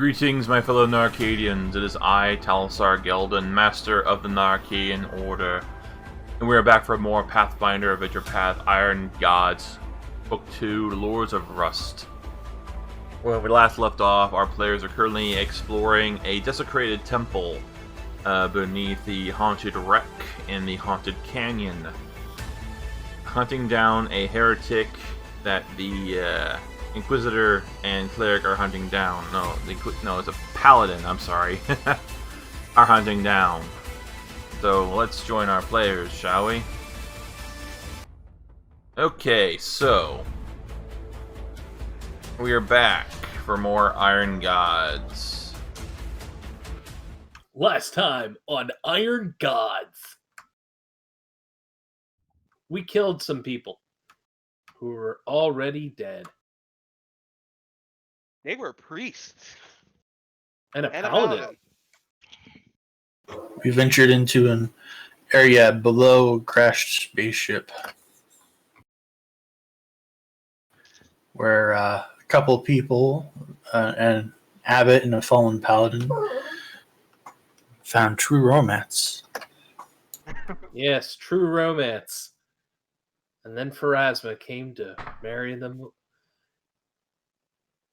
Greetings, my fellow Narcadians. It is I, Talsar Gelden, Master of the Narcadian Order, and we are back for more Pathfinder Adventure Path Iron Gods, Book 2, Lords of Rust. When we last left off, our players are currently exploring a desecrated temple beneath the haunted wreck in the haunted canyon, hunting down a heretic that the Inquisitor and Cleric are hunting down. No, it's a Paladin, I'm sorry. are hunting down. So let's join our players, shall we? Okay, so we are back for more Iron Gods. Last time on Iron Gods, we killed some people who were already dead. They were priests. And a paladin. We ventured into an area below a crashed spaceship where a couple people, an abbot and a fallen paladin, found true romance. Yes, true romance. And then Pharasma came to marry them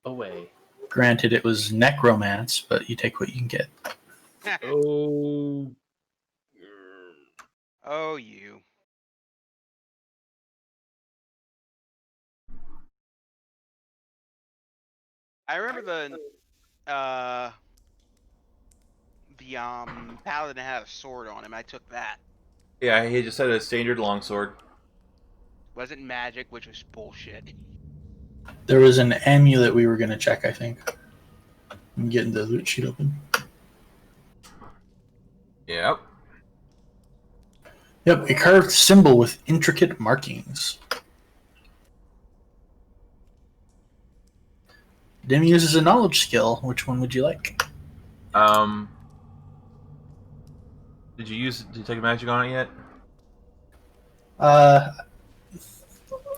away. Granted, it was necromance, but you take what you can get. Oh. Oh, you. I remember the paladin had a sword on him. I took that. Yeah, he just had a standard longsword. Wasn't magic, which was bullshit. There was an amulet we were going to check, I think. I'm getting the loot sheet open. Yep. Yep, a carved symbol with intricate markings. Dim uses a knowledge skill. Which one would you like? Did you take a magic on it yet?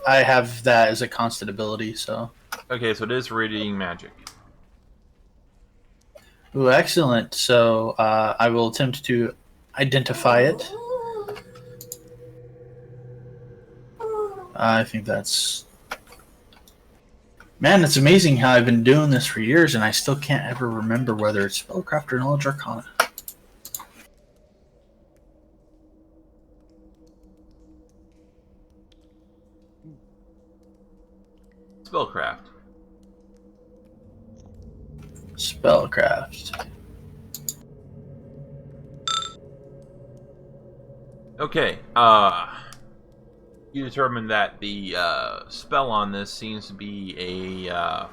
I have that as a constant ability, so. Okay, so it is radiating magic. Ooh, excellent. So I will attempt to identify it. I think that's... Man, it's amazing how I've been doing this for years and I still can't ever remember whether it's Spellcraft or Knowledge Arcana. Spellcraft. Spellcraft. Okay, you determined that the spell on this seems to be the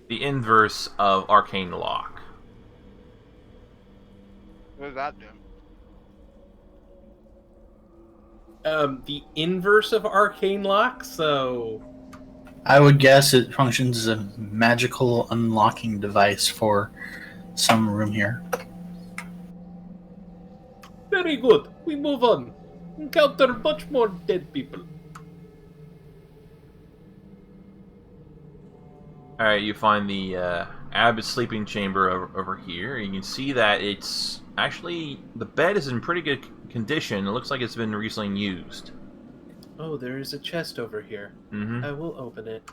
inverse of Arcane Lock. What does that do? The inverse of Arcane Lock, so... I would guess it functions as a magical unlocking device for some room here. Very good. We move on. Encounter much more dead people. Alright, you find the Abbot's sleeping chamber over here. You can see that it's... Actually, the bed is in pretty good condition. It looks like it's been recently used. Oh, there is a chest over here. Mm-hmm. I will open it.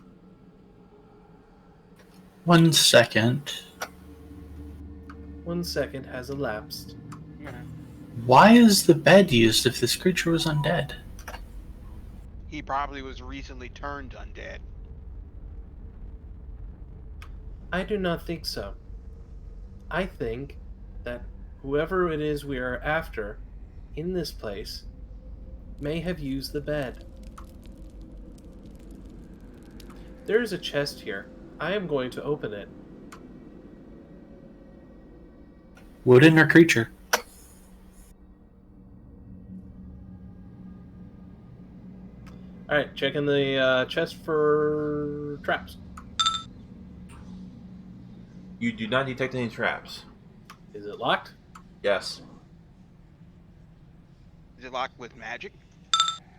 1 second. 1 second has elapsed. Why is the bed used if this creature was undead? He probably was recently turned undead. I do not think so. I think that whoever it is we are after in this place may have used the bed. There is a chest here. I am going to open it. Wooden or creature? Alright, checking the chest for traps. You do not detect any traps. Is it locked? Yes. Is it locked with magic?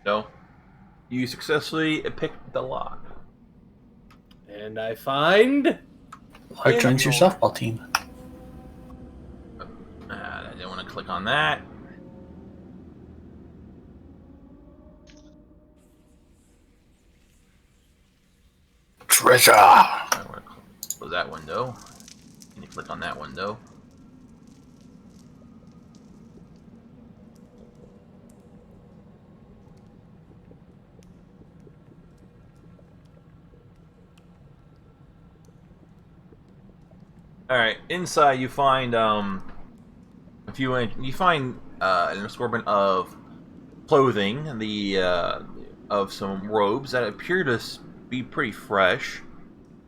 No. You successfully picked the lock. And I find... Clark joins your softball team. I didn't want to click on that. Treasure! I want to close that window. Can you click on that window? All right. Inside, you find an assortment of clothing, of some robes that appear to be pretty fresh.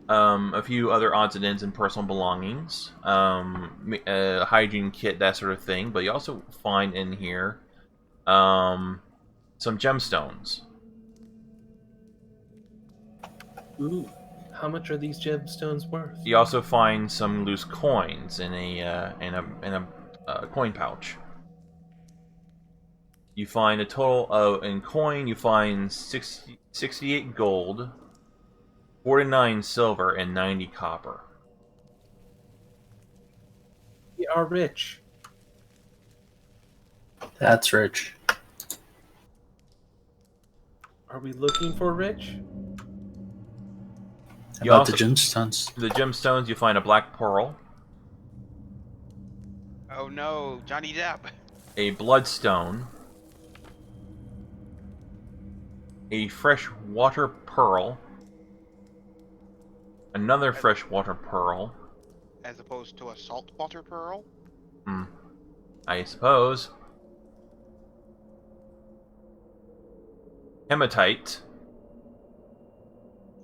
A few other odds and ends and personal belongings, a hygiene kit, that sort of thing. But you also find in here some gemstones. Ooh, how much are these gemstones worth? You also find some loose coins in a coin pouch. You find a total of in coin. You find 68 gold, 49 silver, and 90 copper. We are rich. That's rich. Are we looking for rich? How You about also- the gemstones? The gemstones, you find a black pearl, Oh no, Johnny Depp. a bloodstone, a freshwater pearl, another freshwater pearl, As opposed to a saltwater pearl? I suppose, hematite,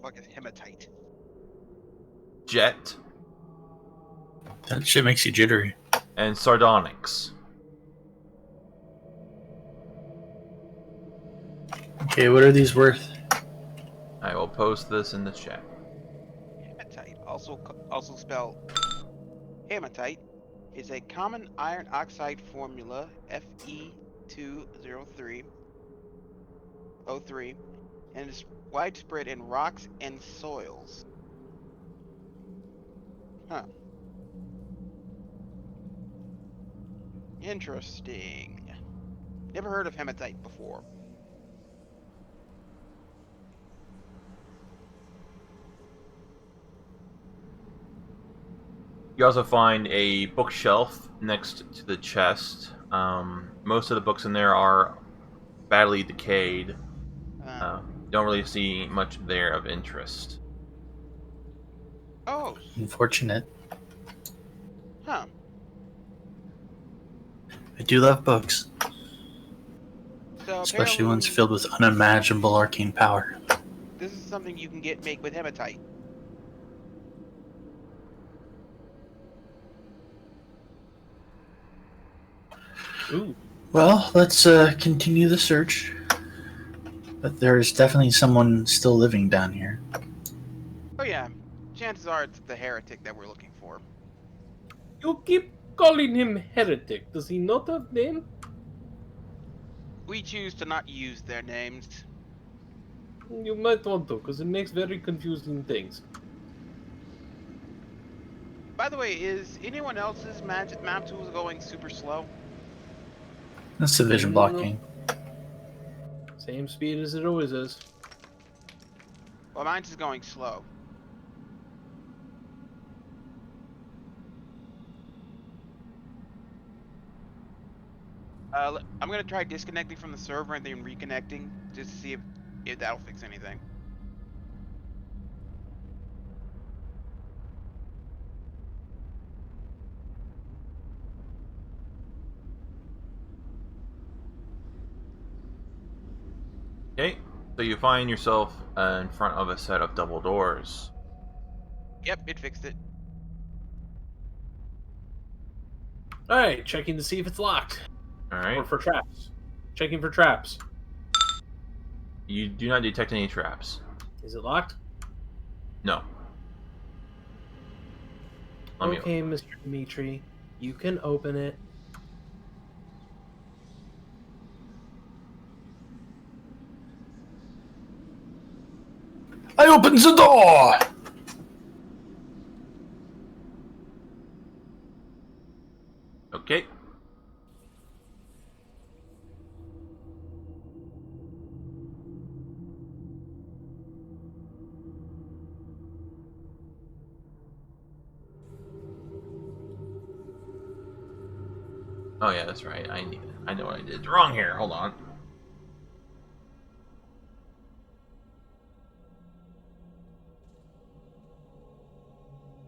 Fuck is hematite? jet, That shit makes you jittery. and sardonyx. Okay, what are these worth? I will post this in the chat. Hematite, also spelled hematite, is a common iron oxide formula Fe203 and is widespread in rocks and soils. Huh. Interesting. Never heard of hematite before. You also find a bookshelf next to the chest. Most of the books in there are badly decayed. Don't really see much there of interest. Oh, Unfortunate. huh. I do love books, So especially ones apparently filled with unimaginable arcane power. this is something you can make with hematite. Ooh, Well, let's continue the search. But there's definitely someone still living down here. Oh yeah, chances are it's the heretic that we're looking for. you keep calling him heretic. Does he not have name? We choose to not use their names. You might want to, because it makes very confusing things. By the way, is anyone else's map tools going super slow? That's the vision blocking. Same speed as it always is. Well, mine's is going slow. I'm gonna try disconnecting from the server and then reconnecting just to see if that'll fix anything. Okay, so you find yourself in front of a set of double doors. Yep, it fixed it. Alright, checking to see if it's locked. All Or right. for traps. Checking for traps. You do not detect any traps. Is it locked? No. Let me- Okay, Mr. Dimitri. You can open it. I opens the door! Oh yeah, that's right. I know what I did wrong here. Hold on.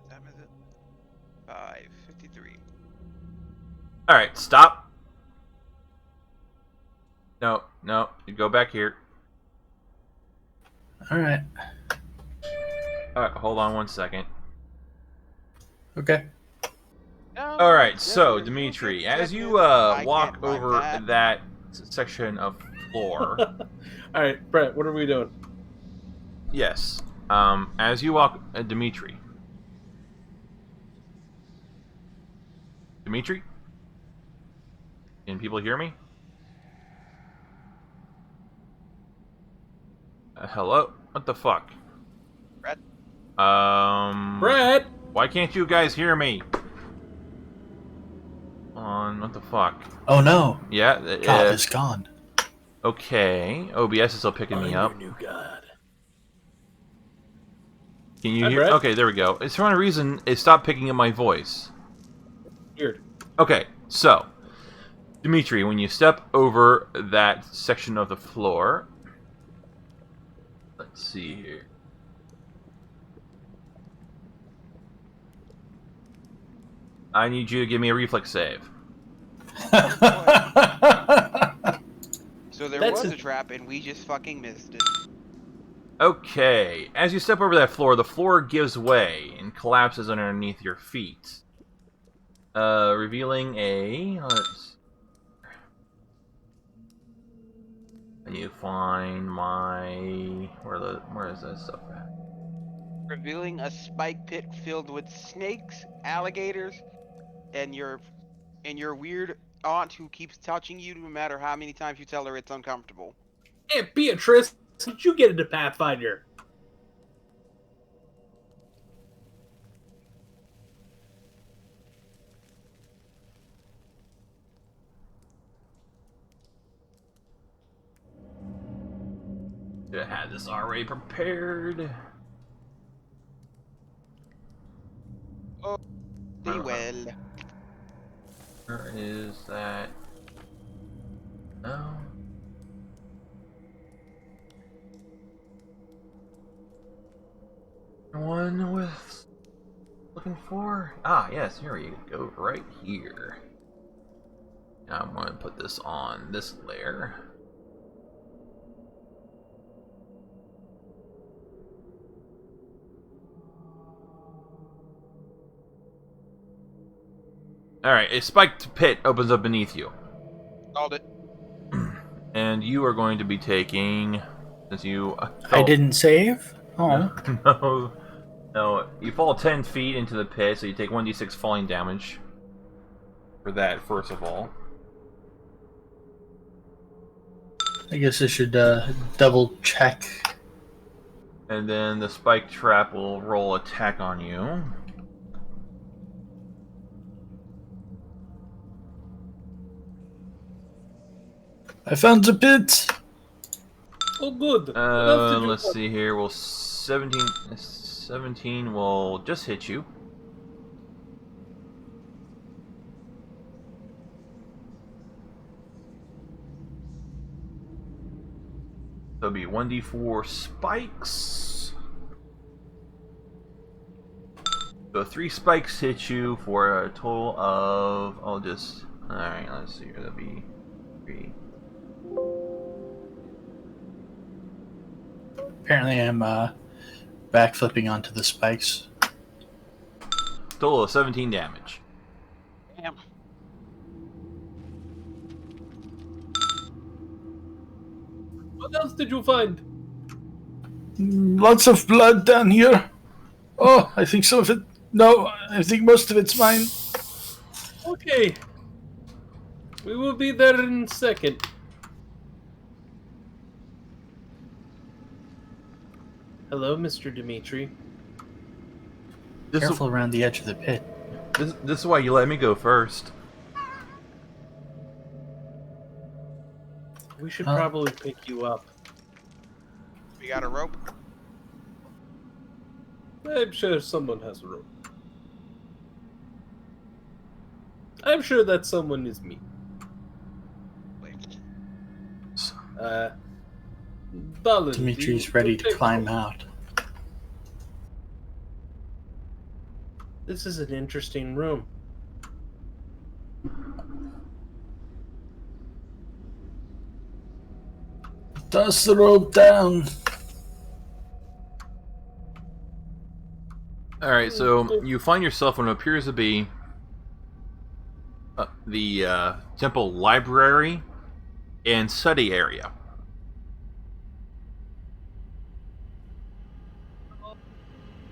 What time is it? 5:53. All right, stop. No, no, you go back here. All right. All right, hold on 1 second. Okay. No, All right, so Senator, Dimitri, get as you Senator. I walk can't find over that. that section of floor, All right, Brett, what are we doing? yes, as you walk, Dimitri, can people hear me? Hello? What the fuck? Brett? Brett! Why can't you guys hear me? What the fuck? Oh no. Yeah, God is gone. okay. OBS is still picking me up. new god. Can you Hi, hear? Brett. Okay, there we go. It's for some reason it stopped picking up my voice. Weird. Okay, so Dimitri, when you step over that section of the floor, let's see here. I need you to give me a reflex save. So there That's was a- a trap, and we just fucking missed it. Okay, as you step over that floor, the floor gives way and collapses underneath your feet, revealing a. And you find my where is that stuff at? Revealing a spike pit filled with snakes, alligators, and your weird aunt who keeps touching you no matter how many times you tell her it's uncomfortable. Aunt Beatrice, did you get into Pathfinder? Should have had this already prepared. Oh, they well. Where is that? No. One with looking for? Ah, yes, here we go, right here. Now I'm going to put this on this layer. Alright, a spiked pit opens up beneath you. Called it. And you are going to be taking, since you I didn't save? Oh. No, no. You fall 10 feet into the pit, so you take 1d6 falling damage. For that, first of all. I guess I should double check. And then the spike trap will roll attack on you. I found the pit. Oh, good. What else did you Let's want? see here. Well, 17 will just hit you. So it'll be 1d4 spikes. So 3 spikes hit you for a total of. Alright, let's see. That'll be 3. Apparently I'm backflipping onto the spikes. Total of 17 damage. Damn. What else did you find? Lots of blood down here. Oh, I think some of it... No, I think most of it's mine. Okay. We will be there in a second. Hello, Mr. Dimitri. Careful around the edge of the pit. This is why you let me go first. We should probably pick you up. We got a rope. I'm sure someone has a rope. I'm sure that someone is me. Dalin, Dimitri's ready to climb out. This is an interesting room. Toss the rope down. Alright, so you find yourself in what appears to be the temple library and study area.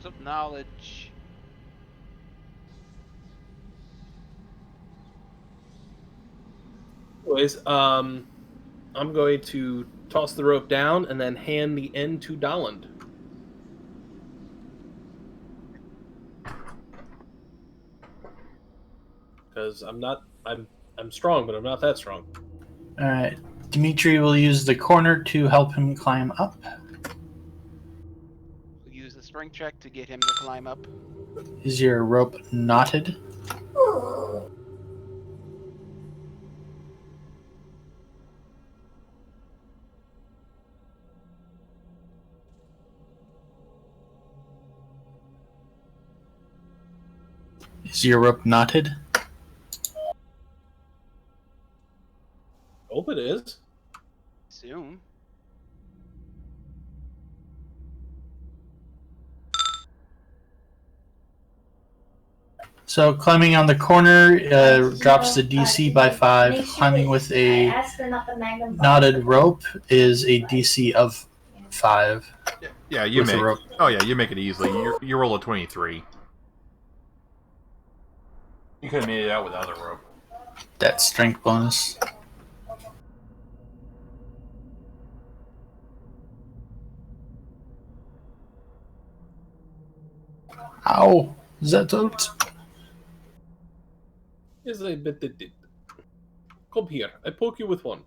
Some knowledge. Anyways, I'm going to toss the rope down and then hand the end to Dalin. Because I'm strong, but I'm not that strong. Alright. Dimitri will use the corner to help him climb up. We'll use the strength check to get him to climb up. Is your rope knotted? Is your rope knotted? Hope it is. Soon. So climbing on the corner drops the DC by 5. Climbing with a knotted rope is a DC of 5. Yeah, you With the make. rope. Oh yeah, you make it easily. You roll a 23. You could have made it out without a rope. That strength bonus. Ow! Is that hurt? Yes, I bet it did. Come here. I poke you with wand.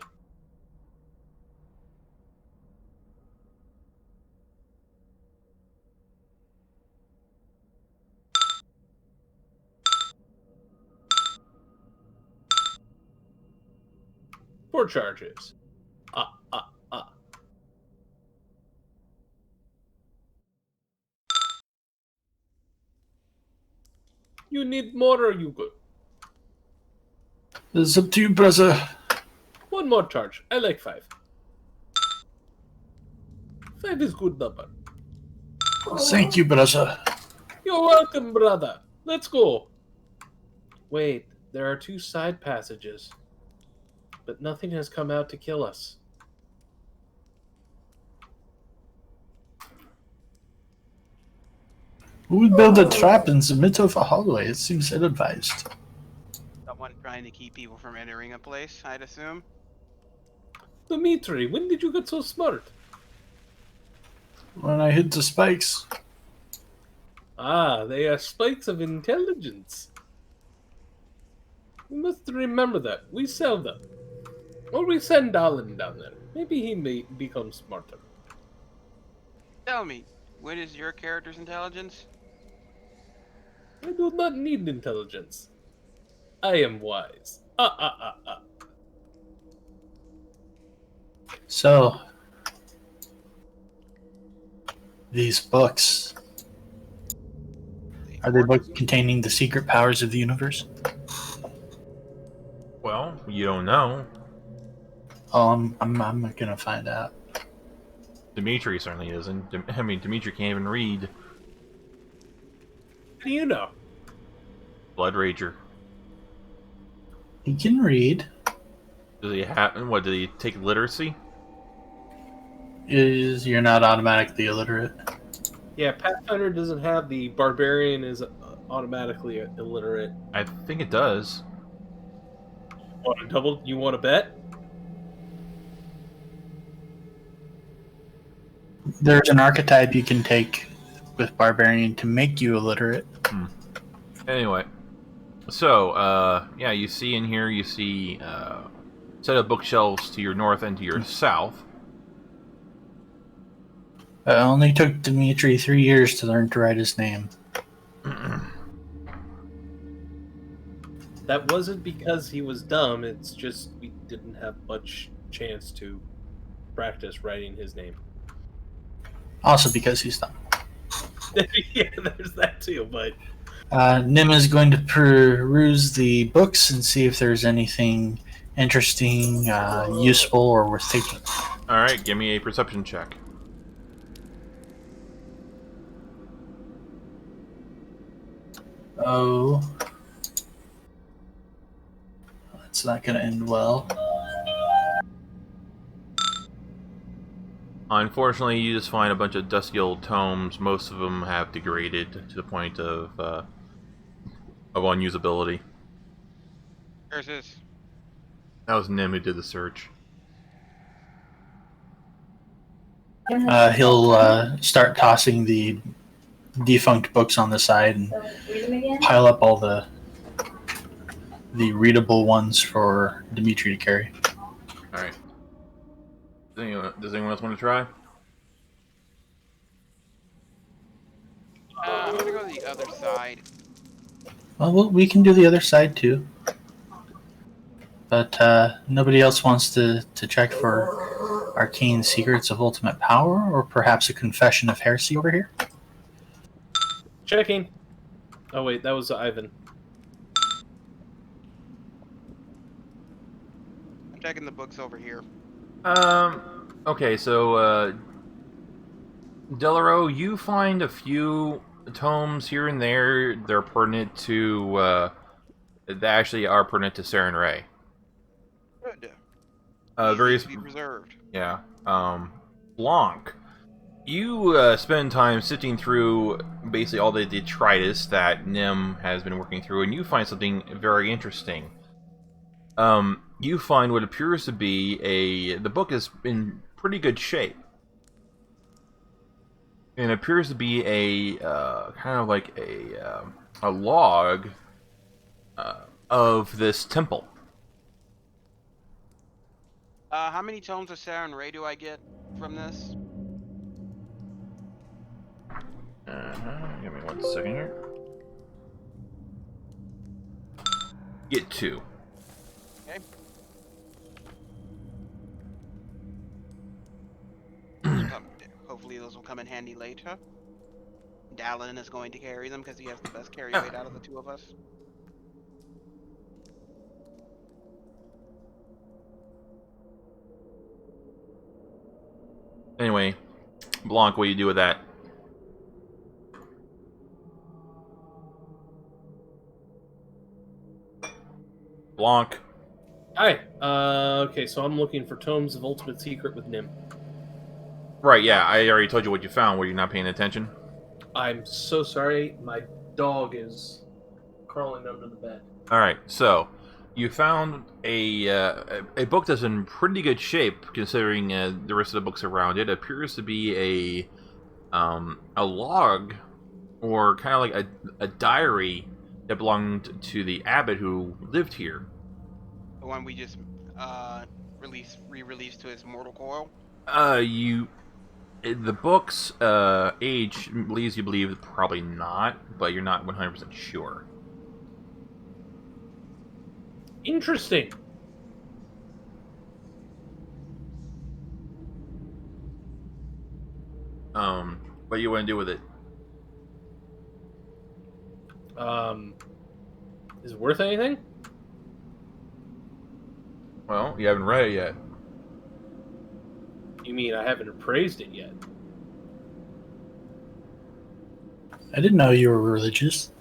Four charges. You need more or you good? It's up to you, brother. One more charge. I like 5. 5 is good number. Thank you, brother. You're welcome, brother. Let's go. Wait, there are 2 side passages. But nothing has come out to kill us. Who would build a trap in the middle of a hallway? It seems ill-advised. Someone trying to keep people from entering a place, I'd assume. Dimitri, when did you get so smart? When I hit the spikes. Ah, they are spikes of intelligence. We must remember that. We sell them. Or we send Dalin down there. Maybe he may become smarter. Tell me, what is your character's intelligence? I do not need intelligence. I am wise. So, these books. Are they books containing the secret powers of the universe? Well, you don't know. Oh, I'm gonna find out. Dimitri certainly isn't. I mean, Dimitri can't even read. How do you know? Blood Rager. He can read. Does he have? What? Did he take literacy? You're not automatically illiterate. Yeah, Pathfinder doesn't have the barbarian is automatically illiterate. I think it does. Want to double? You want to bet? There's an archetype you can take with barbarian to make you illiterate. Anyway, so yeah, you see in here, you see a set of bookshelves to your north and to your south. It only took Dimitri 3 years to learn to write his name. That wasn't because he was dumb. It's just we didn't have much chance to practice writing his name. Also because he's dumb. Yeah, there's that too. But Nim is going to peruse the books and see if there's anything interesting, useful, or worth taking. All right, give me a perception check. Oh, that's not going to end well. Unfortunately, you just find a bunch of dusty old tomes. Most of them have degraded to the point of unusability. Where's this? That was Nim who did the search. He'll start tossing the defunct books on the side and pile up all the readable ones for Dimitri to carry. All right. Does anyone else want to try? I'm gonna go to the other side. Well, we can do the other side too. But nobody else wants to check for arcane secrets of ultimate power, or perhaps a confession of heresy over here? checking. Oh wait, that was Ivan. I'm checking the books over here. Okay, so, Delaro, you find a few tomes here and there. They're pertinent to, they actually are pertinent to Saren Ray. Good. Various... To be preserved. Yeah. Blanc, you, spend time sifting through basically all the detritus that Nim has been working through, and you find something very interesting. You find what appears to be the book is in pretty good shape. And it appears to be a, kind of like a log, of this temple. How many tomes of Saren Ray do I get from this? Give me 1 second here. Get 2. Okay. Hopefully those will come in handy later. Dallin is going to carry them because he has the best carry weight out of the two of us. Anyway, Blanc, what do you do with that? Blanc. Hi. Okay, so I'm looking for tomes of ultimate secret with Nim. Right, yeah, I already told you what you found. Were you not paying attention? I'm so sorry. My dog is crawling under the bed. Alright, so you found a book that's in pretty good shape considering the rest of the books around it. It appears to be a log, or kind of like a diary that belonged to the abbot who lived here. The one we just re-released to his mortal coil. The book's age leads you to believe probably not, but you're not 100% sure. Interesting. What do you want to do with it? Is it worth anything? Well, you haven't read it yet. You mean I haven't appraised it yet? I didn't know you were religious.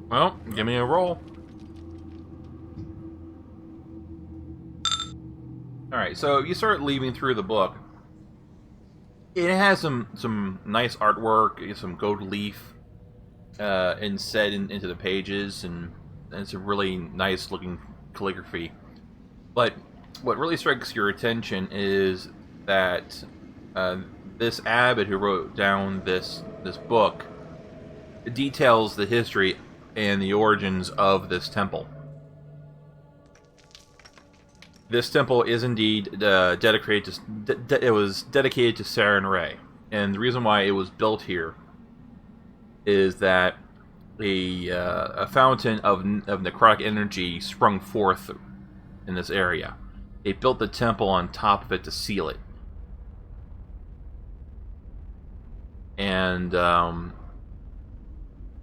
Well, give me a roll. Alright, so you start leaving through the book. It has some nice artwork, some gold leaf inset into the pages, and it's a really nice looking calligraphy. But what really strikes your attention is that this abbot who wrote down this book details the history and the origins of this temple. This temple is indeed dedicated to it was dedicated to Saren Ray, and the reason why it was built here is that a fountain of necrotic energy sprung forth in this area. They built the temple on top of it to seal it. And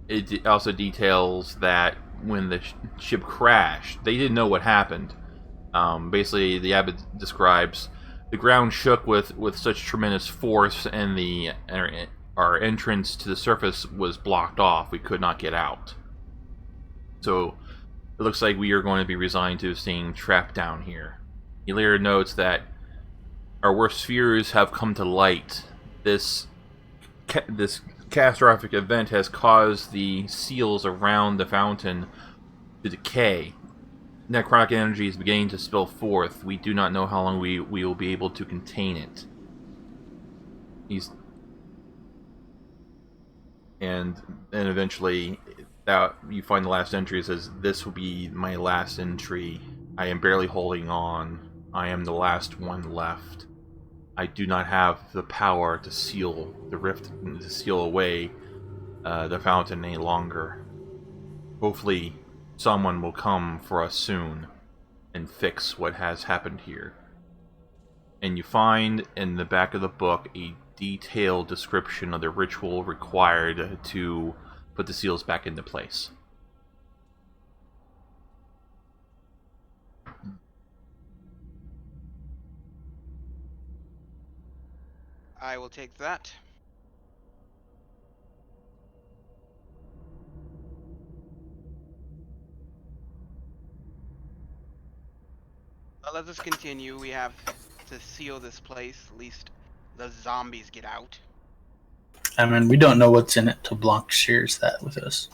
it also details that when the ship crashed, they didn't know what happened. Basically, the abbot describes the ground shook with such tremendous force, and our entrance to the surface was blocked off. We could not get out. So it looks like we are going to be resigned to staying trapped down here. He later notes that our worst fears have come to light. This catastrophic event has caused the seals around the fountain to decay. Necrotic energy is beginning to spill forth. We do not know how long we will be able to contain it. And then eventually, you find the last entry. It says, "This will be my last entry. I am barely holding on. I am the last one left. I do not have the power to seal the rift, to seal away the fountain any longer. Hopefully, someone will come for us soon and fix what has happened here." And you find in the back of the book a detailed description of the ritual required to put the seals back into place. I will take that. Let us continue. We have to seal this place. At least the zombies get out. I mean, we don't know what's in it till Blanc shares that with us.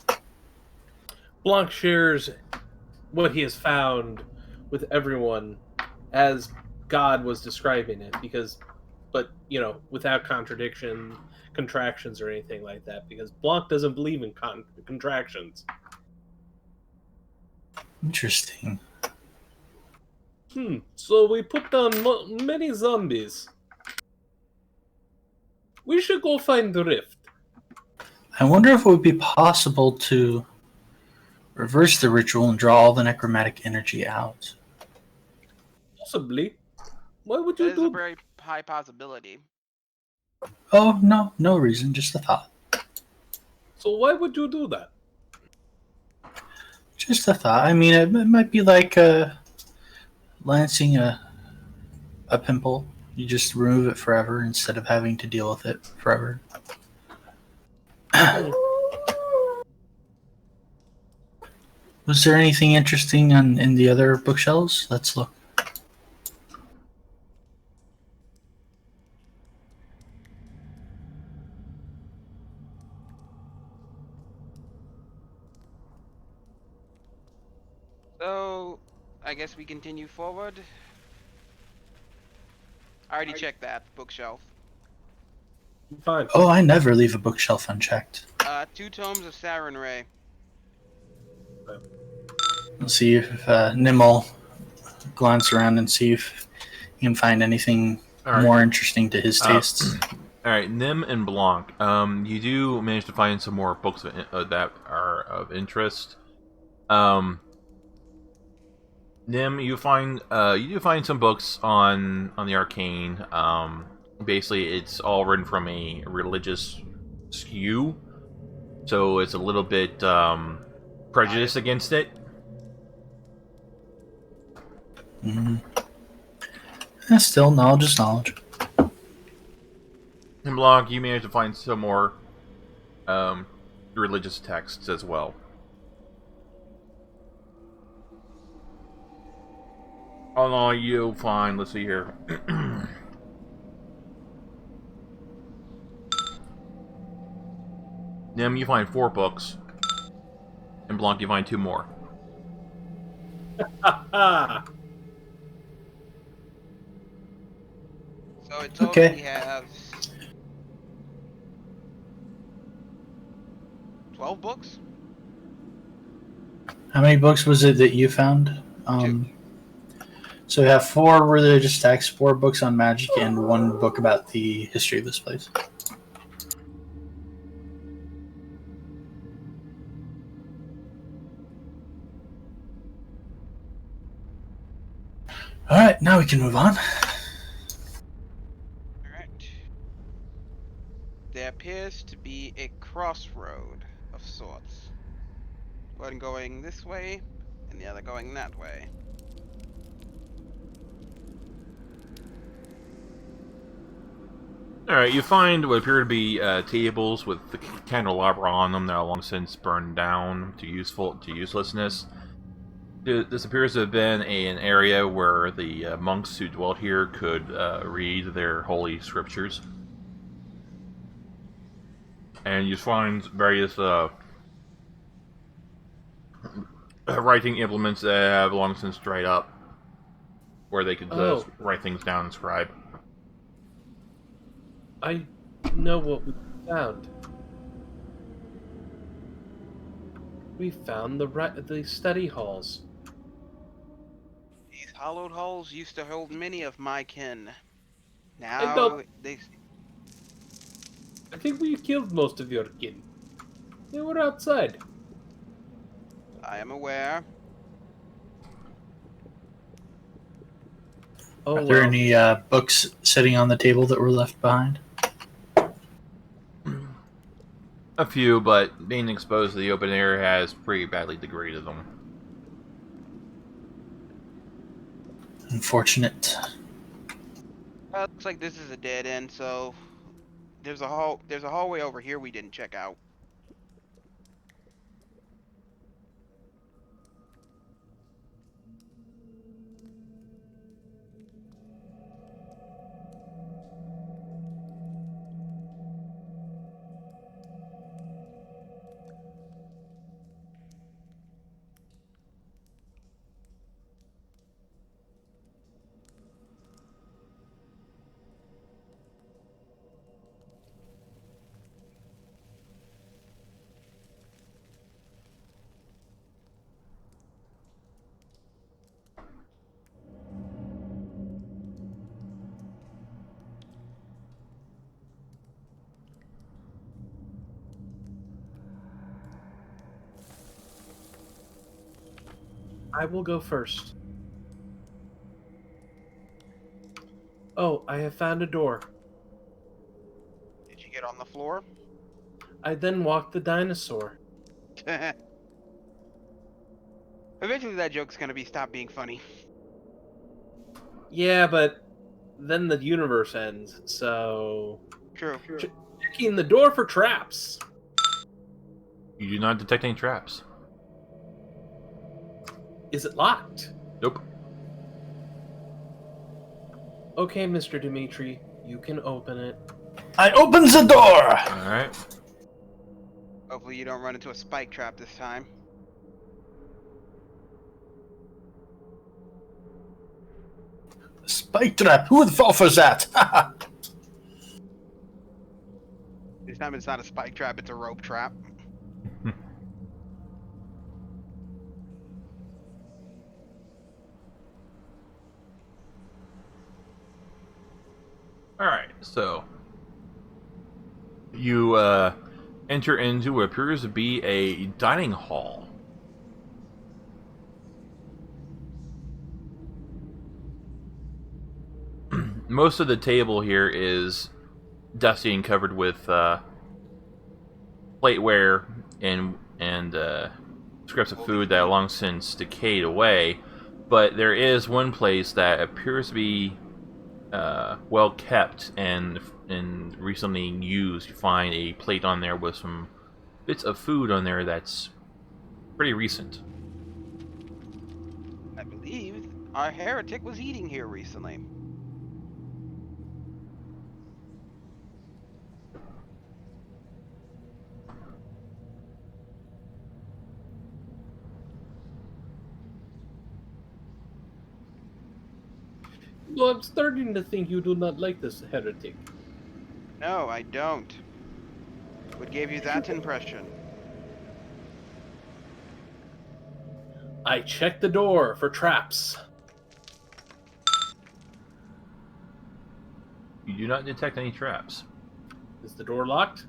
Blanc shares what he has found with everyone as God was describing it, but without contractions or anything like that, because Blanc doesn't believe in contractions. Interesting. So we put down many zombies. We should go find the rift. I wonder if it would be possible to reverse the ritual and draw all the necromantic energy out. Possibly. Why would That you is a do? very high possibility. Oh, no reason, just a thought. So why would you do that? Just a thought. I mean, it might be like lancing a pimple. You just remove it forever instead of having to deal with it forever. Was there anything interesting in the other bookshelves? Let's look. So, I guess we continue forward. I already checked that bookshelf. Fine. Oh, I never leave a bookshelf unchecked. 2 tomes of Sarin Ray. Let's see if Nim will glance around and see if he can find anything more interesting to his tastes. Alright, Nim and Blanc. You do manage to find some more books that are of interest. Nim, you do find some books on the arcane. Basically, it's all written from a religious skew, so it's a little bit prejudiced against it. Still, knowledge is knowledge. And Blanc, you managed to find some more religious texts as well. Oh no, you fine. Let's see here. Nim, you find 4 books. And Blanc, you find 2 more. So in total Okay. we have 12 books? How many books was it that you found? 2. So we have 4 religious texts, 4 books on magic, and 1 book about the history of this place. All right, now we can move on. Alright. There appears to be a crossroad of sorts. One going this way, and the other going that way. Alright, you find what appear to be tables with the candelabra on them that are long since burned down to uselessness. This appears to have been an area where the monks who dwelt here could read their holy scriptures. And you find various writing implements that have long since dried up, where they could write things down and scribe. I know what we found. We found the study halls. These hollowed halls used to hold many of my kin. I Now think we killed most of your kin. They were outside. I am aware. Oh, Are there well. any books sitting on the table that were left behind? A few, but being exposed to the open air has pretty badly degraded them. Unfortunate. Looks like this is a dead end, so there's a hallway over here we didn't check out. I will go first. Oh, I have found a door. Did you get on the floor? I then walked the dinosaur. Eventually that joke's gonna be stop being funny. Yeah, but then the universe ends, so... True. Checking the door for traps. You do not detect any traps. Is it locked? Nope. Okay, Mr. Dimitri, you can open it. I opens the door! Alright. Hopefully you don't run into a spike trap this time. Spike trap, who would fall for that? This time it's not a spike trap, it's a rope trap. Alright, so you enter into what appears to be a dining hall. Most of the table here is dusty and covered with plateware and scraps of food that long since decayed away, but there is one place that appears to be well kept and recently used. You find a plate on there with some bits of food on there that's pretty recent. I believe our heretic was eating here recently. Well, I'm starting to think you do not like this heretic. No, I don't. What gave you that impression? I checked the door for traps. You do not detect any traps. Is the door locked?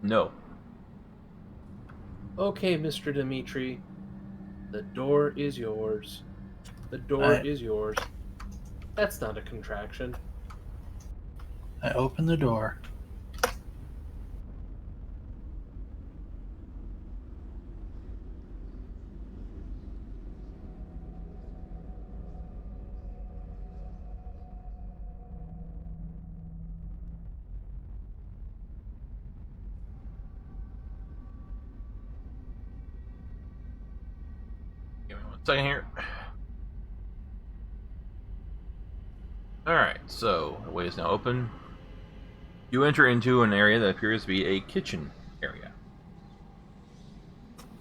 No. Okay, Mr. Dimitri. The door is yours. The door Alright. is yours. That's not a contraction. I open the door. Give me 1 second here. Alright, so the way is now open. You enter into an area that appears to be a kitchen area.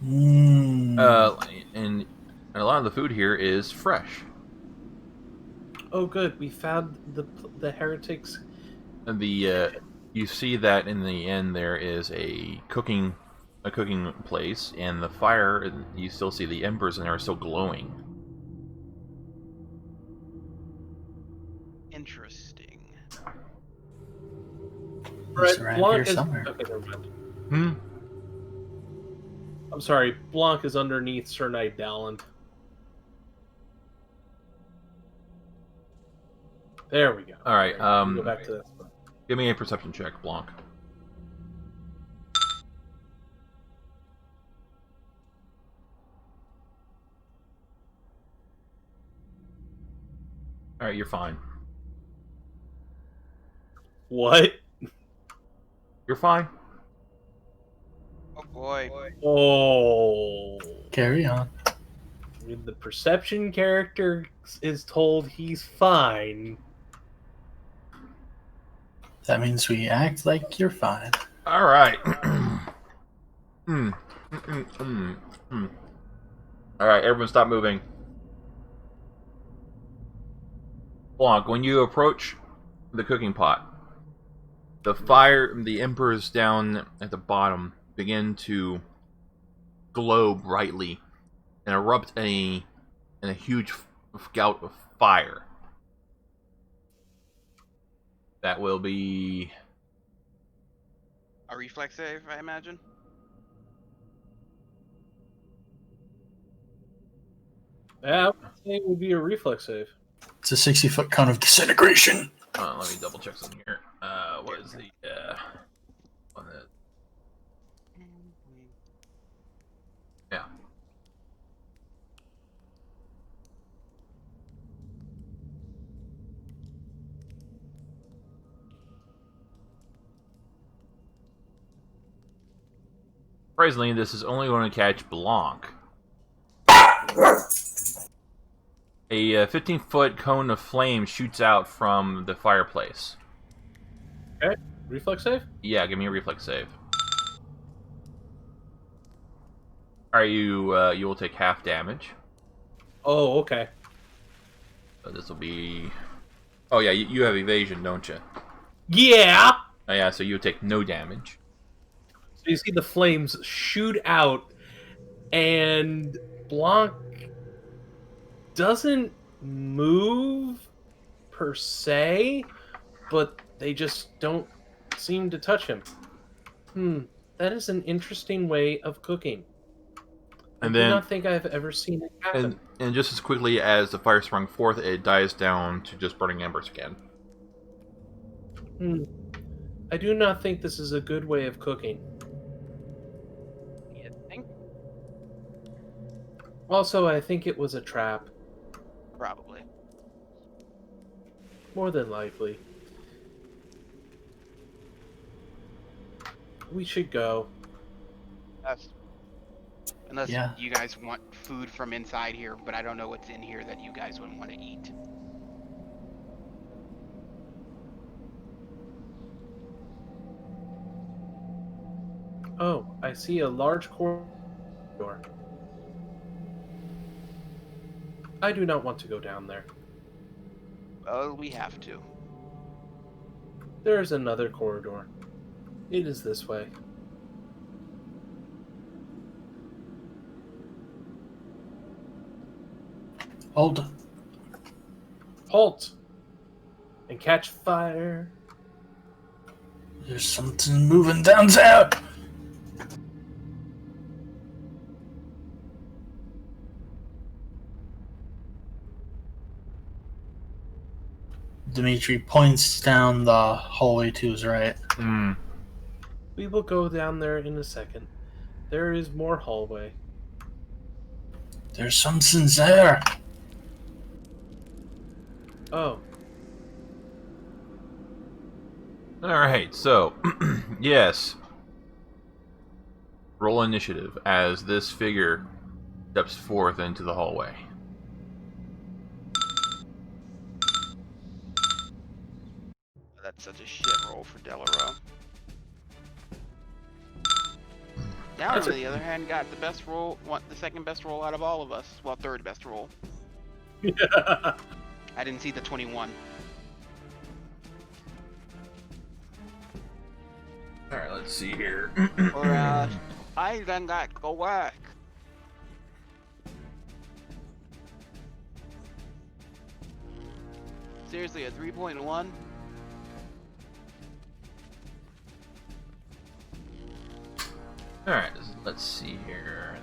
And a lot of the food here is fresh. Oh, good. We found the heretics. And you see that in the end there is a cooking place, and the fire. You still see the embers in there are still glowing. Interesting. It's around here is somewhere. okay. Never mind. Hmm. I'm sorry. Blanc is underneath Sir Knight Dalland. There we go. All right. There we go. Go back to that spot. Give me a perception check, Blanc. All right, you're fine. What? You're fine. Oh boy. Oh. Carry on. When the perception character is told he's fine. That means we act like you're fine. All right. All right, everyone, stop moving. Blanc, when you approach the cooking pot, the embers down at the bottom begin to glow brightly and erupt in a huge gout of fire. That will be A reflex save, I imagine. Yeah, I would say it would be a reflex save. It's a 60-foot cone of disintegration. let me double check something here. What is the on the yeah. Surprisingly, this is only going to catch Blanc. A 15-foot cone of flame shoots out from the fireplace. Okay. Reflex save? Yeah, give me a reflex save. Alright, you will take half damage. Oh, okay. So this will be... Oh yeah, you have evasion, don't you? Yeah! Oh yeah, so you would take no damage. So you see the flames shoot out, and Blanc doesn't move per se, but they just don't seem to touch him. That is an interesting way of cooking. And I do then, not think I've ever seen it happen. and just as quickly as the fire sprung forth, it dies down to just burning embers again. I do not think this is a good way of cooking. You think? Also, I think it was a trap. Probably. More than likely. We should go. Unless Yeah. you guys want food from inside here, but I don't know what's in here that you guys wouldn't want to eat. Oh, I see a large corridor. I do not want to go down there. Well, we have to. There is another corridor. It is this way. Hold. Halt! And catch fire. There's something moving downtown. Dimitri points down the hallway to his right. Hmm. We will go down there in a second. There is more hallway. There's something there. Oh, Alright, so, yes. Roll initiative as this figure steps forth into the hallway. That's such a shit roll for Delaro. Down, on the other hand, got the best roll, the second best roll out of all of us. Well, third best roll. yeah. I didn't see the 21. Alright, let's see here. Or, I done got go whack. Seriously, a 3.1? Alright, let's see here.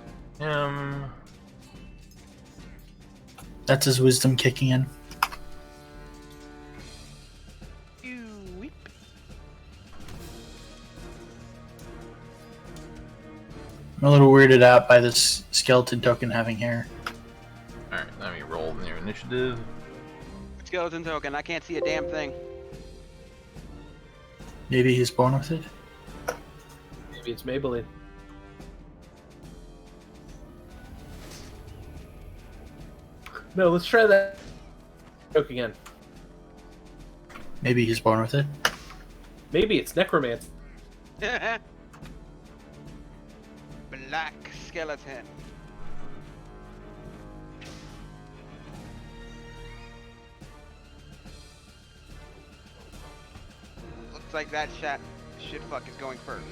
That's his wisdom kicking in. Weep. I'm a little weirded out by this skeleton token having hair. Alright, let me roll their initiative. Skeleton token, I can't see a damn thing. Maybe he's born with it? Maybe it's Maybelline. No, let's try that joke again. Maybe he's born with it? Maybe it's necromancy. Black skeleton. Looks like that shit fuck is going first.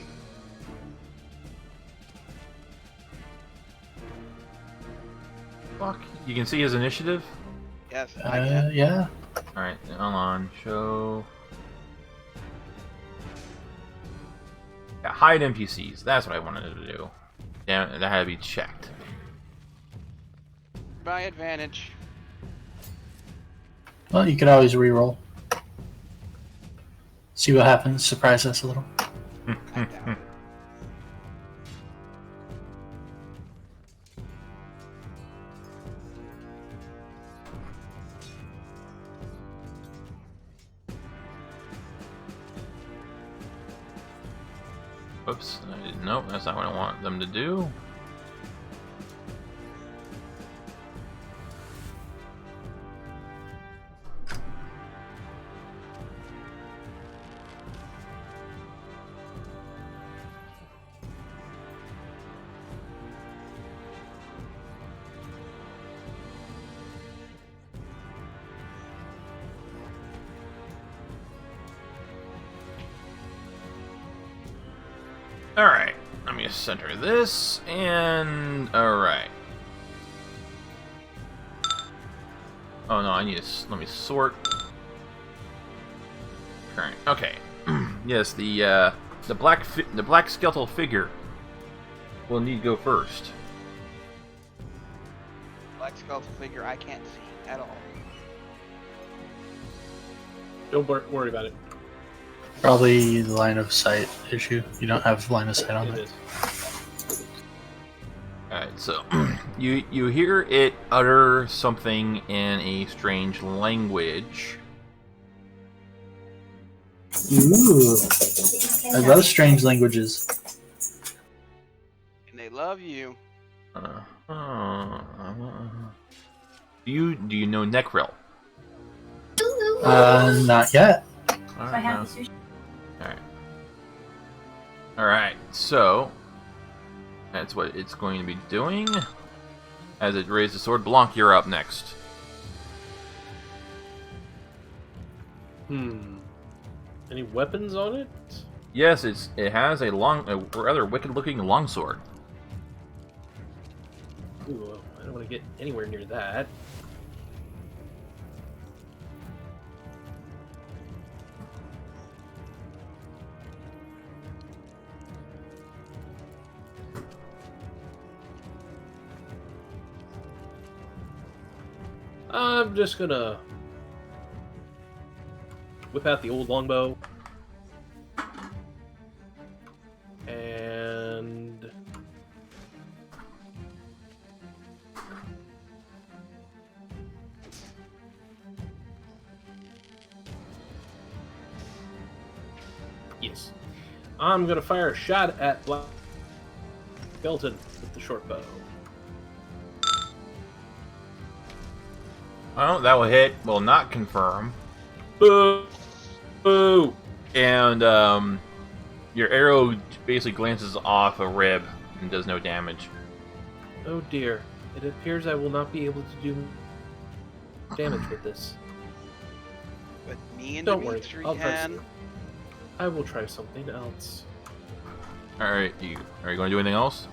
Fuck. You can see his initiative? Yes, I can. Yeah. Alright, hold on. Show. Yeah, hide NPCs. That's what I wanted to do. Damn it, that had to be checked. By advantage. Well, you could always re-roll. See what happens. Surprise us a little. I doubt it. Oops, I didn't know. That's not what I want them to do. Alright, let me center this, and... Alright. Oh no, I need to... Let me sort. Current. Okay. Yes, the black skeletal figure will need to go first. Black skeleton figure I can't see at all. Don't worry about it. Probably the line of sight issue. You don't have line of sight on It it. is. Alright, so you hear it utter something in a strange language. Ooh. I love strange languages. And they love you. Do you know Nekrell? Not yet. Alright, so that's what it's going to be doing. As it raises the sword, Blanc, you're up next. Any weapons on it? Yes, it has a rather wicked-looking longsword. Ooh, I don't want to get anywhere near that. I'm just gonna whip out the old longbow. And yes, I'm gonna fire a shot at Black Skeleton with the short bow. Well, that will hit. Will not confirm. Boo! Boo! And your arrow basically glances off a rib and does no damage. Oh dear. It appears I will not be able to do damage with this. But me and Don't worry, Dimitri I'll try can. some. I will try something else. Alright, are you going to do anything else?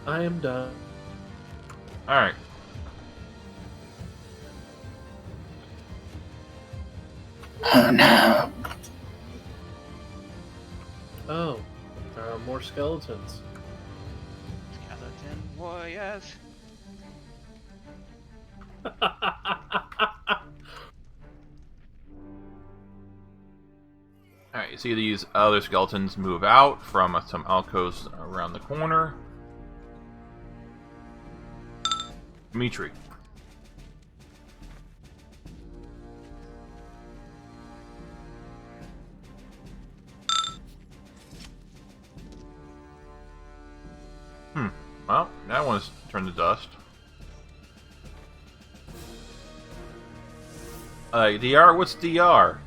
I am done. Alright. Oh no. Oh, there are more skeletons. Skeleton warriors. Alright, you see these other skeletons move out from some alcoves around the corner. Dimitri. Well, that one's turned to dust. DR? What's DR?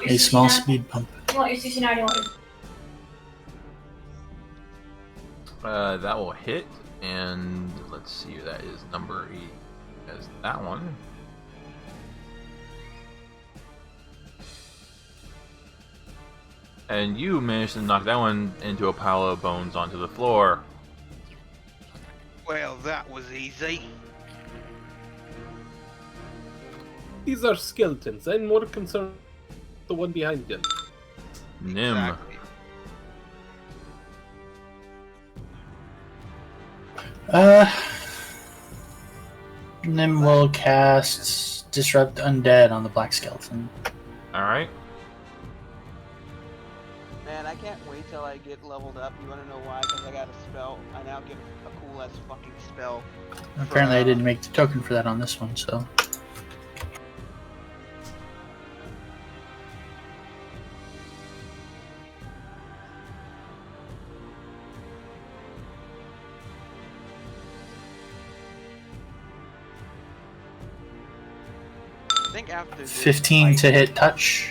A small speed bump. You want your sushi now? Or do you want your... That will hit, and let's see, that is number 8. As that one. And you managed to knock that one into a pile of bones onto the floor. Well, that was easy. These are skeletons. I'm more concerned with the one behind them. Nim. Exactly. Nim will cast Disrupt Undead on the black skeleton. Alright. Man, I can't wait till I get leveled up. You wanna know why? Because I got a spell. I now get a cool ass fucking spell. Apparently, I didn't make the token for that on this one, so. I think after this 15 fight- to hit touch.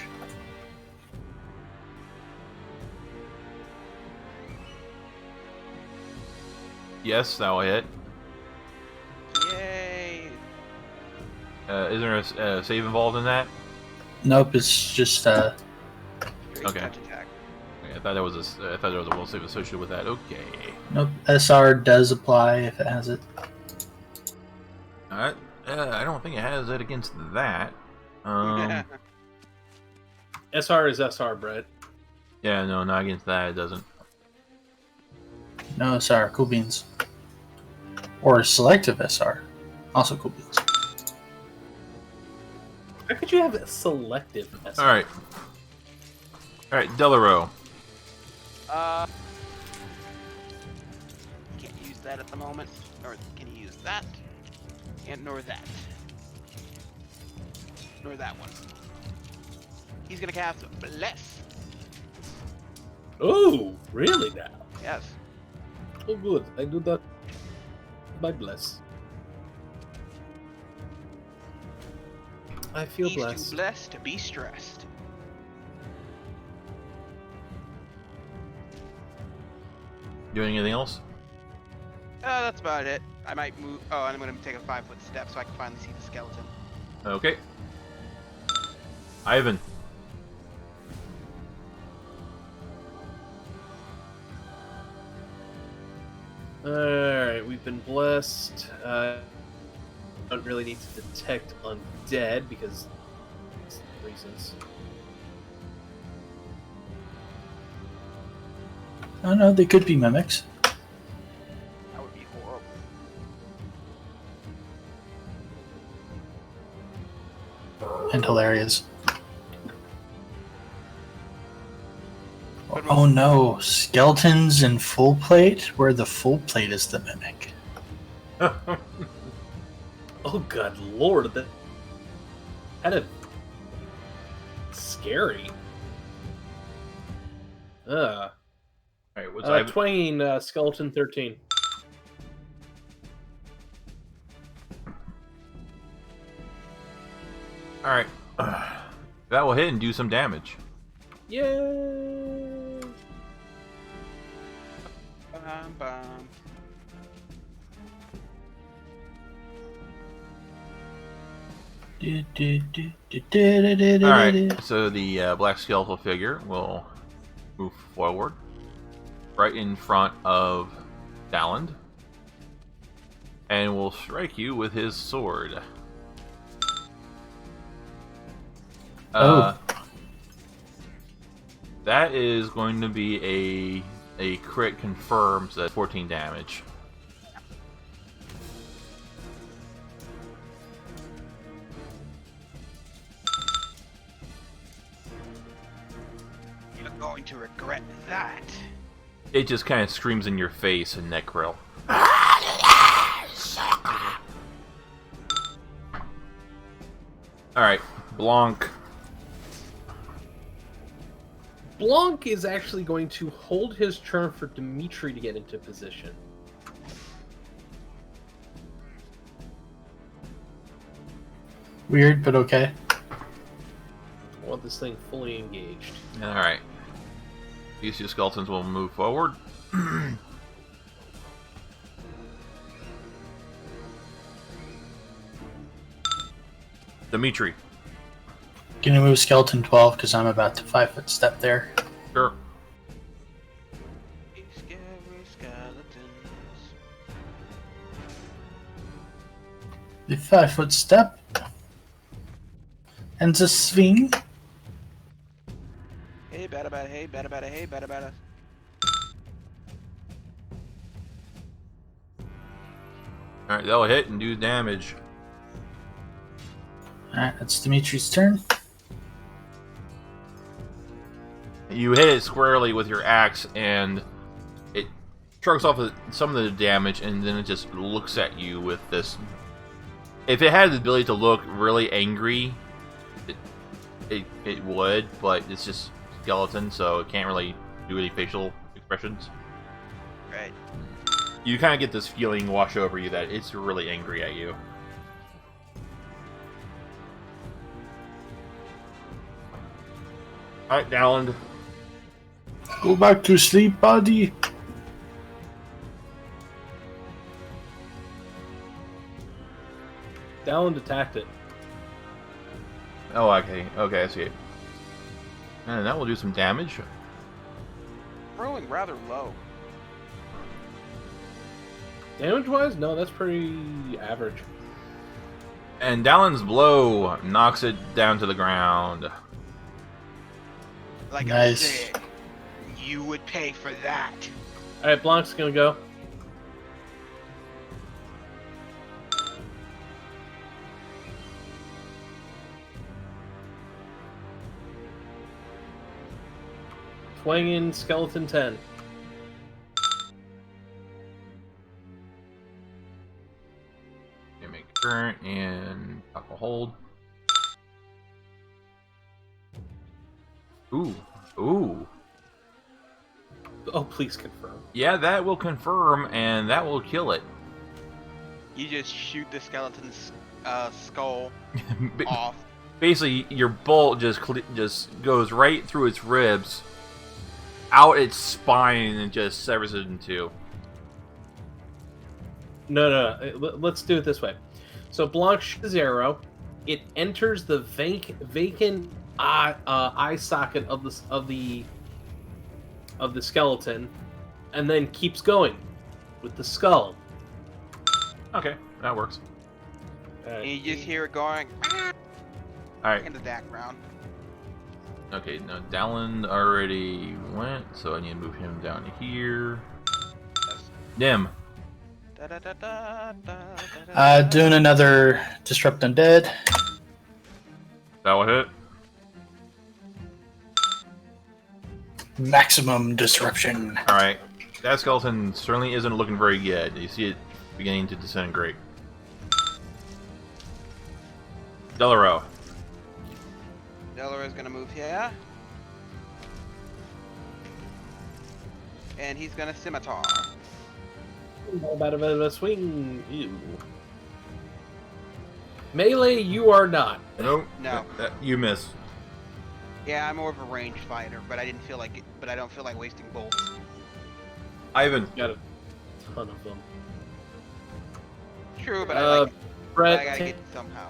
Yes, that will hit. Yay! Is there a save involved in that? Nope, it's just Great Okay. touch attack. Okay, I thought there was a will save associated with that. Okay. nope. SR does apply if it has it. Alright. I don't think it has it against that. SR is SR, Brett. Yeah, no, not against that. It doesn't. No SR, cool beans. Or selective SR, also cool beans. How could you have a selective SR? All right. All right, Delaro. Can't use that at the moment. Or can you use that? And nor that. Nor that one. He's gonna cast Bless. Oh, really now? Yes. Oh, good. I do that by bless. I feel He's blessed. too blessed to be stressed. Doing anything else? That's about it. I might move. Oh, and I'm gonna take a 5-foot step so I can finally see the skeleton. Okay. Ivan. Alright, we've been blessed. Don't really need to detect undead because reasons. Oh no, they could be mimics. That would be horrible. And hilarious. Oh no, skeletons in full plate, where the full plate is the mimic. Oh god lord, that kind of scary. Alright, what's twanging skeleton 13. Alright. That will hit and do some damage. Yay! Bum, bum. Alright, so the black skeletal figure will move forward, right in front of Daland, and will strike you with his sword. That is going to be a crit confirms at 14 damage. You're going to regret that. It just kind of screams in your face in Tane Krell. Alright, Blanc. Blanc is actually going to hold his turn for Dimitri to get into position. Weird, but okay. I want this thing fully engaged. Alright. These two skeletons will move forward. Dimitri. Gonna move skeleton 12 because I'm about to 5-foot step there. Sure. Scary skeletons. The 5-foot step. And the swing. Hey, bada bada, hey, bada bada, hey, bada bada. Alright, that'll hit and do damage. Alright, that's Dimitri's turn. You hit it squarely with your axe, and it trucks off some of the damage, and then it just looks at you with this. If it had the ability to look really angry, it would, but it's just skeleton, so it can't really do any facial expressions. Right. You kind of get this feeling wash over you that it's really angry at you. Alright, Daland. Go back to sleep, buddy. Daland attacked it. Oh, okay. Okay, I see it. And that will do some damage. Rolling rather low. Damage-wise, no, that's pretty average. And Daland's blow knocks it down to the ground. Like Nice. I said, you would pay for that. Alright, Blanc's gonna go. Twanging skeleton 10. You make a turn and pop a hold. Ooh. Ooh. Oh, please confirm. Yeah, that will confirm, and that will kill it. You just shoot the skeleton's skull Ba- off. Basically, your bolt just goes right through its ribs, out its spine, and just severs it in two. No. Let's do it this way. So Blanc shoots his arrow. It enters the vacant eye socket of the skeleton, and then keeps going with the skull. Okay, that works. And you just hear it going Alright. in the background. Okay, no, Dallin already went, so I need to move him down to here. Yes. Nim. Da, da, da, da, da, da, da, Doing another Disrupt Undead. That will hit. Maximum Disruption. Alright. That skeleton certainly isn't looking very good. You see it beginning to disintegrate. Delaro. Delaro's gonna move here. And he's gonna scimitar. About a swing. Ew. Melee, you are not. Nope. No. You miss. Yeah, I'm more of a ranged fighter, but I didn't feel like it. But I don't feel like wasting bolts. Ivan. Got a ton of them. True, but I Brett, gotta take get somehow.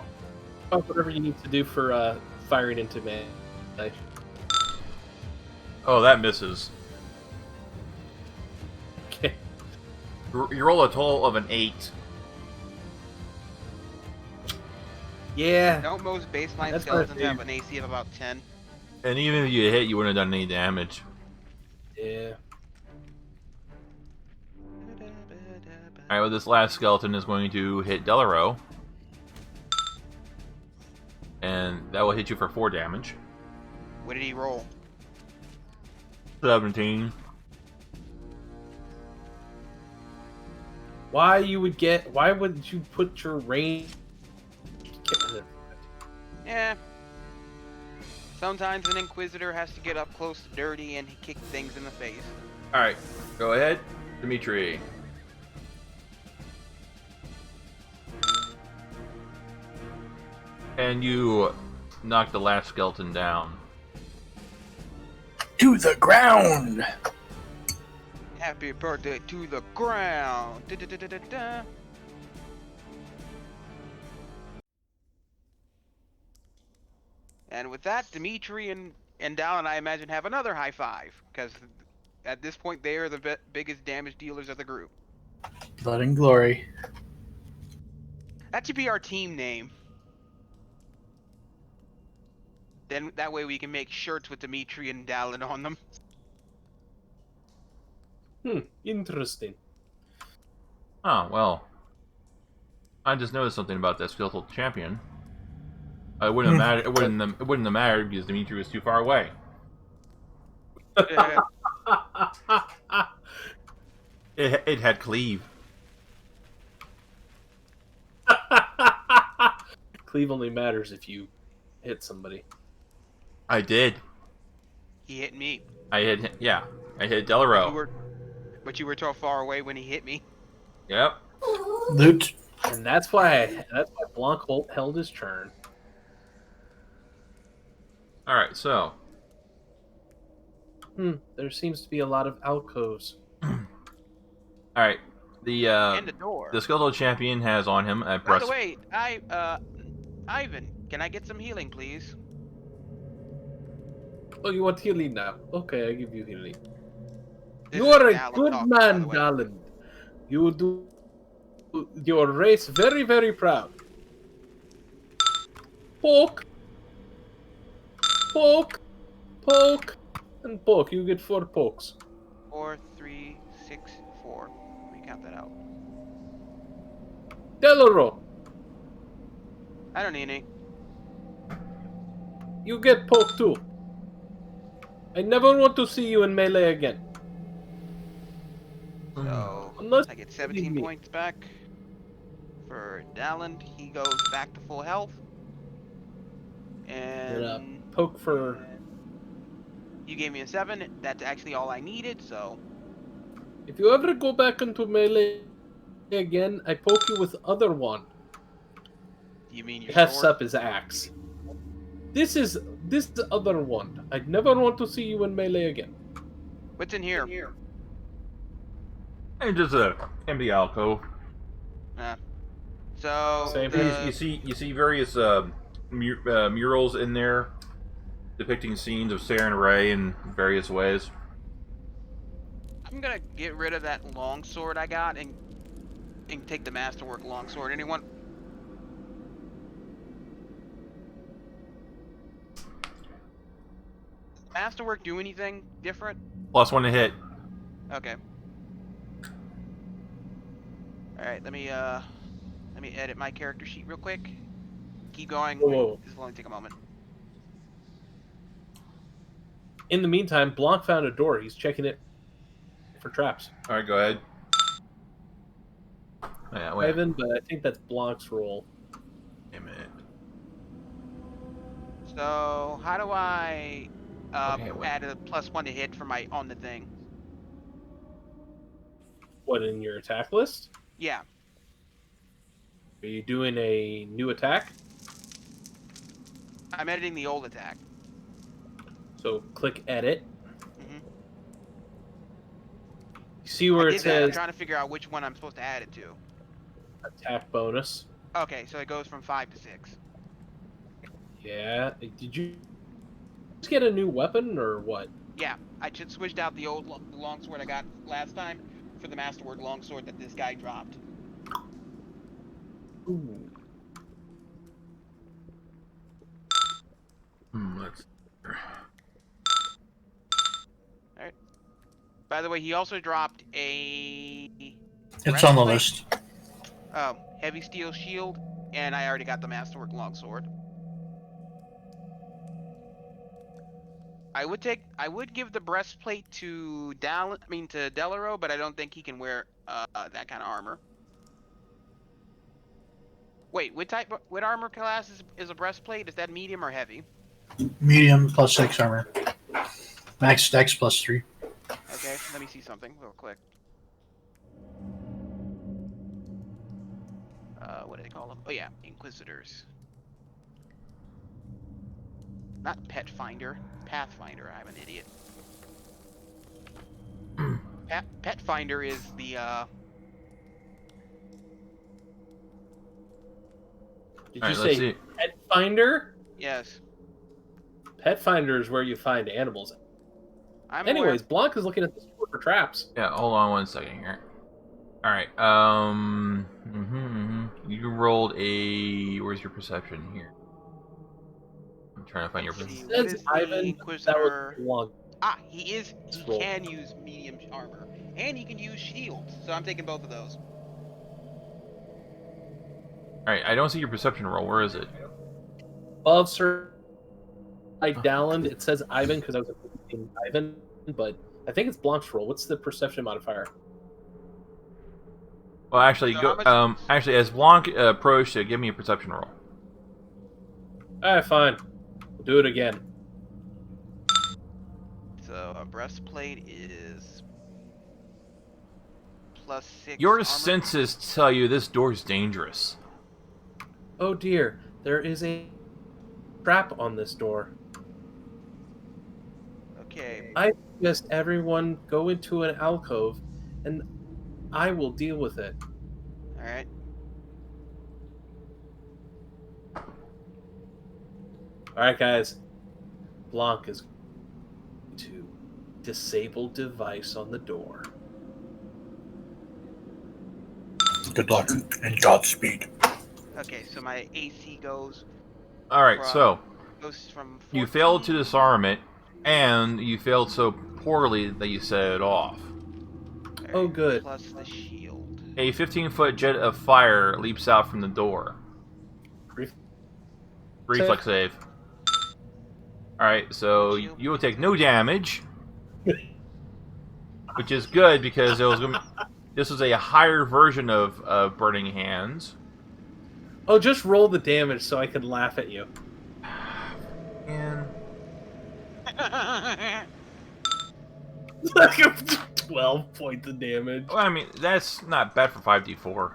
off whatever you need to do for firing into melee. Oh, that misses. Okay. You roll a total of an 8. Yeah. Don't most baseline That's what I skeletons have an AC of about 10? And even if you hit, you wouldn't have done any damage. Yeah. Alright, well, this last skeleton is going to hit Delaro. And that will hit you for 4 damage. What did he roll? 17. Why would you put your range? Yeah. Sometimes an Inquisitor has to get up close to dirty and kick things in the face. Alright, go ahead. Dimitri. And you knock the last skeleton down. To the ground! Happy birthday to the ground! Da, da, da, da, da, da. And with that, Dimitri and Dallin, I imagine, have another high five, because at this point they are the biggest damage dealers of the group. Blood and Glory. That should be our team name. Then that way we can make shirts with Dimitri and Dallin on them. Interesting. Oh, well. I just noticed something about that skeletal champion. It wouldn't have mattered. It wouldn't have mattered because Dimitri was too far away. Yeah. It had cleave. Cleave only matters if you hit somebody. I did. He hit me. I hit him. Yeah, I hit Delaro. But you were too far away when he hit me. Yep. Loot. And that's why Blanc held his turn. All right. So. There seems to be a lot of alcoves. All right. And the door. The skeletal champion has on him a By breast. the way, Ivan, can I get some healing, please? Oh, you want healing now? Okay, I give you healing. This You is are a Dallin good talking, by man, the way. Dallin. You do your race very, very proud. Poke, poke, poke, and poke. You get 4 pokes. 4, 3, 6, 4. Let me count that out. Delaro, I don't need any. you get poke too. I never want to see you in melee again. So Unless I get you 17 need me. points back. For Dallin, he goes back to full health. And Poke for. you gave me a 7. That's actually all I needed, so If you ever go back into melee again, I poke you with other one. you mean He your hefts sword? up his axe. This is the other one. I never want to see you in melee again. What's in here? And just a empty alcove. So Same the- You see various murals in there depicting scenes of Sarah and Ray in various ways. I'm gonna get rid of that longsword I got and take the masterwork longsword. Anyone? Masterwork do anything different? +1 to hit. Okay. All right, let me edit my character sheet real quick. Keep going. Whoa. This will only take a moment. In the meantime, Blanc found a door. He's checking it for traps. All right, go ahead. Yeah, wait. Ivan, but I think that's Blanc's role. Wait a minute. So how do I Okay, wait. add a +1 to hit for my on the thing? What, in your attack list? Yeah. Are you doing a new attack? I'm editing the old attack. So click edit. Mhm. You see where I it did that. I'm says trying to figure out which one I'm supposed to add it to. attack bonus? Okay, so it goes from 5 to 6. Yeah. Did you just get a new weapon or what? Yeah, I just switched out the old longsword I got last time for the Masterwork longsword that this guy dropped. Ooh. Let's. By the way, he also dropped a It's on the breastplate, list. heavy steel shield, and I already got the Masterwork longsword. I would give the breastplate to Delaro, but I don't think he can wear that kind of armor. Wait, what armor class is a breastplate? Is that medium or heavy? Medium +6 armor. Max dex +3. Okay, let me see something real quick. What do they call them? Oh yeah, Inquisitors. Not Pet Finder, Pathfinder. I'm an idiot. Pet Finder is the Did All you right, let's say see. pet finder? yes. Pet finder is where you find animals. I'm Anyways, Blanc is looking at the store for traps. Yeah, hold on 1 second here. All right. You rolled a. Where's your perception here? I'm trying to find your. Let's see, It what says is the Ivan, that was Inquisitor? Blanc. He Roll. can use medium armor, and he can use shields. So I'm taking both of those. All right, I don't see your perception roll. Where is it? Above Sir Dowland, it says Ivan because I was thinking Ivan, but I think it's Blanc's roll. What's the perception modifier? Well, actually, So go. how much- Actually, as Blanc approached it, give me a perception roll. Alright, fine. We'll do it again. So a breastplate is +6. Your armor. senses tell you this door's dangerous. Oh dear, there is a trap on this door. Okay. I suggest everyone go into an alcove, and I will deal with it. All right. Alright, guys. Blanc is going to disable device on the door. Good luck and Godspeed. Okay. So my AC goes All right, so from. you failed 14 to disarm it, and you failed so poorly that you set it off. Oh, Alright, good. Plus the shield. A 15-foot jet of fire leaps out from the door. Reflex save. Alright, so you will take no damage. Which is good because this was a higher version of Burning Hands. Oh, just roll the damage so I can laugh at you. And 12 points of damage. well, I mean, that's not bad for 5d4.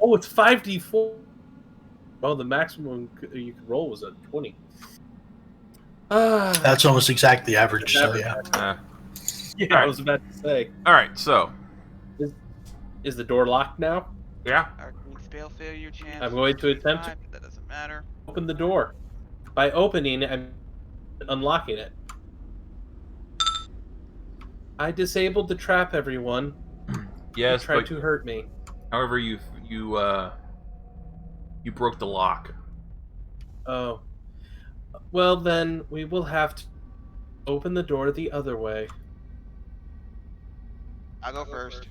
Oh, it's 5d4. Oh, the maximum you could roll was a 20. That's almost exactly average, so yeah. Yeah, Alright. I was about to say. Alright, so, Is the door locked now? yeah. Arcane spell failure chance. I'm going to attempt to 55, but that doesn't matter. open the door. By opening, I'm unlocking it. I disabled the trap, everyone. Yes, He tried but to hurt me. however, you broke the lock. Oh. Well, then, we will have to Open the door the other way. I'll go first.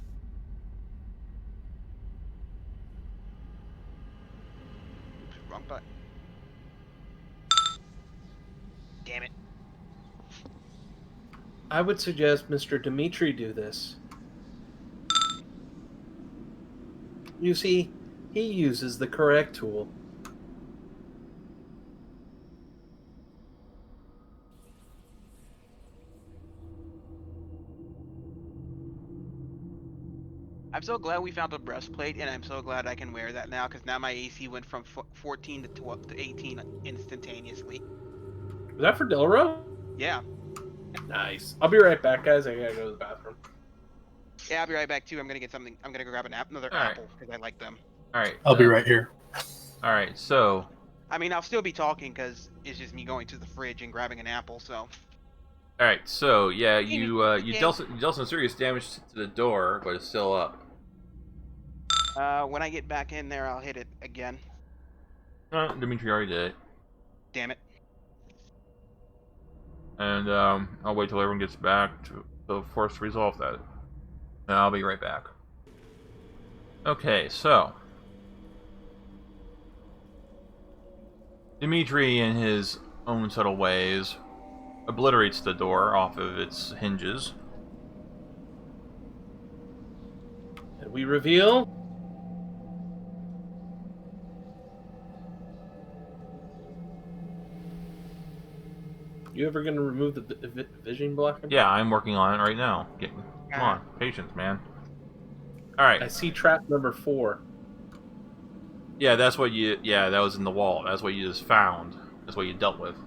Wrong button. Damn it. I would suggest Mr. Dimitri do this. You see, he uses the correct tool. I'm so glad we found a breastplate, and I'm so glad I can wear that now, because now my AC went from 14 to 12 to 18 instantaneously. Is that for Delro? Yeah. Nice. I'll be right back, guys. I gotta go to the bathroom. Yeah, I'll be right back too. I'm gonna get something. I'm gonna go grab another All right. apple because I like them. All right. I'll be right here. All right. So, I mean, I'll still be talking because it's just me going to the fridge and grabbing an apple. So. all right. So, yeah, you dealt some serious damage to the door, but it's still up. When I get back in there, I'll hit it again. Dimitri already did it. Damn it. And I'll wait till everyone gets back to force resolve that. And I'll be right back. Okay, so Dimitri, in his own subtle ways, obliterates the door off of its hinges. And we reveal... You ever gonna remove the vision blocker? Yeah, I'm working on it right now. Come on, patience, man. All right. I see trap number 4. Yeah, that's what you. Yeah, that was in the wall. That's what you just found. That's what you dealt with.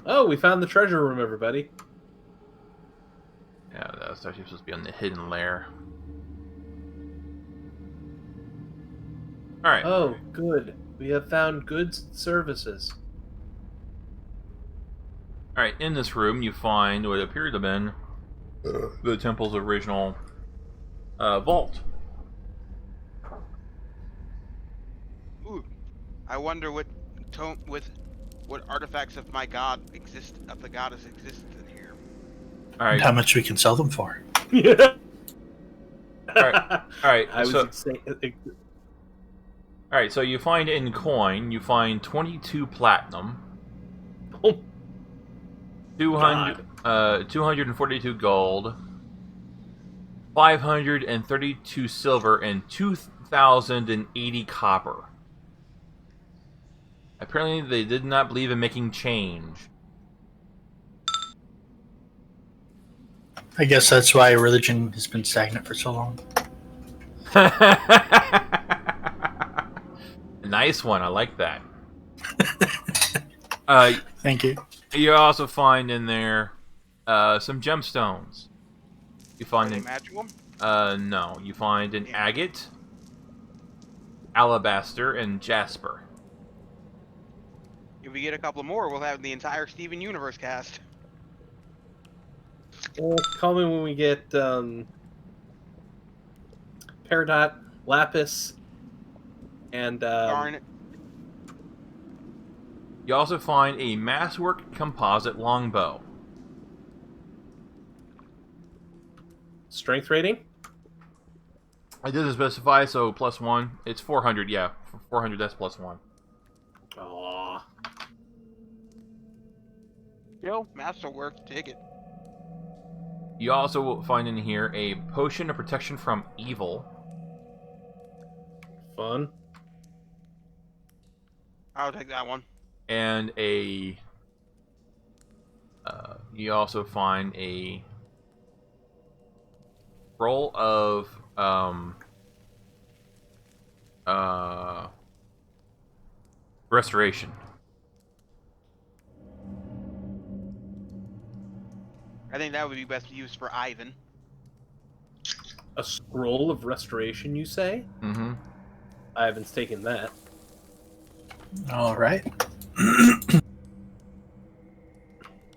Oh, we found the treasure room, everybody. Yeah, that's actually supposed to be on the hidden lair. All right. Oh, good. We have found goods and services. All right. In this room, you find what appeared to have been the temple's original vault. Ooh. I wonder what artifacts of my god of the goddess exist in here. All right. How much we can sell them for? Yeah. All right. I was So, saying. all right. So you find in coin, you find 22 platinum, Oh, 242 gold, 532 silver, and 2,080 copper. Apparently, they did not believe in making change. I guess that's why religion has been stagnant for so long. Nice one. I like that. Thank you. You also find in there some gemstones. You find Are they an magical? no. You find an agate, alabaster, and jasper. If we get a couple more, we'll have the entire Steven Universe cast. well, call me when we get Peridot, Lapis, and Darn it. You also find a masswork composite longbow. strength rating. I didn't specify, so +1. It's 400. Yeah, for 400. That's +1. Aww. Yo, masterwork, take it. You also will find in here a potion of protection from evil. Fun. I'll take that one. And a you also find a roll of restoration. I think that would be best used for Ivan. A scroll of restoration, you say? Mm-hmm. I haven't taken that. All right.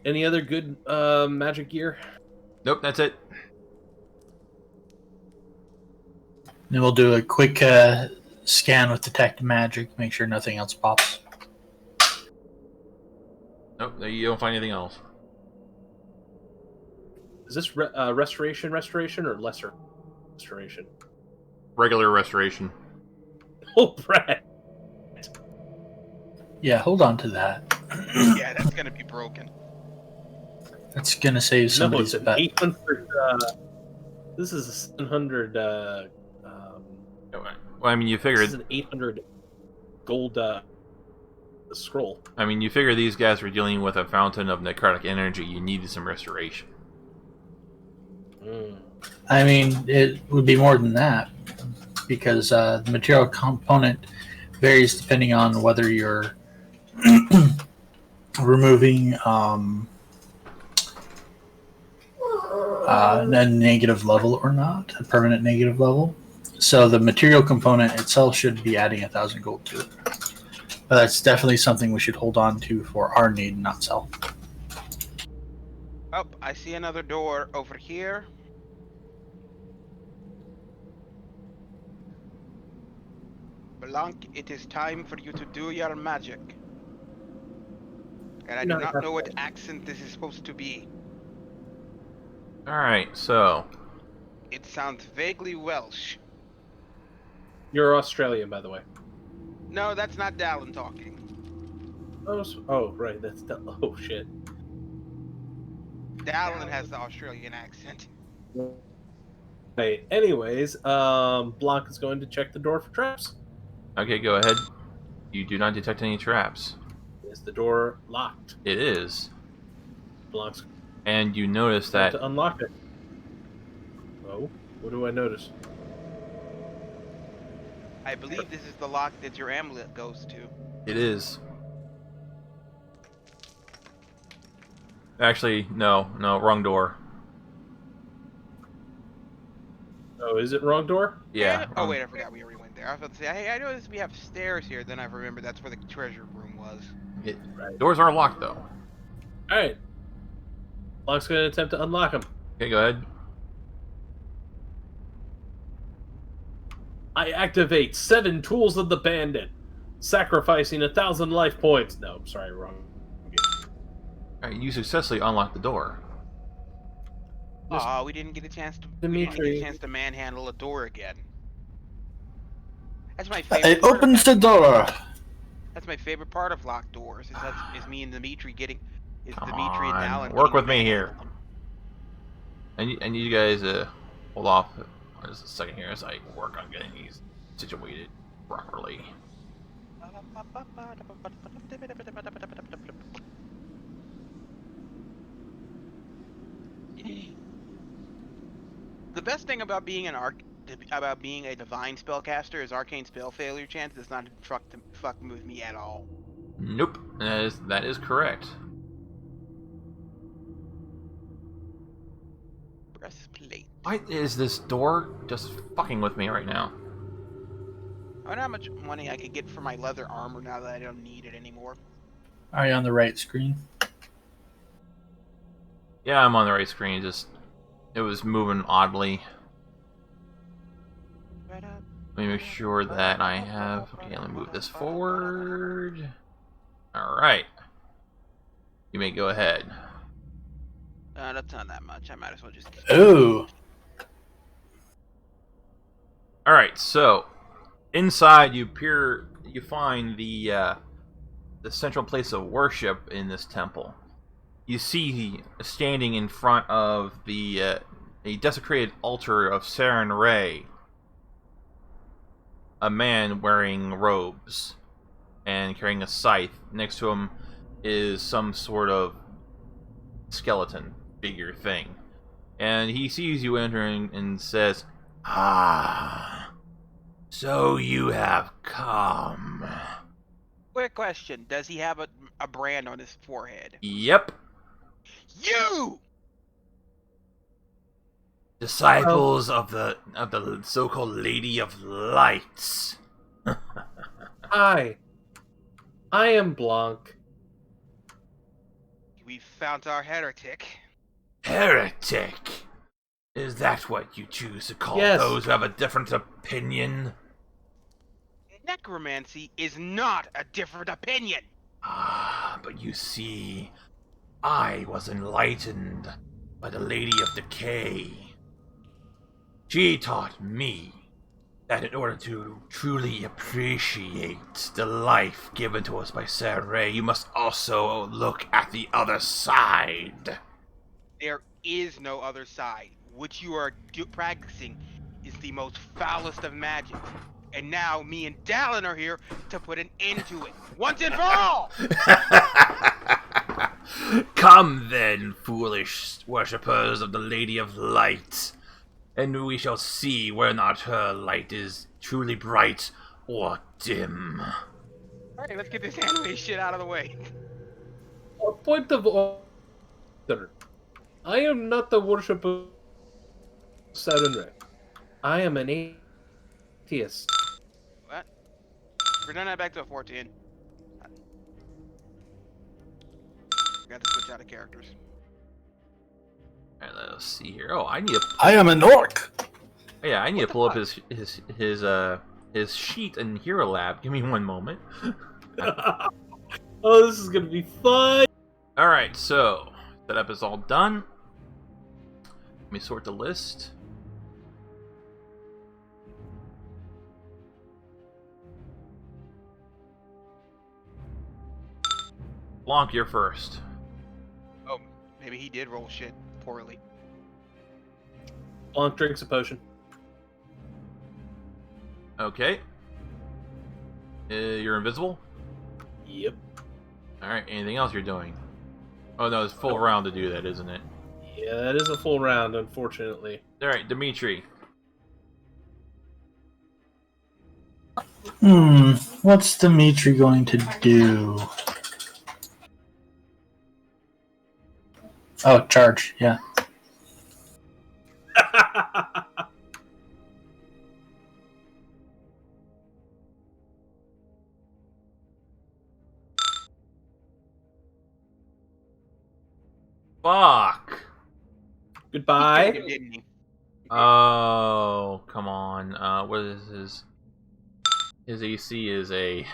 Any other good magic gear? Nope, that's it. Then we'll do a quick scan with detect magic, make sure nothing else pops. Nope, you don't find anything else. Is this restoration, or lesser restoration? Regular restoration. Oh, Brad. Yeah, hold on to that. Yeah, that's gonna be broken. That's gonna save No, it's somebody's an bet. 800. This is a 700. Well, I mean, you This figured. is an 800 gold scroll. I mean, you figure these guys were dealing with a fountain of necrotic energy. You needed some restoration. Mm. I mean, it would be more than that because the material component varies depending on whether you're removing a negative level or not, a permanent negative level. So the material component itself should be adding 1,000 gold to it. But that's definitely something we should hold on to for our need and not sell. Oh, I see another door over here. Blanc, it is time for you to do your magic. And I do not know what accent this is supposed to be. Alright, so. It sounds vaguely Welsh. You're Australian, by the way. No, that's not Dallin talking. Oh, right. That's oh shit. Dallin has the Australian accent. Right. Anyways, Blanc is going to check the door for traps. Okay, go ahead. You do not detect any traps. Is the door locked? It is. Blanc's And you notice going that. to unlock it. Oh, what do I notice? I believe this is the lock that your amulet goes to. It is. Actually, no, wrong door. Oh, is it wrong door? Yeah. Oh wait, I forgot we already went there. I was about to say, hey, I noticed we have stairs here. Then I remembered that's where the treasure room was. Right. Doors are locked, though. All right. Blanc's going to attempt to unlock them. Okay, go ahead. I activate 7 tools of the bandit, sacrificing 1,000 life points. No, sorry, wrong. Alright, you successfully unlocked the door. Aw, we didn't get a chance to. We didn't get a chance to manhandle a door again. That's my favorite. It opens the door. That's my favorite part of locked doors. Is me and Dimitri getting. Come Dimitri and on, Alan work getting with to me manhandle here. them. And you guys hold off just a second here as I work on getting these situated properly. The best thing about being a divine spellcaster is arcane spell failure chance does not fuck with me at all. Nope, that is correct. Breastplate. Why is this door just fucking with me right now? I wonder how much money I could get for my leather armor now that I don't need it anymore. Are you on the right screen? Yeah, I'm on the right screen, just it was moving oddly. Let me make sure that I have... Okay, let me move this forward. Alright. You may go ahead. That's not that much. I might as well just keep Ooh. Alright, so inside you find the central place of worship in this temple. You see standing in front of the a desecrated altar of Saren Ray, a man wearing robes and carrying a scythe. Next to him is some sort of skeleton figure thing. And he sees you entering and says, "Ah, so you have come." Quick question: does he have a brand on his forehead? Yep. You! Disciples of the so-called Lady of Lights. Hi. I am Blanc. We found our heretic. Heretic? Is that what you choose to call Yes. those who have a different opinion? Necromancy is not a different opinion. Ah, but you see, I was enlightened by the Lady of Decay. She taught me that in order to truly appreciate the life given to us by Sarai, you must also look at the other side. There is no other side. What you are practicing is the most foulest of magic. And now me and Dallin are here to put an end to it. Once and for all! Come then, foolish worshippers of the Lady of Light, and we shall see whether or not her light is truly bright or dim. Alright, let's get this anime shit out of the way. A point of order. I am not the worshipper of Saturn. I am an atheist. What? We're done that back to a 14. Got to switch out of characters. Alright, let's see here. Oh, I need to. I am an orc. Yeah, I need to pull up his sheet in Hero Lab. Give me one moment. Oh, this is gonna be fun. All right, so setup is all done. Let me sort the list. Blanc, you're first. Oh, maybe he did roll shit poorly. Blanc drinks a potion. Okay. You're invisible? Yep. Alright, anything else you're doing? Oh no, it's full round to do that, isn't it? Yeah, that is a full round, unfortunately. Alright, Dimitri. What's Dimitri going to do? Oh, charge, yeah. Fuck! Goodbye. Didn't he? Oh, come on. What is his... His AC is a...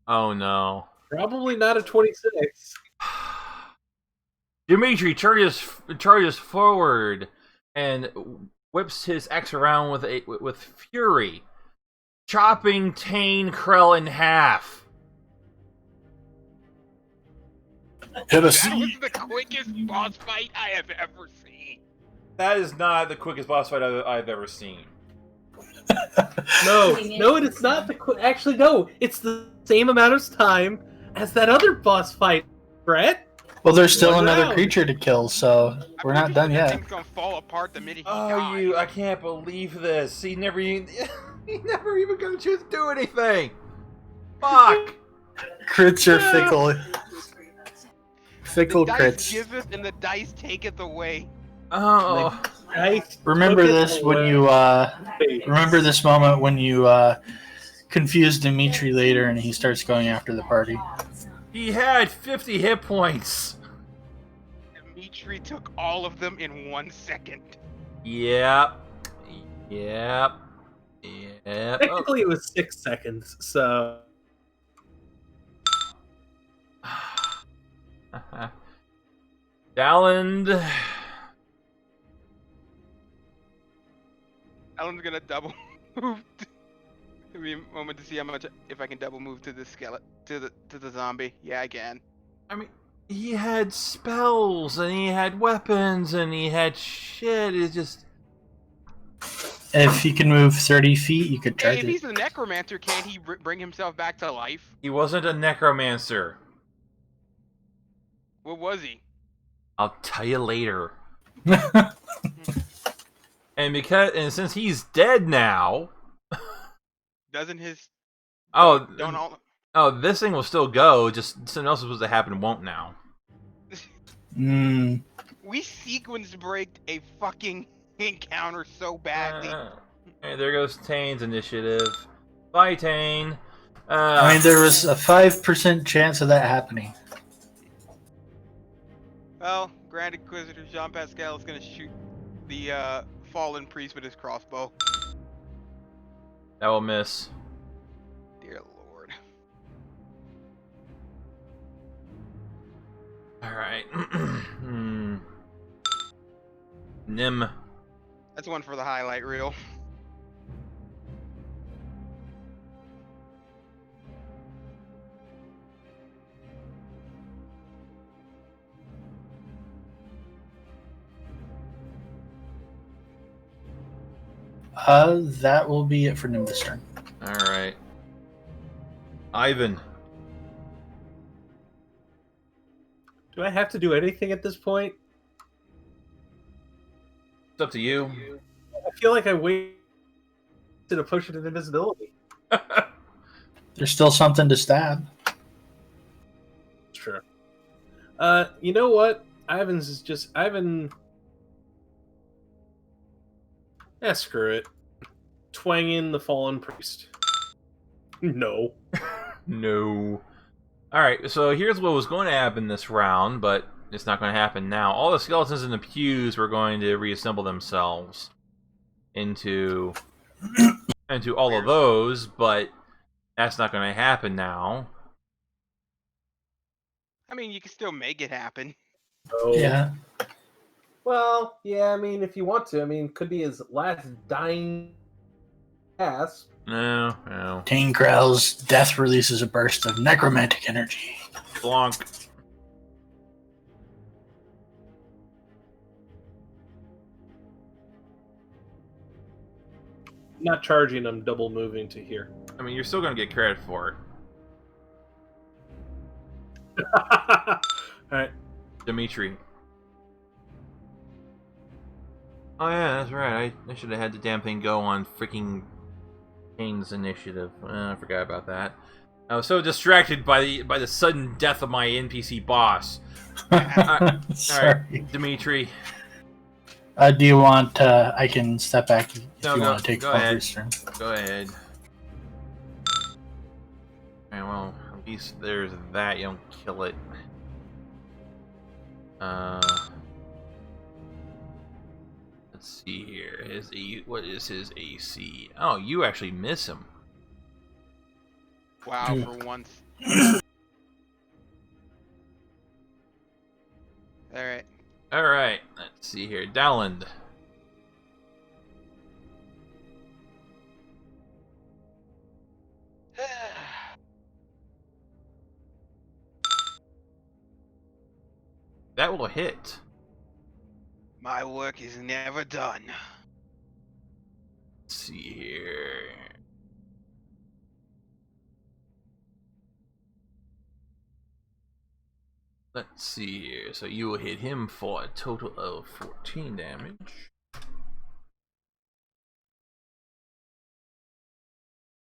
oh no. Probably not a 26. Dimitri charges forward and whips his axe around with fury, chopping Tane Krell in half. Hit That was the quickest boss fight I have ever seen. That is not the quickest boss fight I've ever seen. No, it is not actually, no. It's the same amount of time as that other boss fight, Brett. Well, there's still One another round. creature to kill, so we're not done That yet. thing's gonna fall apart the minute he Oh, dies. I can't believe this. He never even got a chance to do anything. Fuck. Crits are fickle. Fickle The dice crits. giveth and the dice taketh away. Oh. Right? Remember Look at this the when way- you remember this moment when you confuse Dimitri later and he starts going after the party. He had 50 hit points. Dimitri took all of them in 1 second. Yep. Oh. Technically, it was 6 seconds, so... Dalland. Alan's gonna double move. Give me a moment to see how much if I can double move to the skeleton to the zombie. Yeah, I can. I mean, he had spells and he had weapons and he had shit. It's just. If he can move 30 feet, you could Hey, charge if it. he's a necromancer, can't he bring himself back to life? He wasn't a necromancer. What was he? I'll tell you later. And since he's dead now. Doesn't his Oh, don't all this thing will still go. Just something else is supposed to happen. Won't now. Mm, we sequence breaked a fucking encounter so badly. Hey, there goes Tane's initiative. Bye, Tane. I mean, there was a 5% chance of that happening. Well, Grand Inquisitor Jean Pascal is gonna shoot the fallen priest with his crossbow. That will miss. Dear Lord. Alright. Nim. That's one for the highlight reel. That will be it for Nim this turn. Alright. Ivan. Do I have to do anything at this point? It's up to you. I feel like I wasted a potion of invisibility. There's still something to stab. Sure. You know what? Ivan. Yeah, screw it. Twang in the fallen priest. No. No. Alright, so here's what was going to happen this round, but it's not going to happen now. All the skeletons in the pews were going to reassemble themselves into all of those, but that's not going to happen now. I mean, you can still make it happen. Oh. Yeah. Well, yeah, I mean, if you want to. I mean, could be his last dying gasp. No. Tane Krell's death releases a burst of necromantic energy. Blonk. Not charging him, double moving to here. I mean, you're still going to get credit for it. Alright. Dimitri. Oh yeah, that's right. I should have had the damn thing go on freaking Kane's initiative. I forgot about that. I was so distracted by the sudden death of my NPC boss. Sorry. Alright, Dimitri. Do you want? I can step back if you want to take go Conqueror's turn. Go ahead. Alright, well, at least there's that. You don't kill it. Let's see here. What is his AC? Oh, you actually miss him. Wow, for once. Alright. Alright, let's see here. Dowland. That will hit. My work is never done. Let's see here. Let's see here. So you will hit him for a total of 14 damage.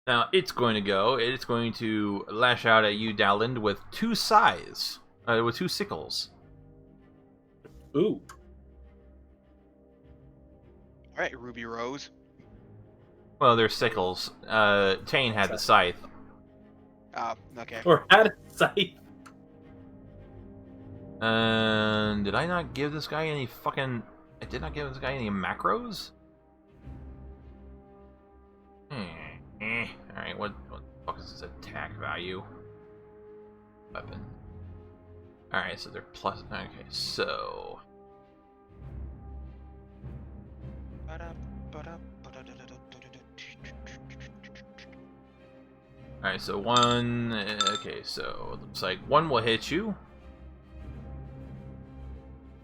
Now it's going to lash out at you, Dowland, with two scythes, with two sickles. Ooh. Alright, Ruby Rose. Well, they're sickles. Tane had the scythe. Oh, okay. Or out of sight. Did I not give this guy any fucking... I did not give this guy any macros? Alright, what the fuck is his attack value? Weapon. Alright, so they're plus... Okay, so... Alright, so one... Okay, so it looks like one will hit you.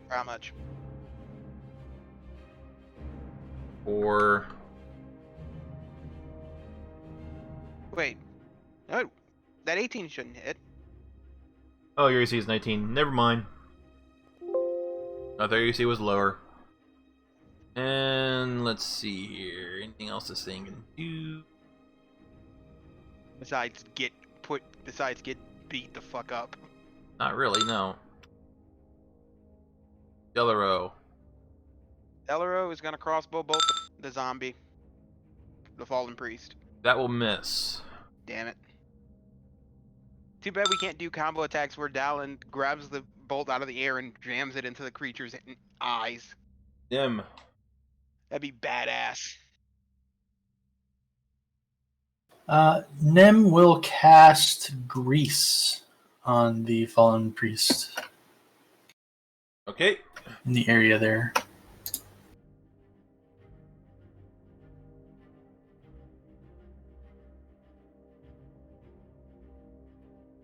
How much? Or... Wait. No, that 18 shouldn't hit. Oh, your AC is 19. Never mind. I thought your AC was lower. And let's see here. Anything else this thing can do? Besides get beat the fuck up. Not really, no. Delaro. Delaro is gonna crossbow bolt the zombie. The fallen priest. That will miss. Damn it. Too bad we can't do combo attacks where Dallin grabs the bolt out of the air and jams it into the creature's eyes. Dim. That'd be badass. Nim will cast Grease on the fallen priest. Okay. in the area there.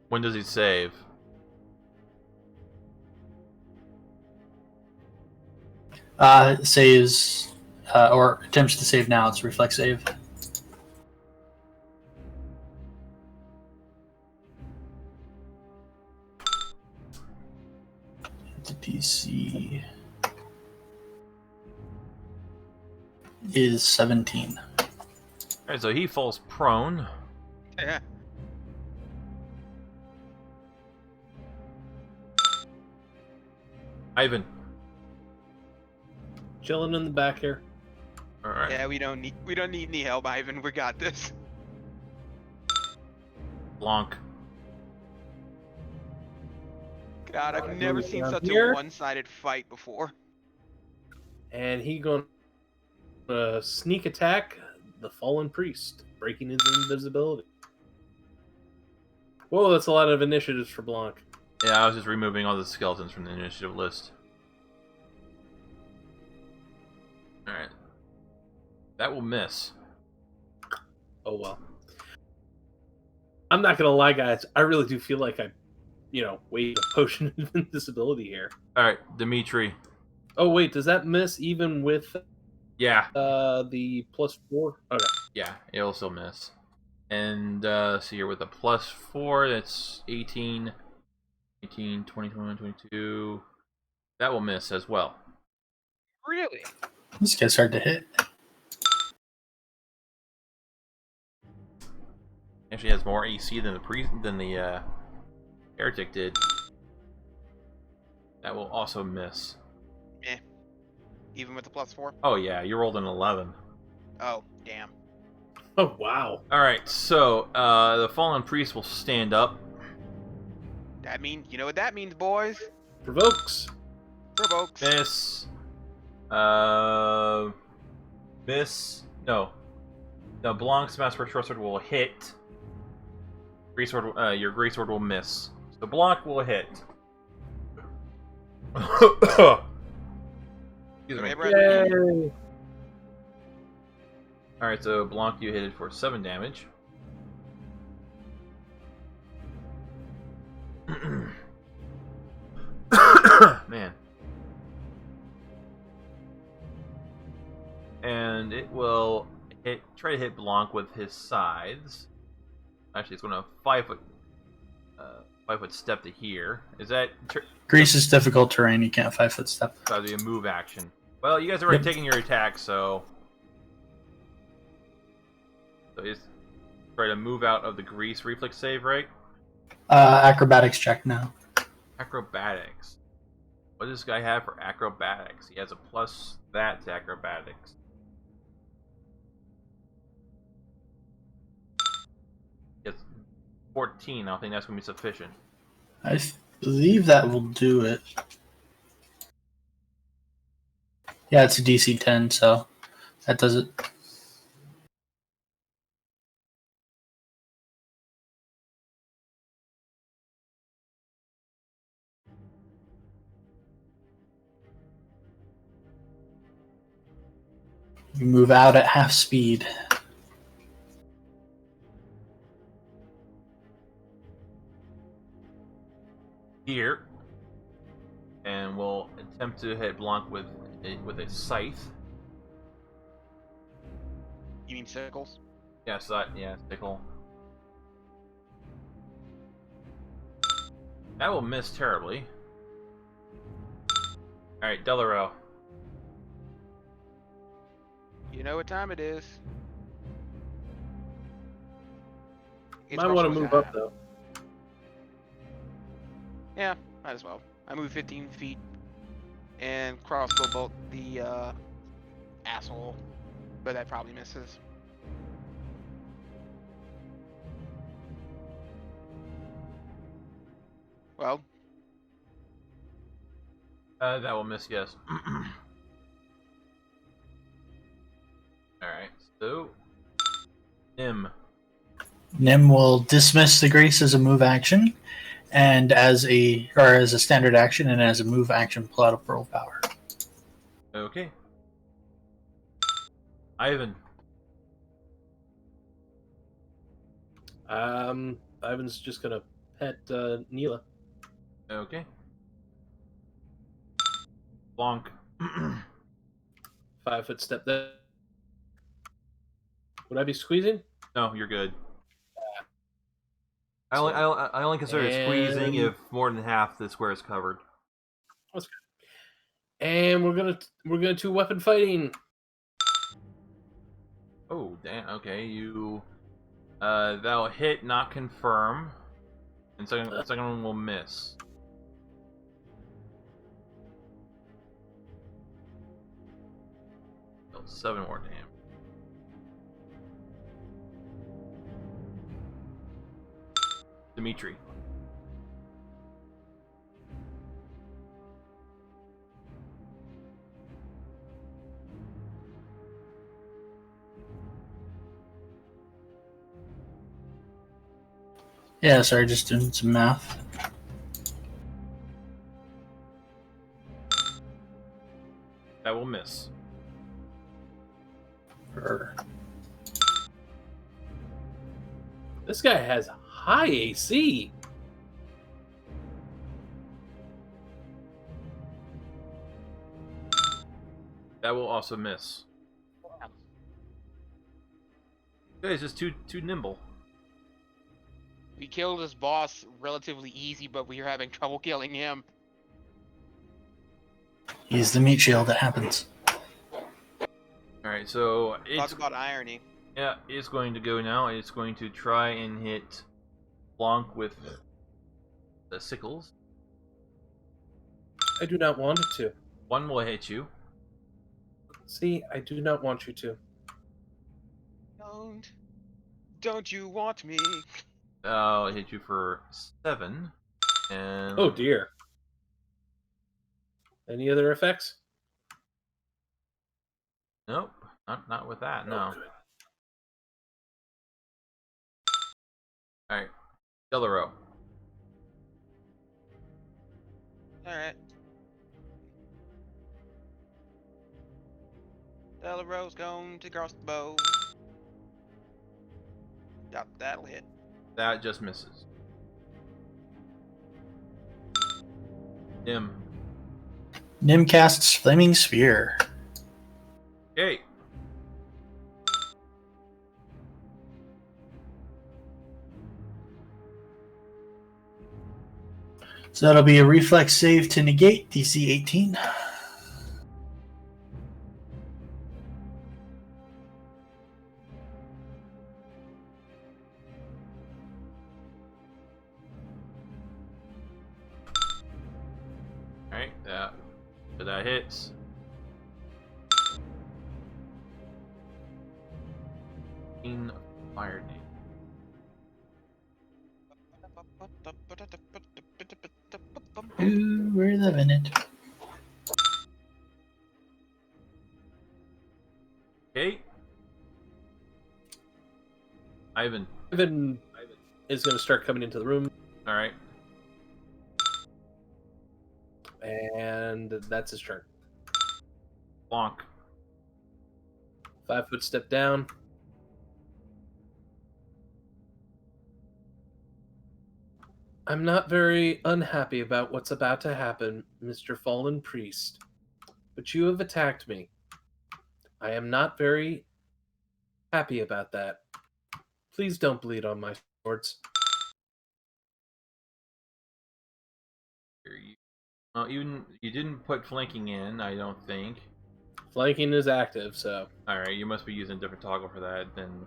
When does he save? Saves or attempts to save now. It's reflex save. The DC is 17. Alright, so he falls prone. Yeah. Ivan. Chilling in the back here. Alright. Yeah, we don't need any help, Ivan. We got this. Blanc. God, I've never seen down such here. a one-sided fight before. And he going to sneak attack the fallen priest, breaking his invisibility. Whoa, that's a lot of initiatives for Blanc. Yeah, I was just removing all the skeletons from the initiative list. Alright. That will miss. Oh well. I'm not gonna lie, guys. I really do feel like I, wait a potion of invisibility here. Alright, Dimitri. Oh wait, does that miss even with Yeah. the +4? Okay. Yeah, it'll still miss. And, so you're with a +4, that's 18, 20, 21, 22. That will miss as well. Really? This guy's hard to hit. Actually has more AC than the heretic did. That will also miss. Even with the +4? Oh yeah, you rolled an 11. Oh, damn. Oh wow. Alright, so the fallen priest will stand up. You know what that means, boys? Provokes. Provokes. Miss. Miss. No. No, Blanc's Master Short Sword will hit. Your Great Sword will miss. So Blanc will hit. Excuse me. Okay, brother. Yay. Alright, so Blanc, you hit it for 7 damage. Man. And it will try to hit Blanc with his scythes. Actually, it's going to 5 foot step to here. Is that Greece is difficult terrain. You can't 5-foot step. that'll be a move action? Well, you guys are already Yep. taking your attack, so he's try to move out of the grease reflex save, right? Acrobatics check now. Acrobatics. What does this guy have for acrobatics? He has a plus that to acrobatics. He has 14. I don't think that's going to be sufficient. I believe that will do it. Yeah, it's a DC 10, so that does it. You move out at half speed. Here. And we'll attempt to hit Blanc with a scythe. You mean sickles? Yeah, sickle. That will miss terribly. Alright, Delarue. You know what time it is. It's Might want to Russell's move time. up though. Yeah, might as well. I move 15 feet and crossbow bolt the asshole, but that probably misses. Well, That will miss, yes. Alright, so Nim. Nim will dismiss the Grease as a move action And as a standard action and as a move action, pull out a pearl power. Okay. Ivan. Ivan's just gonna pet Neela. Okay. Blanc. 5 foot step there. Would I be squeezing? No, you're good. I So- only consider squeezing And- if more than half the square is covered. And we're gonna 2-weapon fighting. Oh, damn. Okay, you. That'll hit, not confirm. And second one will miss. Deal 7 more damage. Dimitri. Yeah, sorry, just doing some math. That will miss. This guy has high AC. That will also miss. Yeah, he's just too nimble. We killed his boss relatively easy, but we are having trouble killing him. He's the meat shield that happens. Alright, so it's Talk about irony. yeah, it's going to go now. It's going to try and hit Blanc with the sickles. I do not want it to. One will hit you. See, I do not want you to. Don't you want me? I'll hit you for 7. And Oh dear. Any other effects? nope, not with that. No. Oh, good. All right, Delaro. Alright. Delaro's going to cross the bow. That'll hit. That just misses. Nim. Nim casts Flaming Sphere. Okay. So that'll be a reflex save to negate DC 18. All right, that hits. Fire name. Ooh, we're loving it. Okay. Ivan. Ivan is going to start coming into the room, All right. and that's his turn. Blanc. 5 foot step down. I'm not very unhappy about what's about to happen, Mr. Fallen Priest, but you have attacked me. I am not very happy about that. Please don't bleed on my swords. Well, you didn't put flanking in, I don't think. Flanking is active, so All right, you must be using a different toggle for that. Then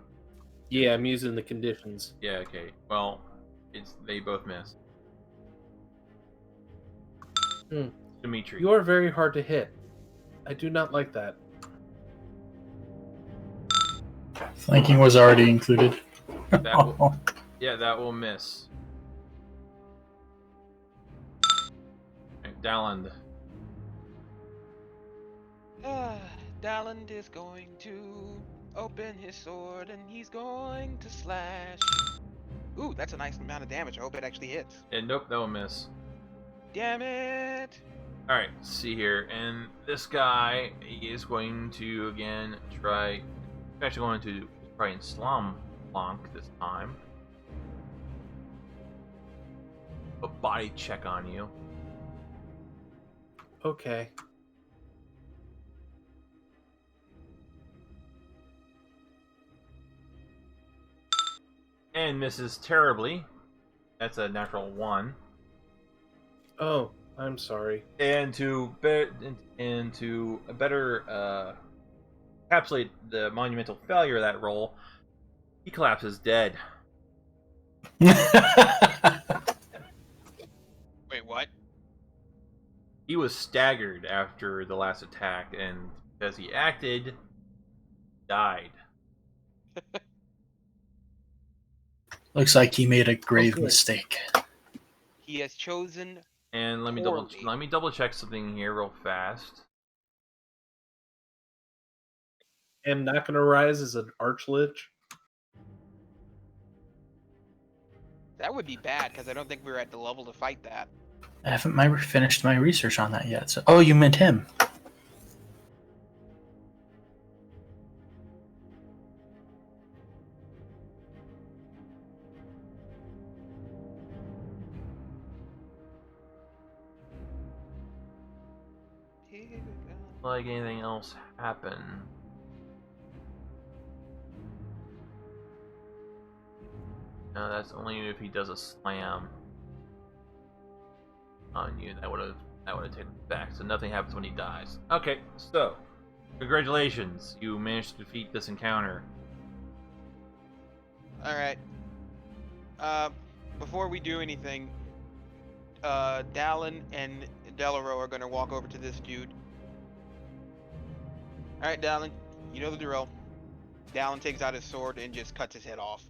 yeah, I'm using the conditions. yeah, okay. Well, they both miss. Dimitri. You are very hard to hit. I do not like that. Flanking was already included. That will, yeah, that will miss. Right, Dalland. Dalland is going to open his sword and he's going to slash. Ooh, that's a nice amount of damage. I hope it actually hits. And nope, that will miss. Damn it! Alright, see here. And this guy is going to, again, try... actually going to try and slam Blanc this time. A body check on you. Okay. And misses terribly. That's a natural 1. Oh, I'm sorry. And to better encapsulate the monumental failure of that roll, he collapses dead. Wait, what? He was staggered after the last attack, and because he acted, died. Looks like he made a grave Okay. mistake. He has chosen. And let me Poorly. double check something here real fast. Am not going to rise as an archlich. That would be bad because I don't think we were at the level to fight that. I haven't finished my research on that yet. So, oh, you meant him. Like anything else happen? No, that's only if he does a slam on you. That would have taken it back. So nothing happens when he dies. Okay, so congratulations, you managed to defeat this encounter. Alright. Before we do anything, Dallin and Delaro are gonna walk over to this dude. Alright, Dallin, you know the drill. Dallin takes out his sword and just cuts his head off.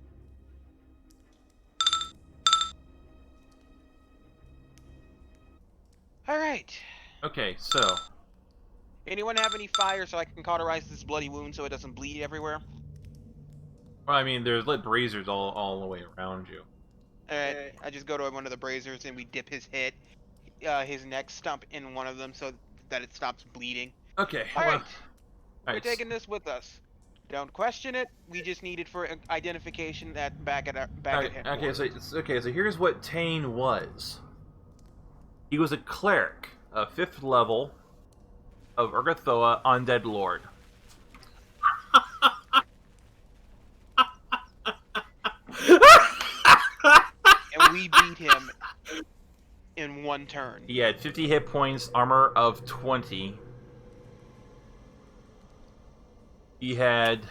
Alright. Okay, so Anyone have any fire so I can cauterize this bloody wound so it doesn't bleed everywhere? well, I mean, there's lit braziers all the way around you. Alright, I just go to one of the braziers and we dip his head, his neck stump in one of them so that it stops bleeding. Okay, Alright, well, we're taking this with us. Don't question it. We just need it for identification back at okay, headquarters. so here's what Tane was. He was a cleric, a 5th level of Urgathoa Undead Lord. And we beat him in one turn. He had 50 hit points, armor of 20. He had,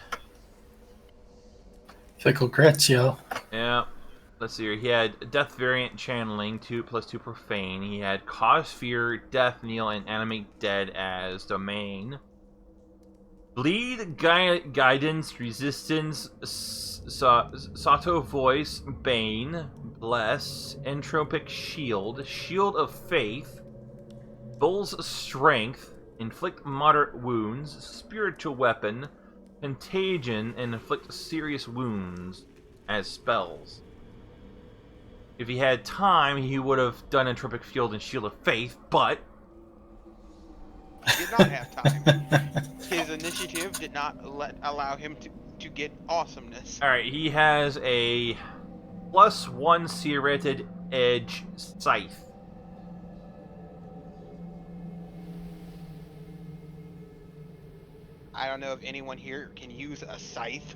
Fickle crits, yo. yeah, let's see here. He had Death Variant Channeling, 2+2 Profane. He had Cause Fear, Death Kneel, and Animate Dead as domain. Bleed, Guidance, Resistance, Sato Voice, Bane, Bless, Entropic Shield, Shield of Faith, Bull's Strength, Inflict Moderate Wounds, Spiritual Weapon, Contagion, and Inflict Serious Wounds as spells. If he had time, he would have done Entropic Shield and Shield of Faith, but He did not have time. His initiative did not allow him to get awesomeness. alright, he has a +1 Serrated Edge Scythe. I don't know if anyone here can use a scythe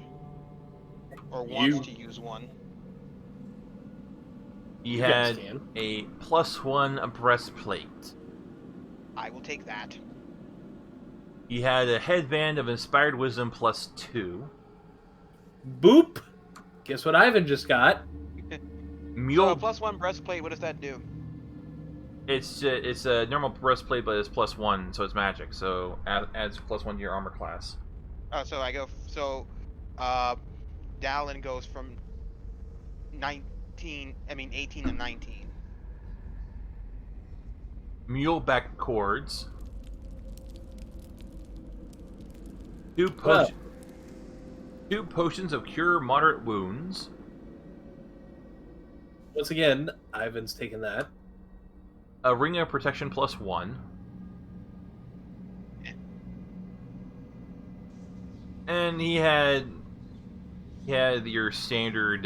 or wants to use one. He You guys had can. a +1 Breastplate. I will take that. He had a Headband of Inspired Wisdom +2. Boop. Guess what Ivan just got? So Mule. a +1 breastplate, what does that do? It's a normal breastplate, but it's +1, so it's magic. So adds +1 to your armor class. Oh, so I go. So, Dallin goes from 18 to 19. Mule back cords. Two potions of cure moderate wounds. Once again, Ivan's taken that. A ring of protection +1. And he had your standard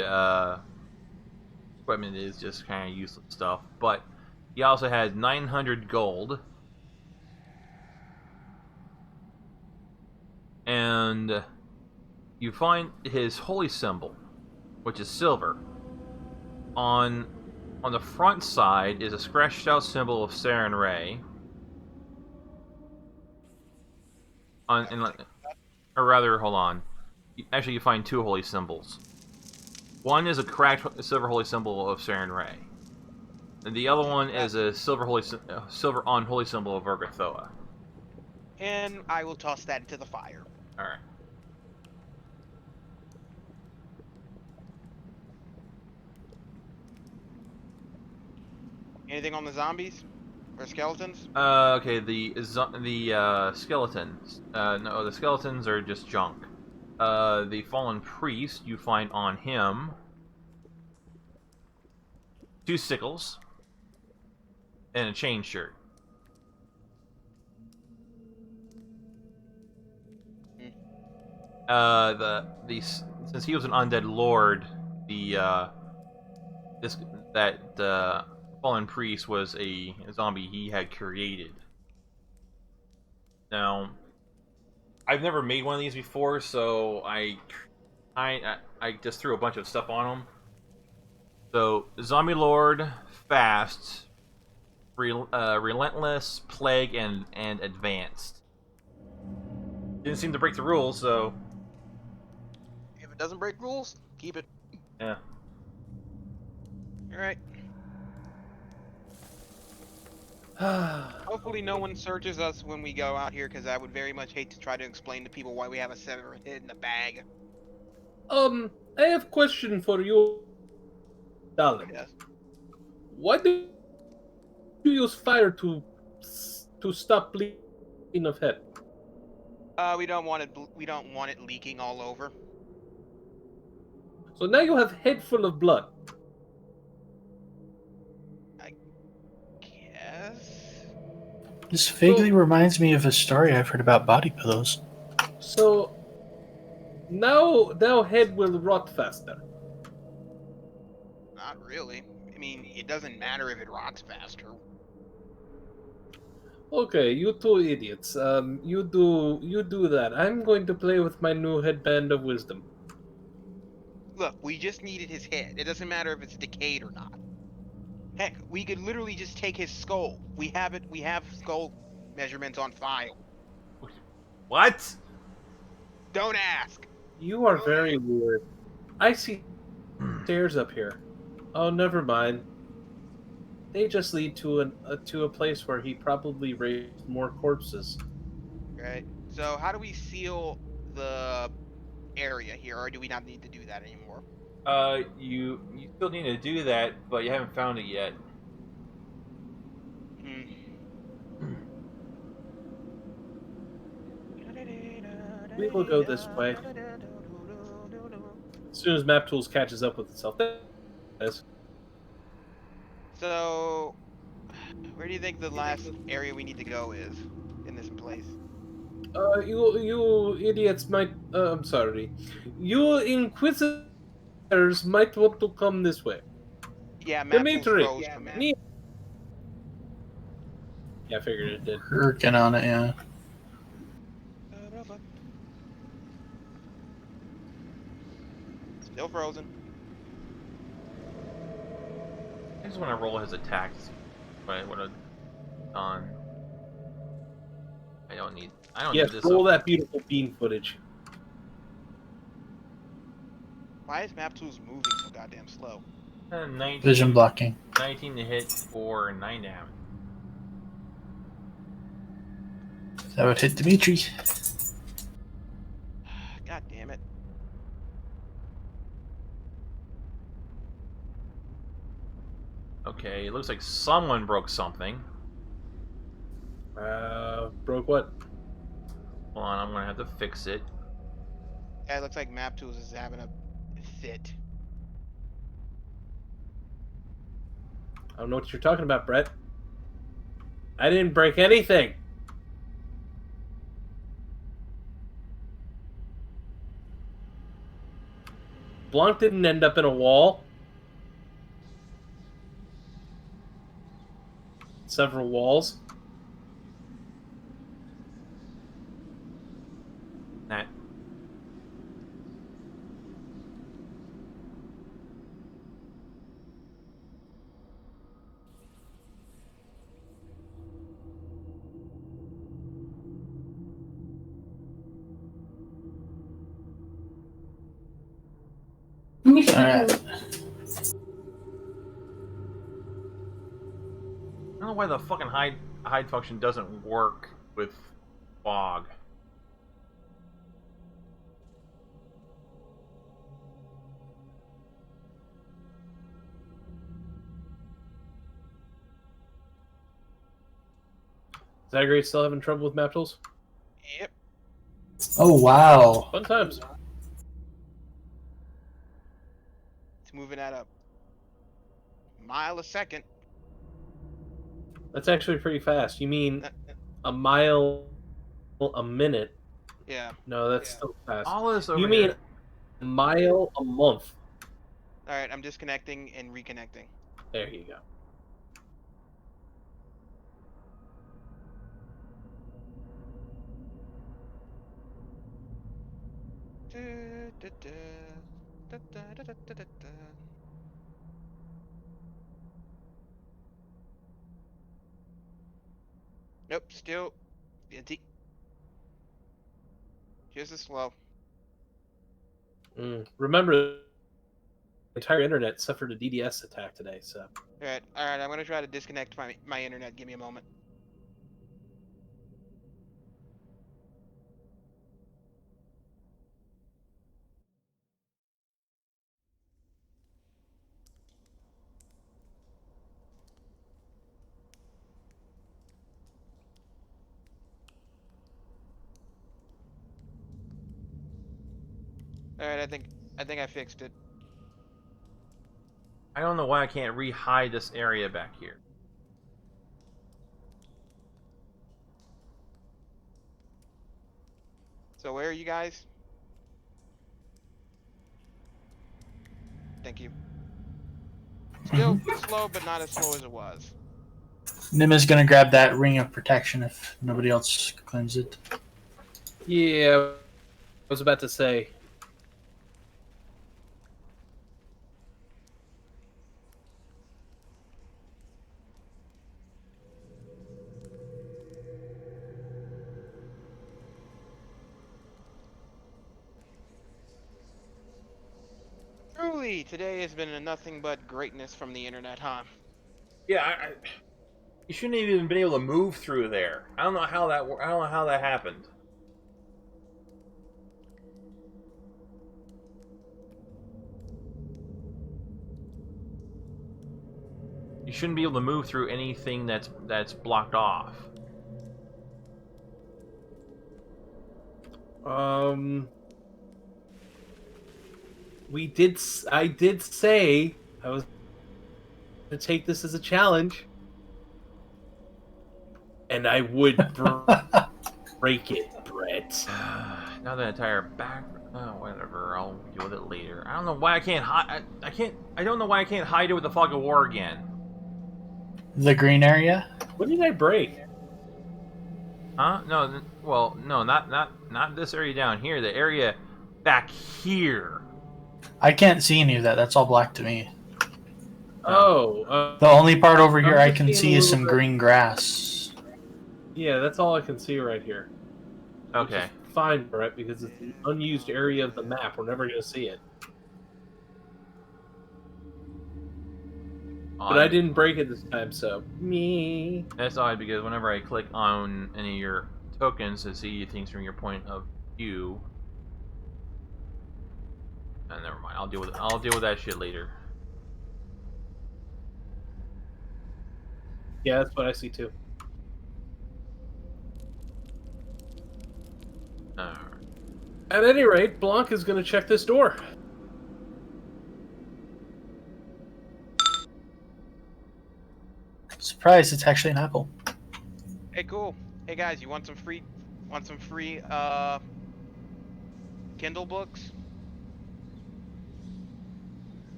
equipment is just kind of useless stuff, but he also had 900 gold. And you find his holy symbol, which is silver. On the front side is a scratched out symbol of Saren Ray. Or rather, hold on. Actually, you find two holy symbols. One is a cracked silver holy symbol of Saren Ray, and the other one is a silver on holy symbol of Urgathoa. And I will toss that into the fire. All right. Anything on the zombies or skeletons? Okay. The skeletons. No, the skeletons are just junk. The fallen priest, you find on him 2 sickles and a chain shirt. Since he was an undead lord, that fallen priest was a zombie he had created. Now, I've never made one of these before, so I just threw a bunch of stuff on them. So, Zombie Lord, Fast, Relentless, Plague, and Advanced. Didn't seem to break the rules, so... If it doesn't break rules, keep it. Yeah. Alright. Hopefully no one searches us when we go out here, because I would very much hate to try to explain to people why we have a severed head in the bag. I have a question for you, darling. Yes. Why do you use fire to stop bleeding of head? We don't want it leaking all over. So now you have head full of blood. Yes. This vaguely reminds me of a story I've heard about body pillows. So now head will rot faster. Not really. I mean, it doesn't matter if it rots faster. Okay, you two idiots. You do that. I'm going to play with my new headband of wisdom. Look, we just needed his head. It doesn't matter if it's decayed or not. Heck, we could literally just take his skull. We have it. We have skull measurements on file. What? Don't ask. You are very weird. I see stairs up here. Oh, never mind. They just lead to a place where he probably raised more corpses. Right. So how do we seal the area here, or do we not need to do that anymore? You still need to do that, but you haven't found it yet. We will go this way. As soon as Map Tools catches up with itself. Yes. So, where do you think the last area we need to go is in this place? You idiots might. I'm sorry. You inquisitors might want to come this way. Yeah, Map Tools Dimitri. froze for me. Yeah, I figured it did. Working on it, yeah. Still frozen. I just want to roll his attacks. What I would have done. I don't need Yes, this. roll that beautiful bean footage. Why is Map Tools moving so goddamn slow? 19, Vision blocking. 19 to hit for 9 damage. That would hit Dimitri. God damn it. Okay, it looks like someone broke something. Broke what? Hold on, I'm gonna have to fix it. Yeah, it looks like Map Tools is having a fit. I don't know what you're talking about, Brett. I didn't break anything. Blanc didn't end up in a wall. Several walls. Nah. Alright. I don't know why the fucking hide function doesn't work with fog. Zagreus still having trouble with map tools? Yep. Oh, wow. Fun times. It's moving that up. Mile a second. That's actually pretty fast. You mean a mile a minute? Yeah. No, that's still fast. All of this over You here. mean a mile a month? All right, I'm disconnecting and reconnecting. There you go. Nope, still just as slow. Remember, the entire internet suffered a DDoS attack today, so. All right, I'm gonna try to disconnect my internet. Give me a moment. All right, I think I fixed it. I don't know why I can't re-hide this area back here. So where are you guys? Thank you. Still slow, but not as slow as it was. Nim is gonna grab that ring of protection if nobody else claims it. Yeah, I was about to say. Truly, today has been a nothing but greatness from the internet, huh? Yeah, you shouldn't have even been able to move through there. I don't know how that happened. You shouldn't be able to move through anything that's blocked off. I did say I was to take this as a challenge, and I would break it, Brett. Now the entire back. Oh, whatever. I'll deal with it later. I don't know why I can't hide. I don't know why I can't hide it with the fog of war again. The green area? What did I break? Huh? No. Well, no, not this area down here. The area back here. I can't see any of that. That's all black to me. Oh. The only part over here I just can seeing see a is little some bit- green grass. Yeah, that's all I can see right here. Which Okay. is fine, Brett, because it's an unused area of the map. We're never going to see it. But I didn't break it this time, so me. That's odd because whenever I click on any of your tokens to see things from your point of view. Never mind. I'll deal with that shit later. Yeah, that's what I see too. Alright. At any rate, Blanc is going to check this door. surprise, it's actually an apple. Hey, cool. Hey guys, you want some free Kindle books?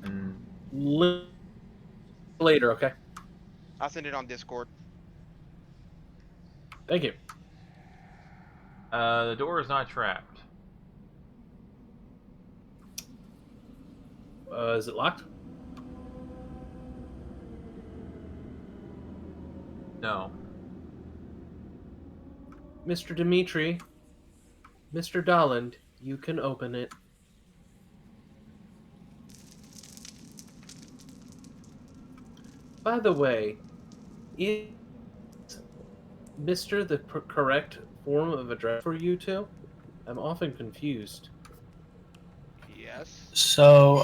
And Later, okay? I'll send it on Discord. Thank you. the door is not trapped. Is it locked? No. Mr. Dimitri, Mr. Dolland, you can open it. By the way, is Mr. the correct form of address for you two? I'm often confused. Yes. So,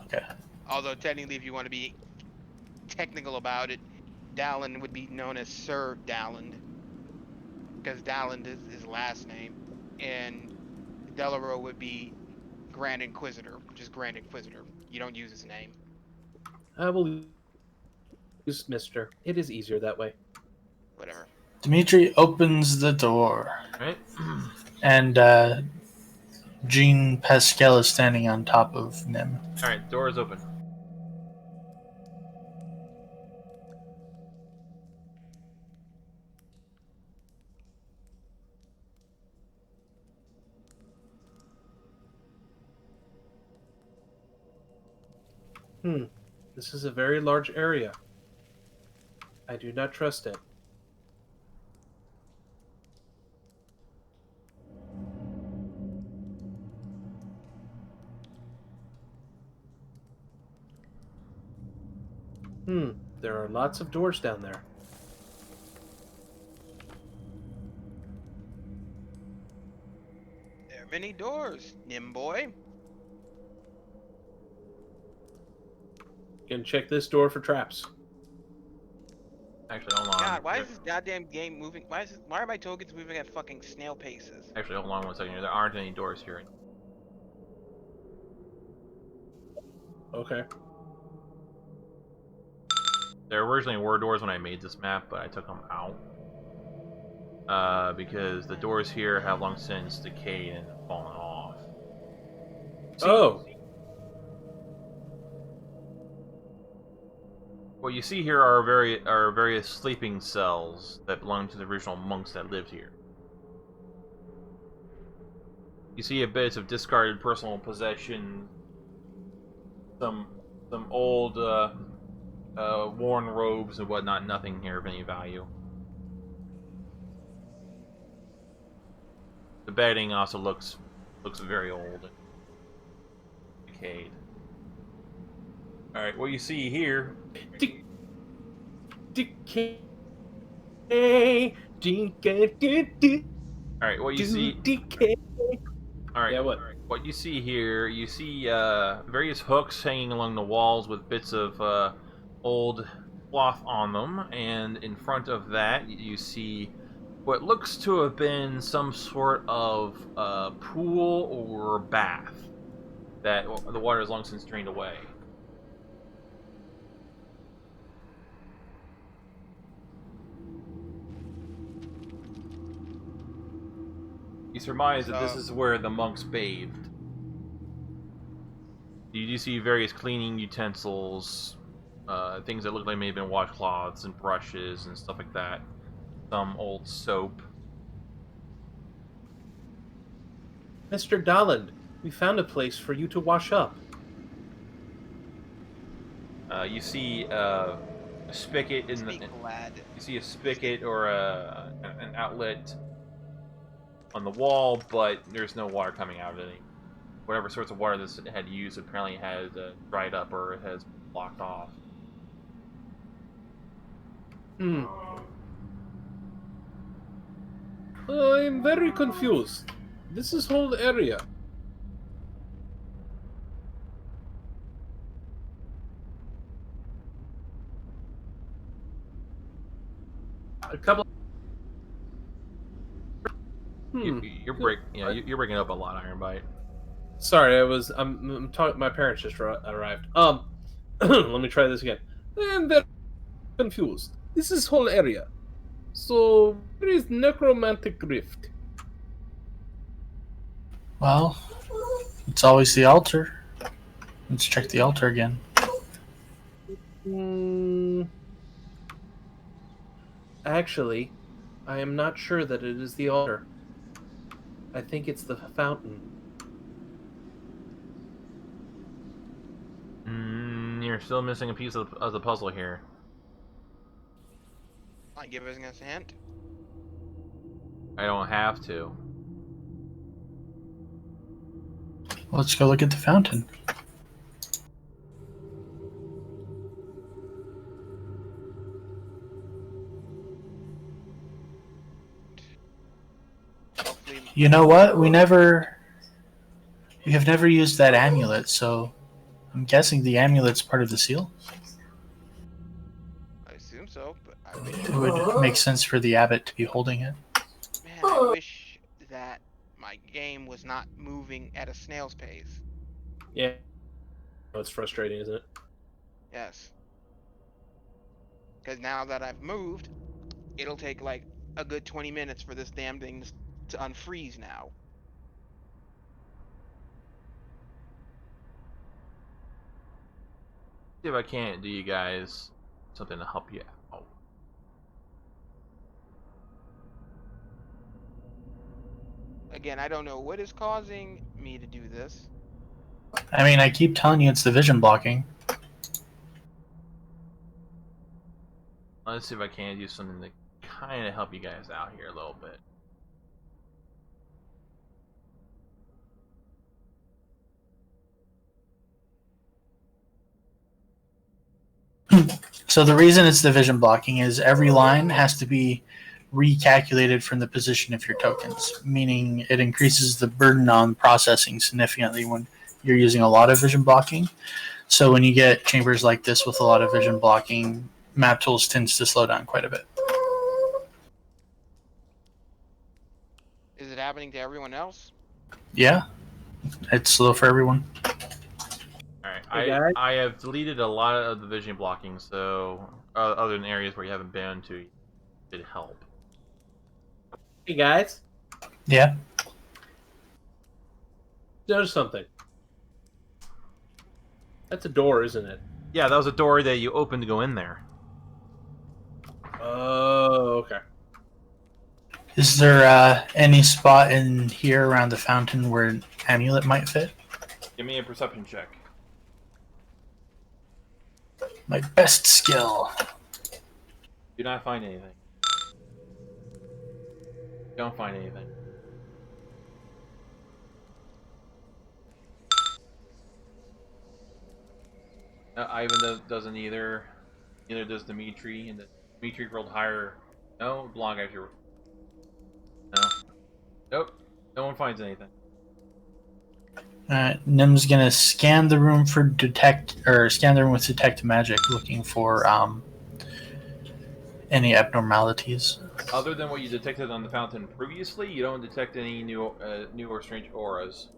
okay. Although technically, if you want to be technical about it, Dalland would be known as Sir Dalland, because Dalland is his last name, and Delarue would be Grand Inquisitor, just Grand Inquisitor. You don't use his name. I will use Mr. It is easier that way. Whatever. Dimitri opens the door, Right? and Jean Pascal is standing on top of Nim. Alright, door is open. This is a very large area. I do not trust it. There are lots of doors down there. There are many doors, Nim boy. You can check this door for traps. Actually, hold on. God, why is this goddamn game moving? Why are my tokens moving at fucking snail paces? Actually, hold on 1 second here. There aren't any doors here. Okay. There originally were doors when I made this map, but I took them out. Because the doors here have long since decayed and fallen off. Oh! What you see here are various sleeping cells that belong to the original monks that lived here. You see a bit of discarded personal possession, some old worn robes and whatnot. Nothing here of any value. The bedding also looks very old and decayed. All right, what you see here. Decay. All right, what you see. Decay. All right. Yeah, what? What you see here, you see various hooks hanging along the walls with bits of old cloth on them, and in front of that you see what looks to have been some sort of pool or bath that the water has long since drained away. You surmise that this is where the monks bathed. You do see various cleaning utensils, things that look like may have been washcloths and brushes and stuff like that. Some old soap. Mr. Dolland, we found a place for you to wash up. You see a spigot in the. Speak, lad. You see a spigot or an outlet on the wall, but there's no water coming out of it. Whatever sorts of water this had used apparently had dried up or has blocked off. I'm very confused. This is whole area. A couple. You're breaking up a lot, Ironbite. Sorry, I'm talking. My parents just arrived. Let me try this again. I'm very confused. This is whole area. So where is necromantic rift? Well, it's always the altar. Let's check the altar again. Actually, I am not sure that it is the altar. I think it's the fountain. You're still missing a piece of the puzzle here. Like giving us a hint. I don't have to. Let's go look at the fountain. Hopefully, You know what? We have never used that amulet, so I'm guessing the amulet's part of the seal. I assume so, but I wish, It would make sense for the abbot to be holding it. man, I wish that my game was not moving at a snail's pace. Yeah. It's frustrating, isn't it? Yes. Because now that I've moved, it'll take like a good 20 minutes for this damn thing to unfreeze now. See if I can't do you guys something to help you out. Again, I don't know what is causing me to do this. I mean, I keep telling you it's the vision blocking. Let's see if I can do something to kind of help you guys out here a little bit. So the reason it's the vision blocking is every line has to be recalculated from the position of your tokens, meaning it increases the burden on processing significantly when you're using a lot of vision blocking. So when you get chambers like this with a lot of vision blocking, map tools tends to slow down quite a bit. Is it happening to everyone else? Yeah, it's slow for everyone. Alright, Hey, guys. I have deleted a lot of the vision blocking, so other than areas where you haven't been to, it help. Hey guys, Yeah. notice something. That's a door, isn't it? Yeah, that was a door that you opened to go in there. Oh, okay. Is there any spot in here around the fountain where an amulet might fit? Give me a perception check. My best skill. Do not find anything. Don't find anything. Ivan doesn't either. Neither does Dimitri. And Dimitri rolled higher. No, Blanc actually. No. Nope. No one finds anything. Nim's gonna scan the room for scan the room with detect magic, looking for any abnormalities. Other than what you detected on the fountain previously, you don't detect any new or strange auras.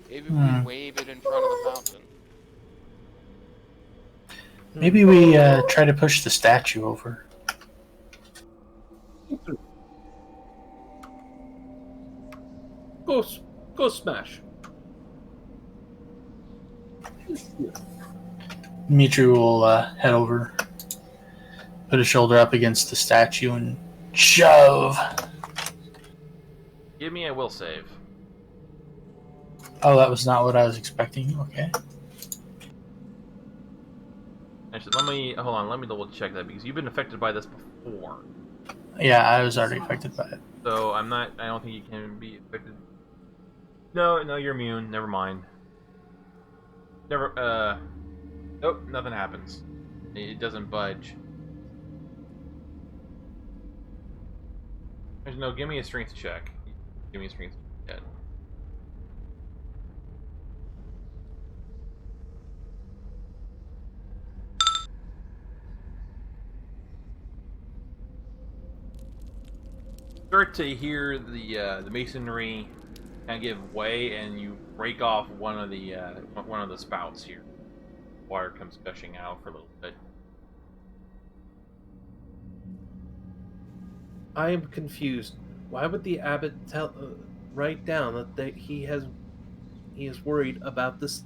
Maybe we wave it in front of the fountain. Maybe we try to push the statue over. Go smash. Dimitri will head over, put his shoulder up against the statue, and shove. Give me a will save. Oh, that was not what I was expecting. Okay. Actually, hold on. Let me double check that because you've been affected by this before. Yeah, I was already affected by it. So I don't think you can be affected. No, you're immune. Never mind. Nope, nothing happens. It doesn't budge. Actually, no, give me a strength check. Give me a strength check. Start to hear the masonry kind of give way, and you break off one of the spouts here. Water comes gushing out for a little bit. I am confused. Why would the abbot write down that he is worried about this?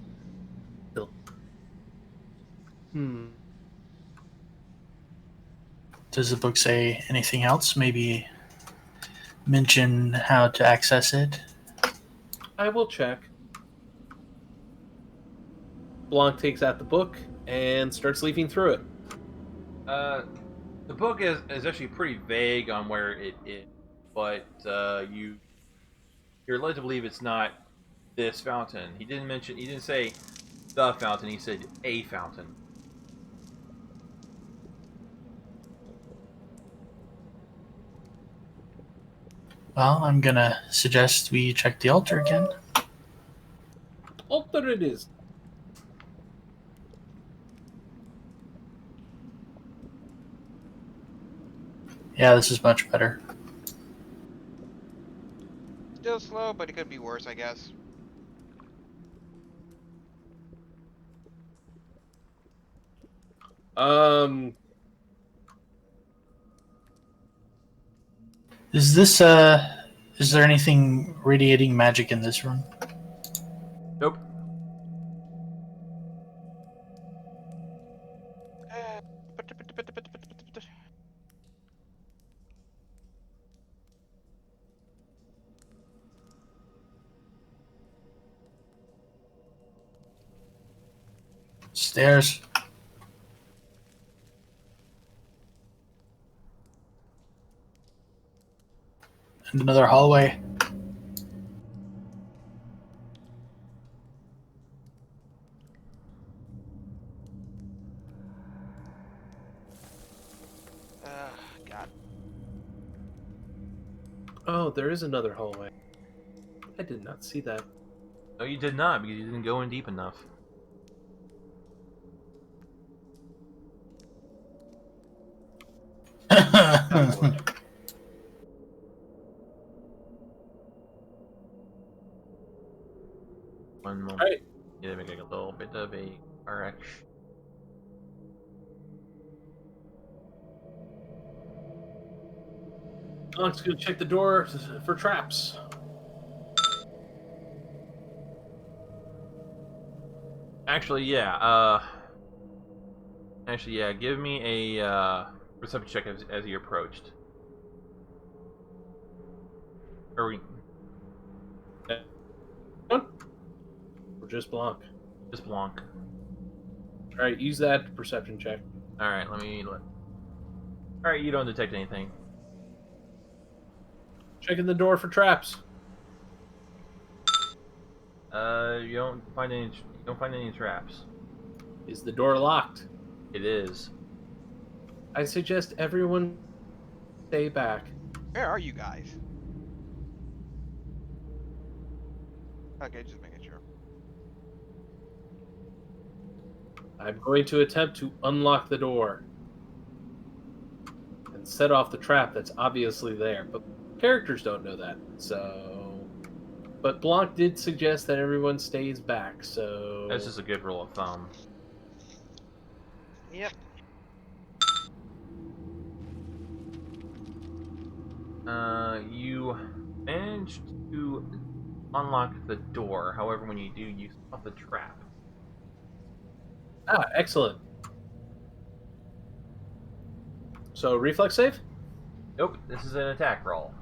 Hmm. Does the book say anything else? Maybe mention how to access it? I will check. Blanc takes out the book and starts leafing through it. The book is actually pretty vague on where it is, but you're led to believe it's not this fountain. He didn't say the fountain. He said a fountain. Well, I'm gonna suggest we check the altar again. Altar it is. Yeah, this is much better. Still slow, but it could be worse, I guess. Um. Is this is there anything radiating magic in this room? Nope. Stairs. And another hallway. God. Oh, there is another hallway. I did not see that. No, you did not, because you didn't go in deep enough. One moment. Alright. Yeah, make a little bit of a correction. Blanc's gonna check the door for traps. Actually, yeah. Give me a perception check as you approached. Or we Or just Blanc. just Blanc. Alright, use that perception check. All right, let me look. All right, you don't detect anything. Checking the door for traps. You don't find any traps. Is the door locked? It is. I suggest everyone stay back. Where are you guys? Okay, just making sure. I'm going to attempt to unlock the door and set off the trap that's obviously there, but characters don't know that. So, but Blanc did suggest that everyone stays back. So That's just a good rule of thumb. Yep. You managed to unlock the door. However, when you do, you stop the trap. excellent. So reflex save. Nope, this is an attack roll.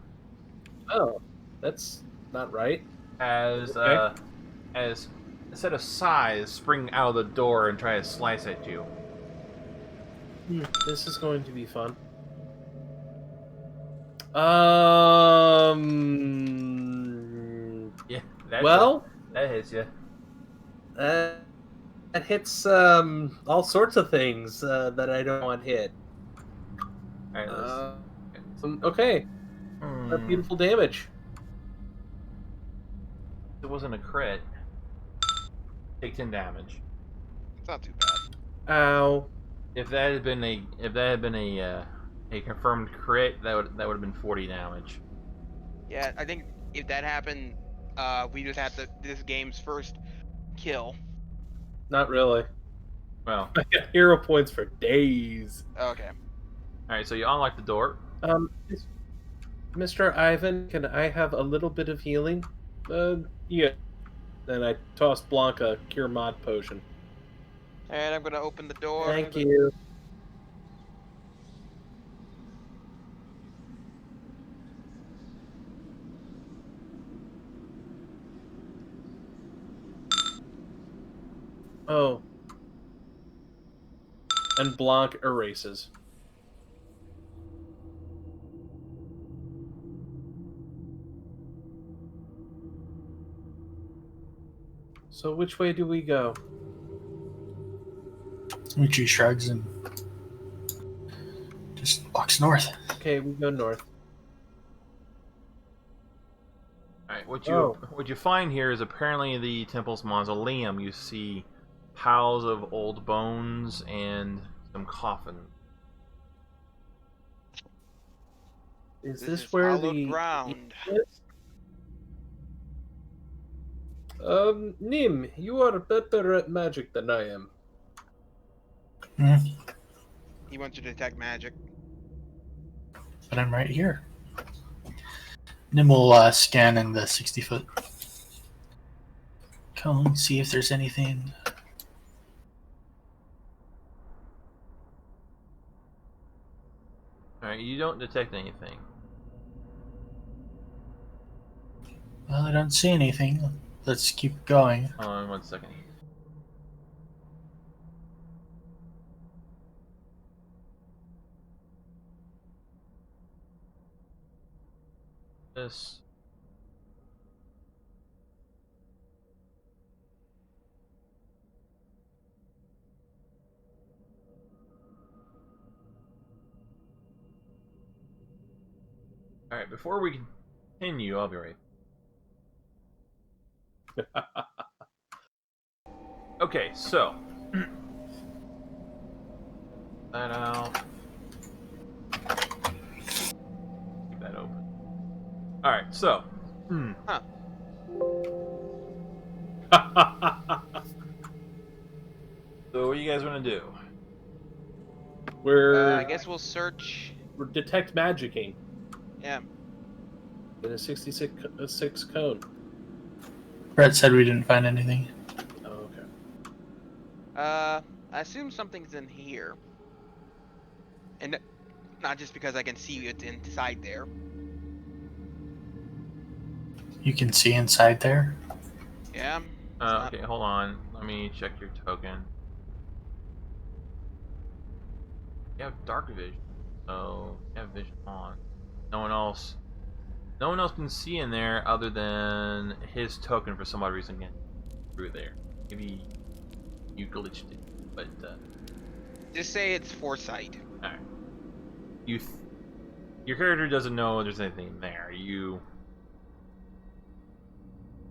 Oh, that's not right. As Okay. As a set of size spring out of the door and try to slice at you. This is going to be fun. Yeah. That hits you. That hits all sorts of things that I don't want hit. All right. Okay, that beautiful damage. It wasn't a crit. Take 10 damage. It's not too bad. Ow. If that had been a confirmed crit, that would have been 40 damage. Yeah, I think if that happened, we just had this game's first kill. Not really. Well, I got hero points for days. Okay. all right. So you unlock the door. Mr. Ivan, can I have a little bit of healing? Yeah. Then I toss Blanca Cure Mod potion. And I'm gonna open the door. Thank you. Oh. And Blanc erases. So which way do we go? Dimitri shrugs and just walks north. Okay, we go north. Alright, Oh. what you find here is apparently the temple's mausoleum. You see piles of old bones and some coffins. Is This this is where hallowed the ground. Nim, you are better at magic than I am. He wants to detect magic. But I'm right here. Nim will scan in the 60-foot cone, see if there's anything. Alright, you don't detect anything. Well, I don't see anything. Let's keep going. Hold on 1 second. This. Alright, before we continue, I'll be right. Okay, so. That out. Keep that open. Alright, so. So, what do you guys want to do? I guess we'll search. We're detect magicking Yeah. in a 66 cone. Brett said we didn't find anything. Oh, okay. I assume something's in here. And not just because I can see it's inside there. You can see inside there. Yeah. Okay, hold on. Let me check your token. You have dark vision, so you have vision on. No one else can see in there other than his token for some odd reason getting through there. Maybe you glitched it, but Just say it's foresight. alright. Your character doesn't know there's anything there.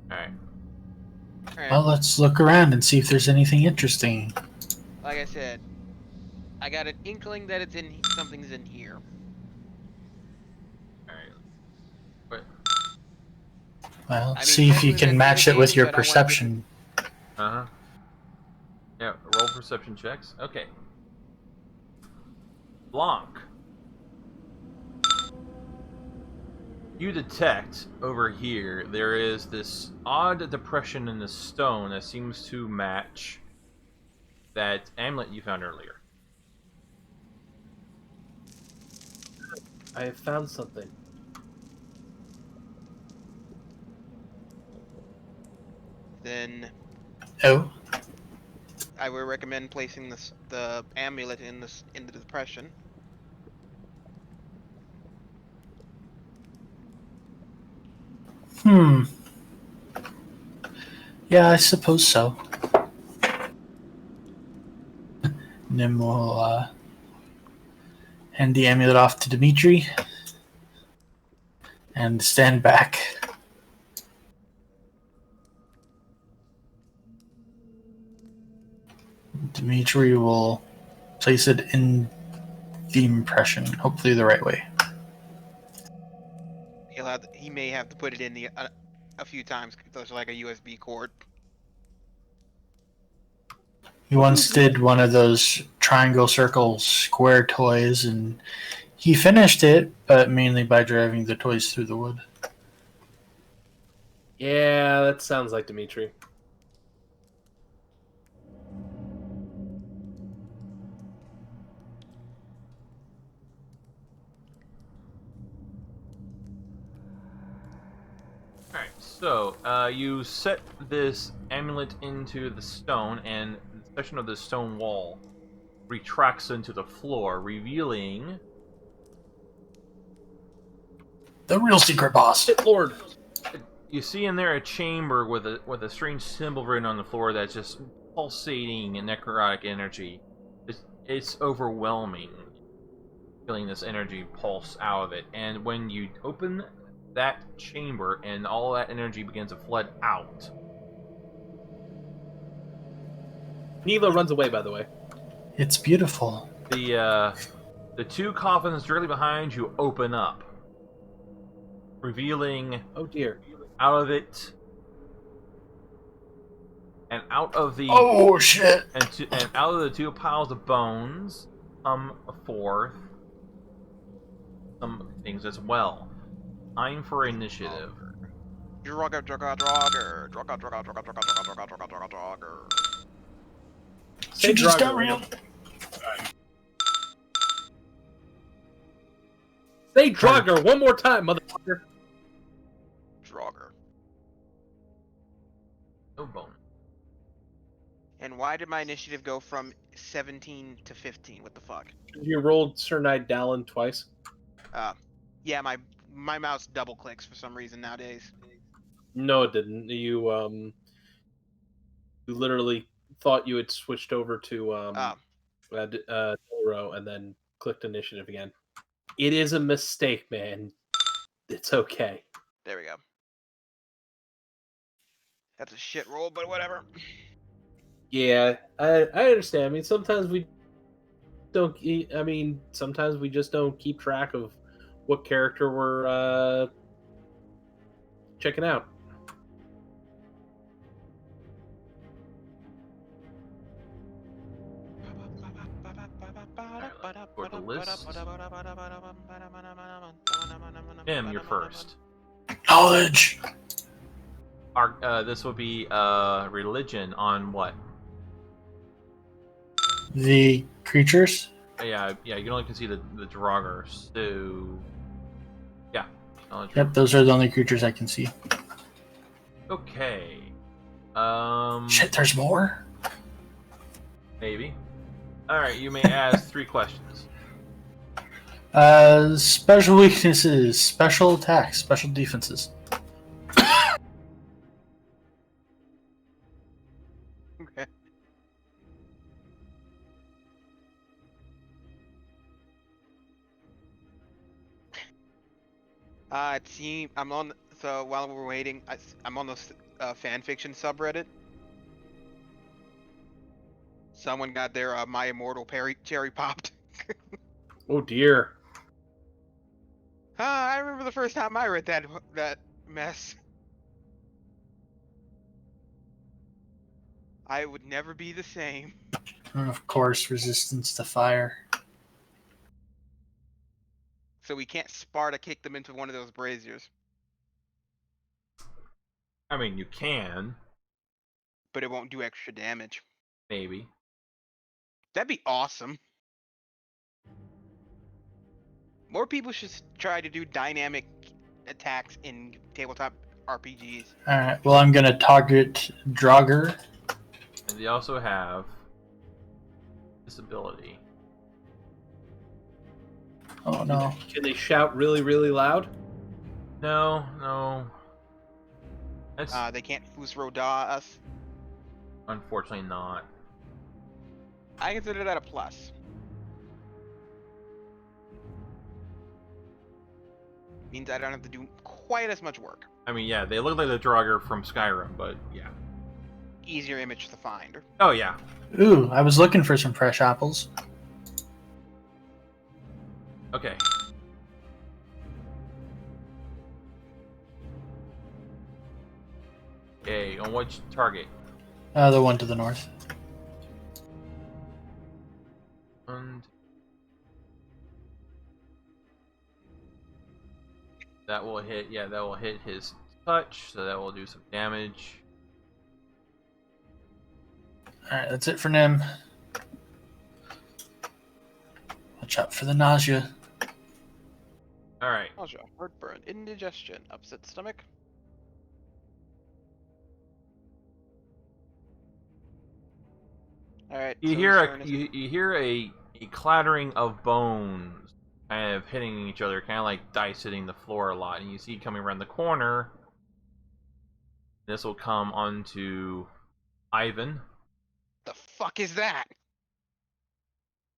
Alright. Alright. Well, let's look around and see if there's anything interesting. Like I said, I got an inkling that something's in here. Alright. But Well, I mean, see if you technically can that's match it with mitigating, your but I wanna give perception. uh-huh. Yeah, roll perception checks. Okay. Blanc. You detect over here there is this odd depression in the stone that seems to match that amulet you found earlier. I have found something. Then Oh, I would recommend placing the amulet in the depression. yeah, I suppose so. Nim will hand the amulet off to Dimitri and stand back. Dimitri will place it in the impression, hopefully the right way. He may have to put it in a few times, so like a USB cord. He once did one of those triangle, circle, square toys, and He finished it, but mainly by driving the toys through the wood. Yeah, that sounds like Dimitri. Alright, so you set this amulet into the stone, and the section of the stone wall retracts into the floor, revealing The real secret boss. Pit Lord. you see in there a chamber with a strange symbol written on the floor that's just pulsating in necrotic energy. It's overwhelming, feeling this energy pulse out of it. And when you open that chamber and all that energy begins to flood out, Neva runs away, by the way. It's beautiful. the two coffins directly behind you open up, revealing Oh dear. out of it and out of the Oh shit! and out of the two piles of bones come forth some things as well. Time for initiative. Drugger, drugger, drugger, drugger, drugger, drugger, drugger, drugger, drugger, drugger, drugger. Say She just Drago, got Randall. real. Say Draugr one more time, motherfucker. Drugger. No bone. And why did my initiative go from 17 to 15? What the fuck? You rolled Sir Nidalin twice. Yeah, my mouse double clicks for some reason nowadays. No, it didn't. You literally thought you had switched over to Toro and then clicked initiative again. It is a mistake, man. It's okay. There we go. That's a shit roll, but whatever. Yeah, I understand. I mean, sometimes we don't. I mean, sometimes we just don't keep track of what character we're checking out. For the list. Tim, you're first. Knowledge. This will be religion on what? The creatures. Yeah, you can only see the Draugr, so yeah. Knowledge. Yep, those are the only creatures I can see. Okay. Shit, there's more. Maybe. Alright, you may ask 3 questions. Special weaknesses, special attacks, special defenses. Okay. It seems I'm on. So while we're waiting, I'm on the fan fiction subreddit. Someone got their My Immortal cherry popped. Oh dear. I remember the first time I read that mess. I would never be the same. And of course, resistance to fire. So we can't Sparta kick them into one of those braziers. I mean, you can, But it won't do extra damage. maybe. That'd be awesome. More people should try to do dynamic attacks in tabletop RPGs. Alright, well, I'm gonna target Draugr. And they also have this ability. Oh no. Can they shout really, really loud? No. That's They can't Fusro Da us. unfortunately not. I consider that a plus. Means I don't have to do quite as much work. I mean, yeah, they look like the Draugr from Skyrim, but yeah. Easier image to find. Oh, yeah. Ooh, I was looking for some fresh apples. Okay. Okay, on which target? The one to the north. And That will hit. Yeah, that will hit his touch. So that will do some damage. All right, that's it for Nim. Watch out for the nausea. All right. Nausea, heartburn, indigestion, upset stomach. All right. You so hear whose a turn is it? you hear a clattering of bones, kind of hitting each other, kind of like dice hitting the floor a lot. And you see coming around the corner. This will come onto Ivan, The fuck is that?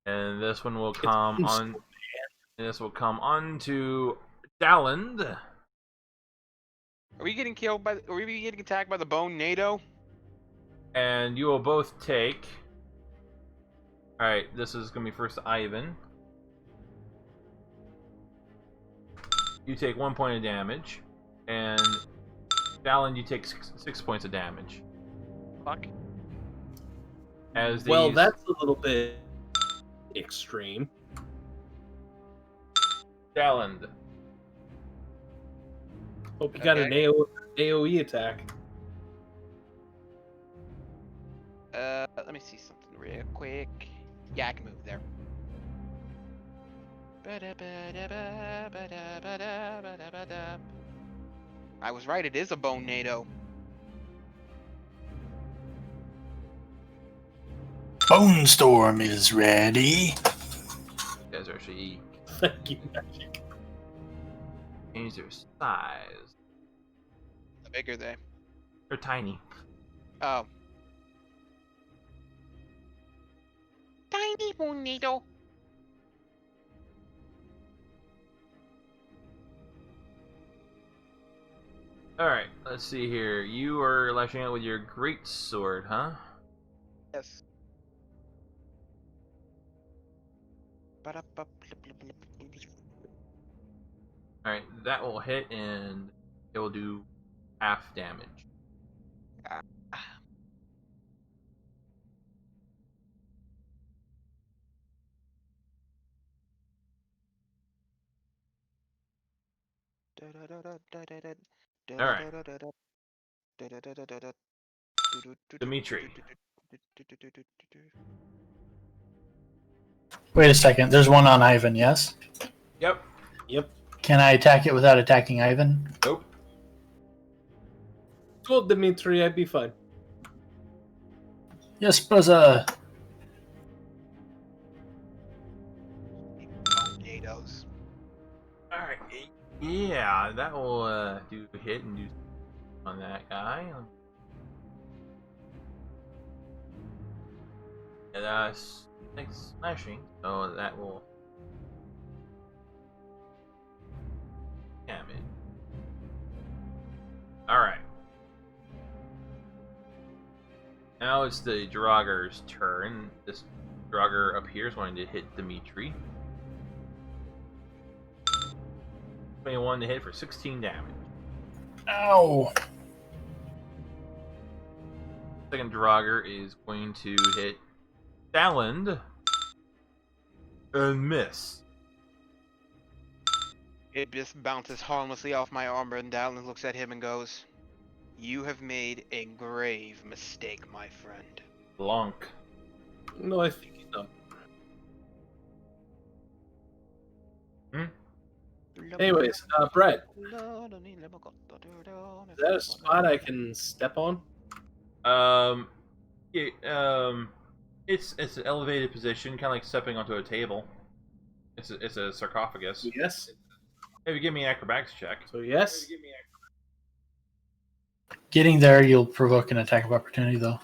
and this one will It's come loose. on. And this will come onto Dalland, Are we getting killed by? Are we getting attacked by the bone NATO? and you will both take. All right, this is gonna be first Ivan. You take 1 point of damage, and Dalland, you take 6 points of damage. Fuck. As these, Well, that's a little bit extreme. Dalland. Hope you got an AoE attack. Let me see something real quick. Yeah, I can move there. I was right, it is a bone NATO. Bone Storm is ready. You guys are actually Thank you, Magic. change their size. How big are they? They're tiny. Oh. Tiny bone NATO. Alright, let's see here. You are lashing out with your great sword, huh? Yes. Alright, that will hit and it will do half damage. Dimitri. Wait a second. There's one on Ivan, yes? Yep. Yep. Can I attack it without attacking Ivan? Nope. Cool, Dimitri, I'd be fine. Yes, brother. NATOs. Alright. Yeah, that will do a hit and do on that guy. And that's slashing, so that will damage. Alright. Now it's the Draugr's turn. This Draugr up here is wanting to hit Dimitri. 21 to hit for 16 damage. Ow. Second Draugr is going to hit Dalland and miss. It just bounces harmlessly off my armor, and Dallin looks at him and goes, "You have made a grave mistake, my friend." Blanc. No, I think you don't. Anyways, Brett, is that a spot I can step on? It's an elevated position, kind of like stepping onto a table. It's a sarcophagus. Yes. Maybe give me an acrobatics check. So yes. Getting there, you'll provoke an attack of opportunity, though.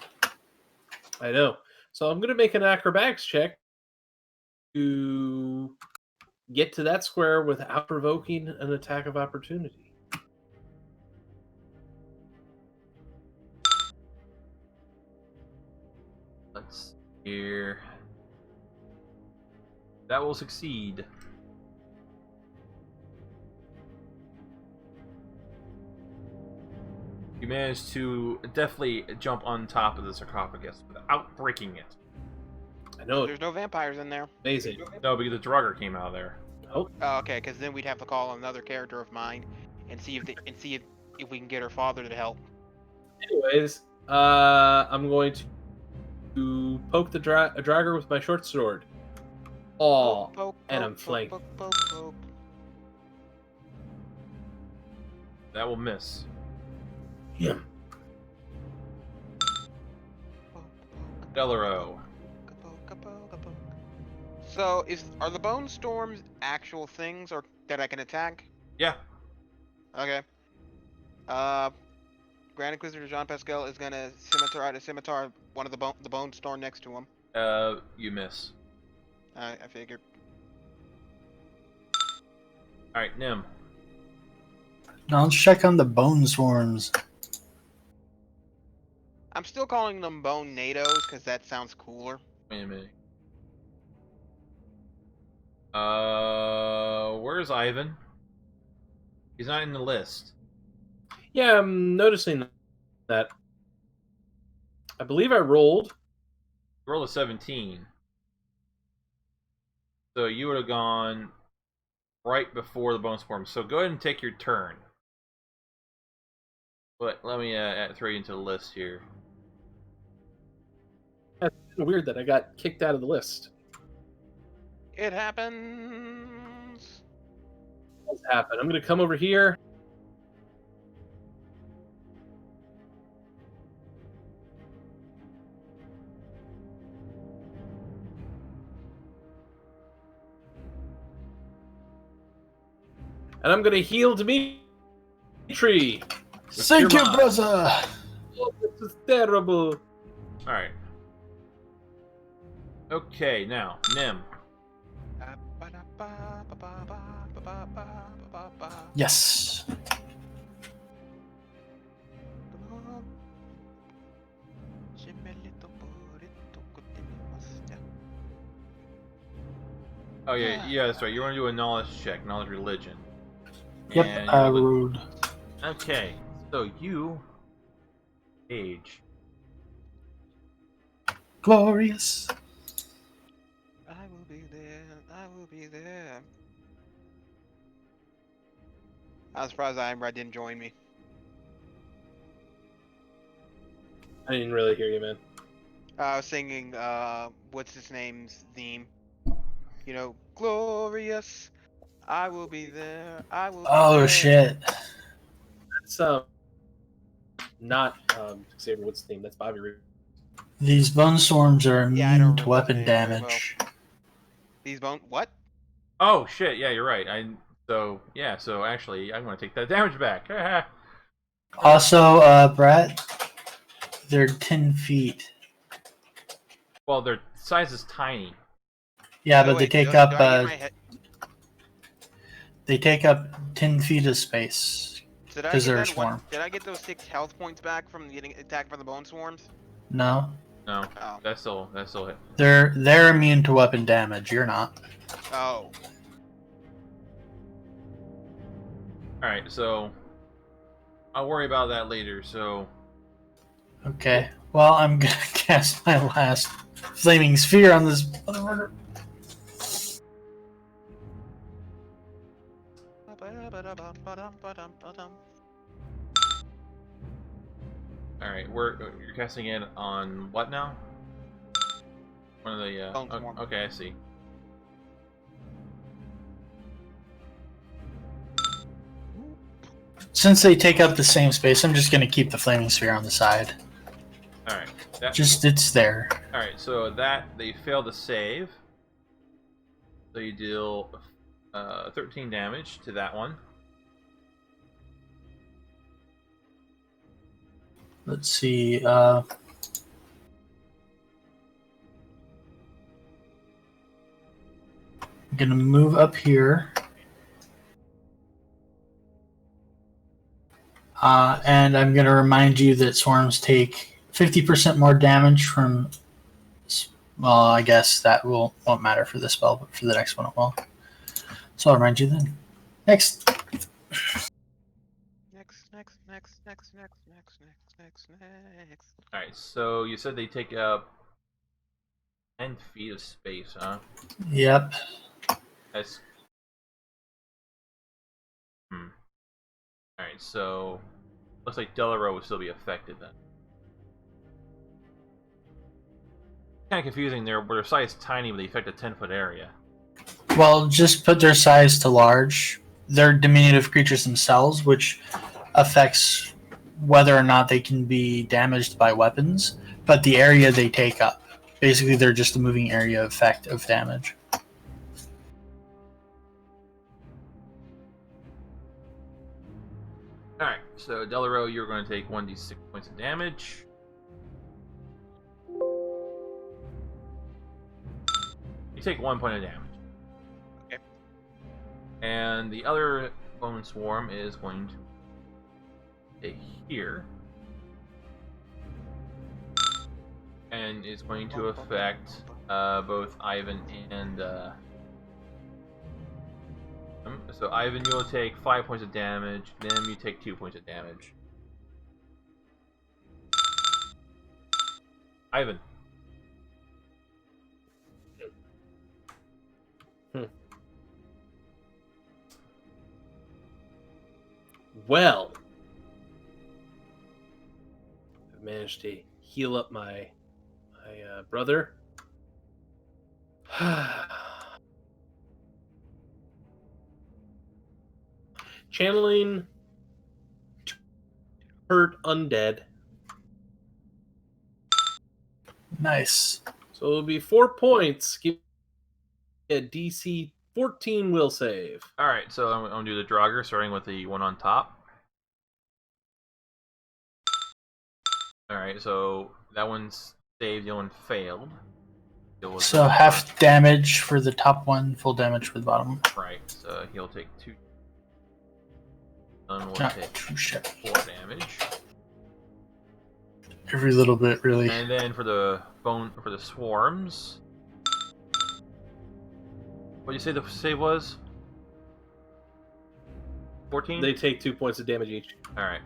I know. So I'm gonna make an acrobatics check to get to that square without provoking an attack of opportunity. Let's see here. That will succeed. You managed to definitely jump on top of the sarcophagus without breaking it. I know. There's no vampires in there. Amazing. No, because the Draugr came out of there. Oh, Oh, okay, because then we'd have to call another character of mine and see if we can get her father to help. Anyways, I'm going to poke the dragger with my short sword. Oh, Poke, poke, and poke, I'm poke, flanked. poke, poke, poke. That will miss. Yeah. Poke, poke, Delaro. poke, poke, poke, poke. So, are the bone storms actual things or that I can attack? Yeah. Okay. Grand Inquisitor Jean Pascal is gonna scimitar one of the bone storm next to him. You miss. I figured. All right, Nim. Now let's check on the bone swarms. I'm still calling them bone NATOs because that sounds cooler. Wait a minute. Where's Ivan? He's not in the list. Yeah, I'm noticing that. I believe I rolled. Roll a 17. So you would have gone right before the bone swarm. So go ahead and take your turn. But let me throw you into the list here. It's weird that I got kicked out of the list. It happens. What's happened? I'm going to come over here. And I'm going to heal Dimitri. Thank you, your mind. brother. Oh, this is terrible. All right. Okay, now Nim. Yes. Oh yeah, that's right. You want to do a knowledge check, knowledge religion. Yep, And I you look- ruled. Okay, so you age. Glorious. I will be there. I will be there. I'm surprised Ironbright didn't join me. I didn't really hear you, man. I was singing, what's his name's theme? You know, glorious. I will be there. I will be Oh there. shit. That's not Xavier Woods' theme. That's Bobby Roode. These bone swarms are Yeah, I don't immune to remember his weapon name very damage. These bone. What? Oh shit, yeah, you're right. So actually, I'm gonna take that damage back. Also, Brett, they're 10 feet. Well, their size is tiny. Yeah, Wait, but wait, they do take I- up do I get my head- they take up 10 feet of space. Did I 'Cause get they're a that one? swarm. Did I get those 6 health points back from getting attacked by the bone swarms? No, No, Oh. that's still hit. they're immune to weapon damage. You're not. Oh. All right, so I'll worry about that later. So Okay. Well, I'm gonna cast my last flaming sphere on this motherfucker. all right, you're casting it on what now? One of the Bone swarm. okay, I see. Since they take up the same space, I'm just gonna keep the flaming sphere on the side. All right, Just it's there. all right. So that they fail to save. So you deal 13 damage to that one. Let's see. I'm gonna move up here. And I'm gonna remind you that swarms take 50% more damage from. Well, I guess that won't matter for this spell, but for the next one it will. So I'll remind you then. Next. Next. All right. So you said they take up 10 feet of space, huh? Yep. That's Alright, so looks like Delaro would still be affected then. Kind of confusing there, where their size is tiny, but they affect a 10-foot area. Well, just put their size to large. They're diminutive creatures themselves, which affects whether or not they can be damaged by weapons, but the area they take up. Basically, they're just a moving area effect of damage. Alright, so Delaro, you're going to take 1d6 points of damage. You take 1 point of damage. Okay. And the other bone swarm is going to stay here. And is going to affect both Ivan and... so Ivan, you'll take 5 points of damage. Then you take 2 points of damage. Ivan. Well, I've managed to heal up my brother. Channeling hurt undead. Nice. So it'll be 4 points. Give me a DC 14 will save. Alright, so I'm going to do the Draugr, starting with the one on top. Alright, so that one's saved, the other one failed. So half damage for the top one, full damage for the bottom. Right, so he'll take 2. And we'll Not take too shabby. 4 damage. Every little bit, really. And then for the swarms. What did you say the save was? 14? They take 2 points of damage each. Alright.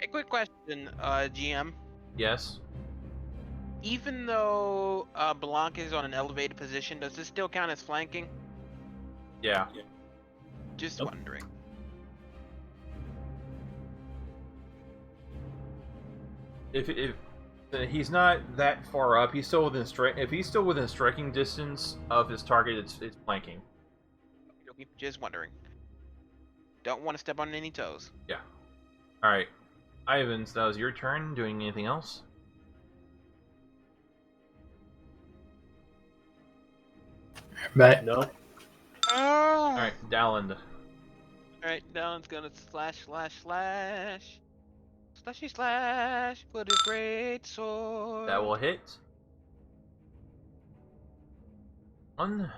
A quick question, GM. Yes. Even though Blanc is on an elevated position, does this still count as flanking? Yeah. Just Nope. wondering. If he's not that far up, he's still within if he's still within striking distance of his target, it's flanking. Just wondering. Don't want to step on any toes. Yeah. Alright. Ivan, so that was your turn. Doing anything else? Right. No? Alright, Dalland. Alright, Dylan's gonna slash. Slashy slash with his great sword. That will hit. 1.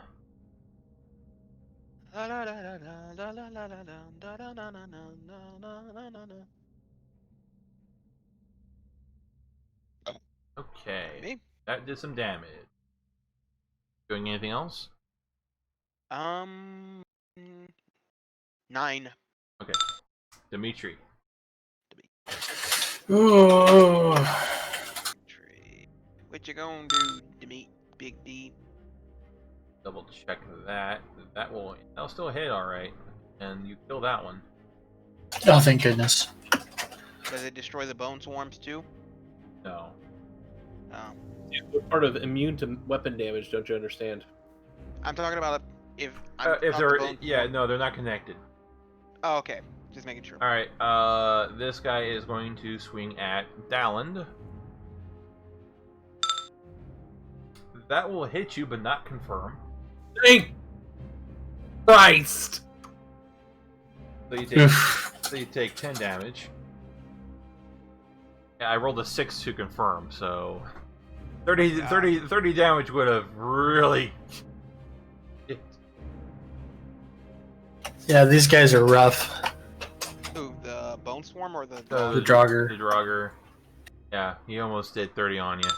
Okay. Me? That did some damage. Doing anything else? 9. Okay. Dimitri. Ooh. What you gonna do, Demi? Big D? Double check that. That'll still hit, alright. And you kill that one. Oh, thank goodness. Does it destroy the bone swarms too? No. Oh. What part of immune to weapon damage don't you understand? I'm talking about if I'm If up they're the bone yeah, swarm. no, they're not connected. Oh, okay. Just making sure. Alright, this guy is going to swing at Dalland. That will hit you, but not confirm. Thank Christ! So you take 10 damage. Yeah, I rolled a 6 to confirm, so 30 damage would have really. Yeah, these guys are rough. Who, the bone swarm or the The Draugr. The Draugr. Yeah, he almost did 30 on you.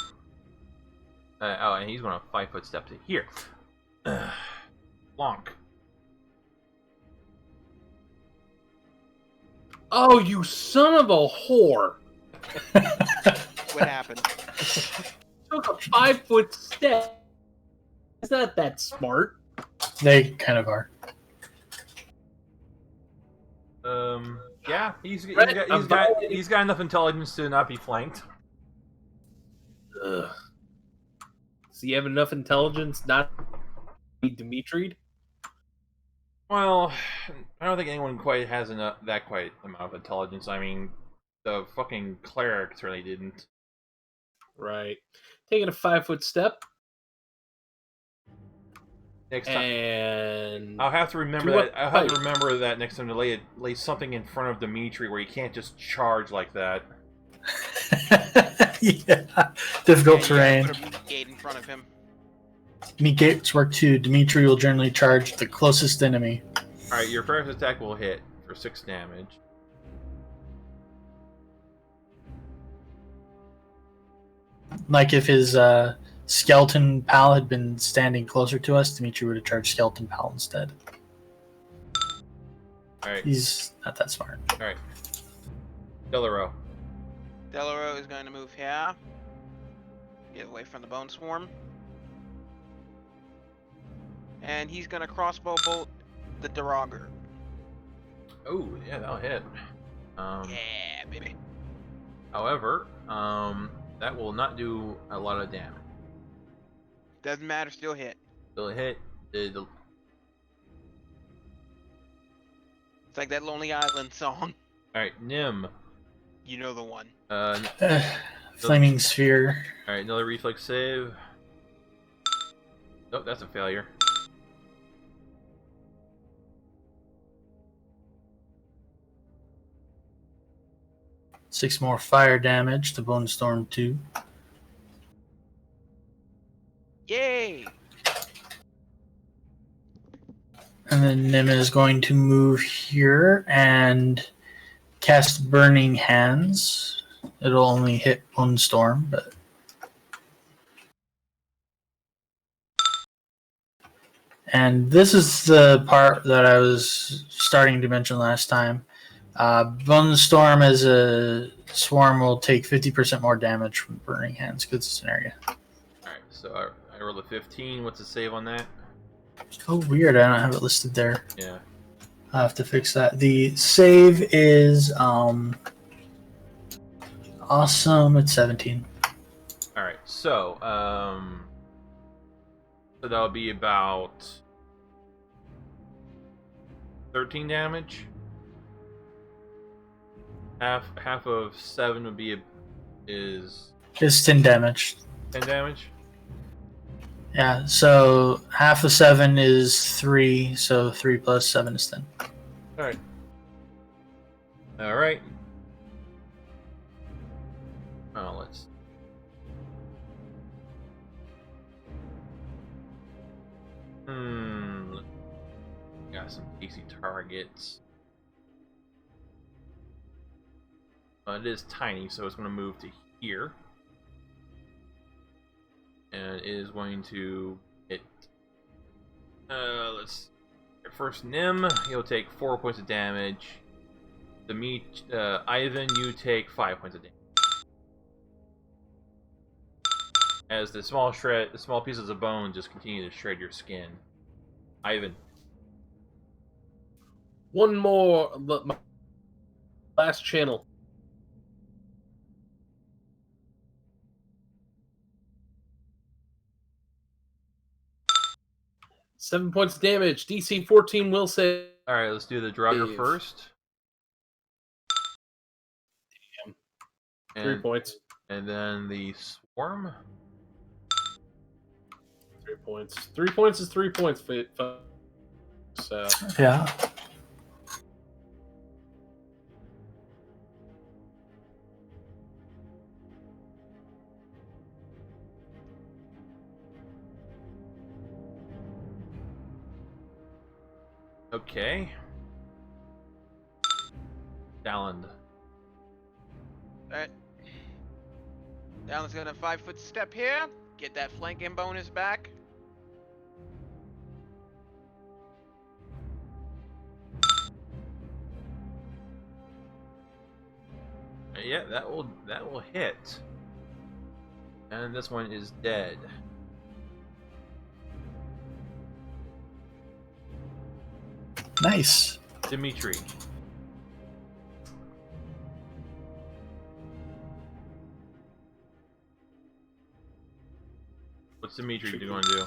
Oh, and he's going to 5-foot step to here. Blanc. Oh, you son of a whore! what happened. Took a 5-foot step. It's not that smart. They kind of are. Yeah, he's got enough intelligence to not be flanked. Ugh. So you have enough intelligence not to be Dimitri'd? Well, I don't think anyone quite has that quite amount of intelligence. I mean, the fucking cleric certainly didn't. Right. Taking a 5-foot step. Next time, And I'll have to remember do a that. I'll have to fight. remember that next time to lay something in front of Dimitri where you can't just charge like that. Yeah, difficult terrain. Put a meat gate in front of him. Meat gates work too. Dimitri will generally charge the closest enemy. All right, your first attack will hit for 6 damage. Like if his skeleton pal had been standing closer to us, Dimitri would have charged skeleton pal instead. All right. He's not that smart. All right. Delaro. Delaro is going to move here. Get away from the bone swarm. And he's going to crossbow bolt the Darager. Oh, yeah, that'll hit. Yeah, baby. However, that will not do a lot of damage. Doesn't matter, still hit. Still hit. It's like that Lonely Island song. All right, Nim. You know the one. Flaming sphere. All right, another reflex save. Nope, that's a failure. Six more fire damage to Bone Storm 2. Yay! And then Nim is going to move here and cast Burning Hands. It'll only hit Bone Storm, but and this is the part that I was starting to mention last time. Bone Storm as a swarm will take 50% more damage from Burning Hands because it's an area. Alright, so I rolled a 15. What's the save on that? Oh, weird. I don't have it listed there. Yeah. I'll have to fix that. The save is awesome. It's 17. Alright, so that'll be about 13 damage. Half of 7 would be is It's 10 damage. 10 damage. Yeah, so half of 7 is 3, so 3 plus 7 is 10. Alright. Alright. Oh, let's. Got some easy targets. It is tiny, so it's going to move to here. And it is going to hit. Let's. First, Nim, he'll take 4 points of damage. Ivan, you take 5 points of damage. As the small pieces of bone just continue to shred your skin. Ivan. One more. My last channel. Seven points of damage. DC 14 will save. Alright, let's do the Draugr first. Damn. 3 points. And then the Swarm. 3 points. 3 points is 3 points. So. Yeah. Okay. Dalland. Alright. Dalland's gonna 5-foot step here. Get that flanking bonus back. Yeah, that will hit. And this one is dead. Nice. Dimitri. What's Dimitri going to do?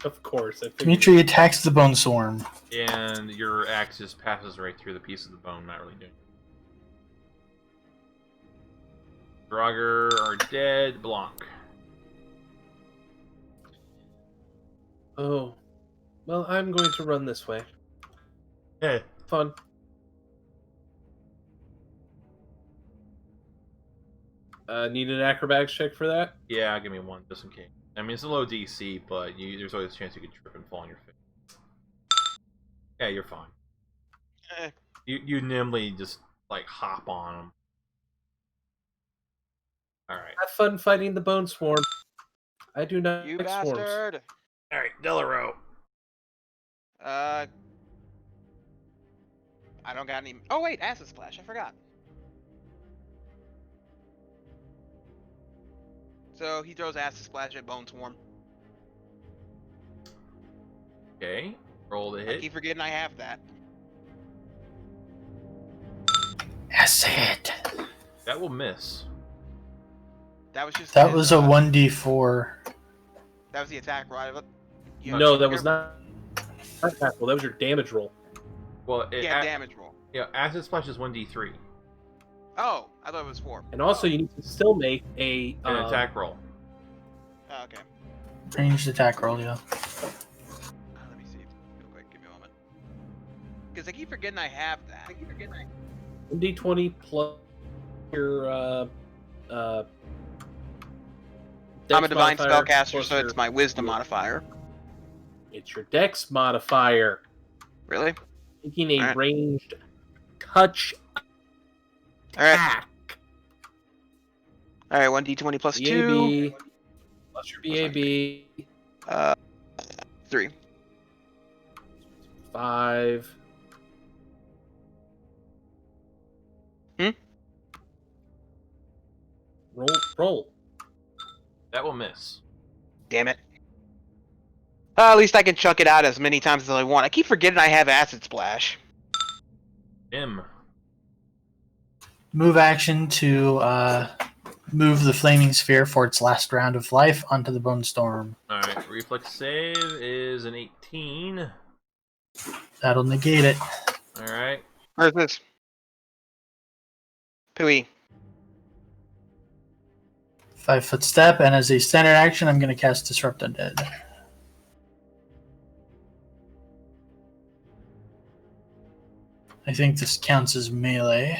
Of course. I figured. Dimitri attacks the bone swarm. And your axe just passes right through the piece of the bone, not really doing. Draugr are dead. Blanc. Oh. Well, I'm going to run this way. Hey. Fun. Need an acrobatics check for that? Yeah, give me one, just in case. I mean, it's a low DC, but there's always a chance you could trip and fall on your face. Yeah, you're fine. Eh. You nimbly just, like, hop on them. Alright. Have fun fighting the bone swarm. I do not You like swarms. bastard! Alright, Delaro. I don't got any. Oh wait, acid splash. I forgot. So he throws acid splash at Bone Swarm. Okay, roll the I hit. keep forgetting I have that. Acid. That will miss. That was just. That his, was a 1d4. That was the attack roll. No, that was not attack roll. That was your damage roll. Well, Yeah, damage roll. Yeah, Acid Splash is 1d3. Oh, I thought it was 4. And also, you need to still make An attack roll. Oh, okay. Ranged attack roll, yeah. Let me see. Real quick, give me a moment. Because I keep forgetting I have that. 1d20 plus your I'm a divine Dex modifier spellcaster, plus so it's your- my wisdom modifier. It's your Dex modifier. Really? Making a Alright. ranged touch Alright. attack. Alright, 1d20 plus 2. BAB plus your BAB. 3. 5. Hmm? Roll. That will miss. Damn it. At least I can chuck it out as many times as I want. I keep forgetting I have acid splash. M. Move action to move the flaming sphere for its last round of life onto the bone storm. Alright, reflex save is an 18. That'll negate it. Alright. Where's this? Pooey. 5-foot step, and as a standard action, I'm going to cast Disrupt Undead. I think this counts as melee.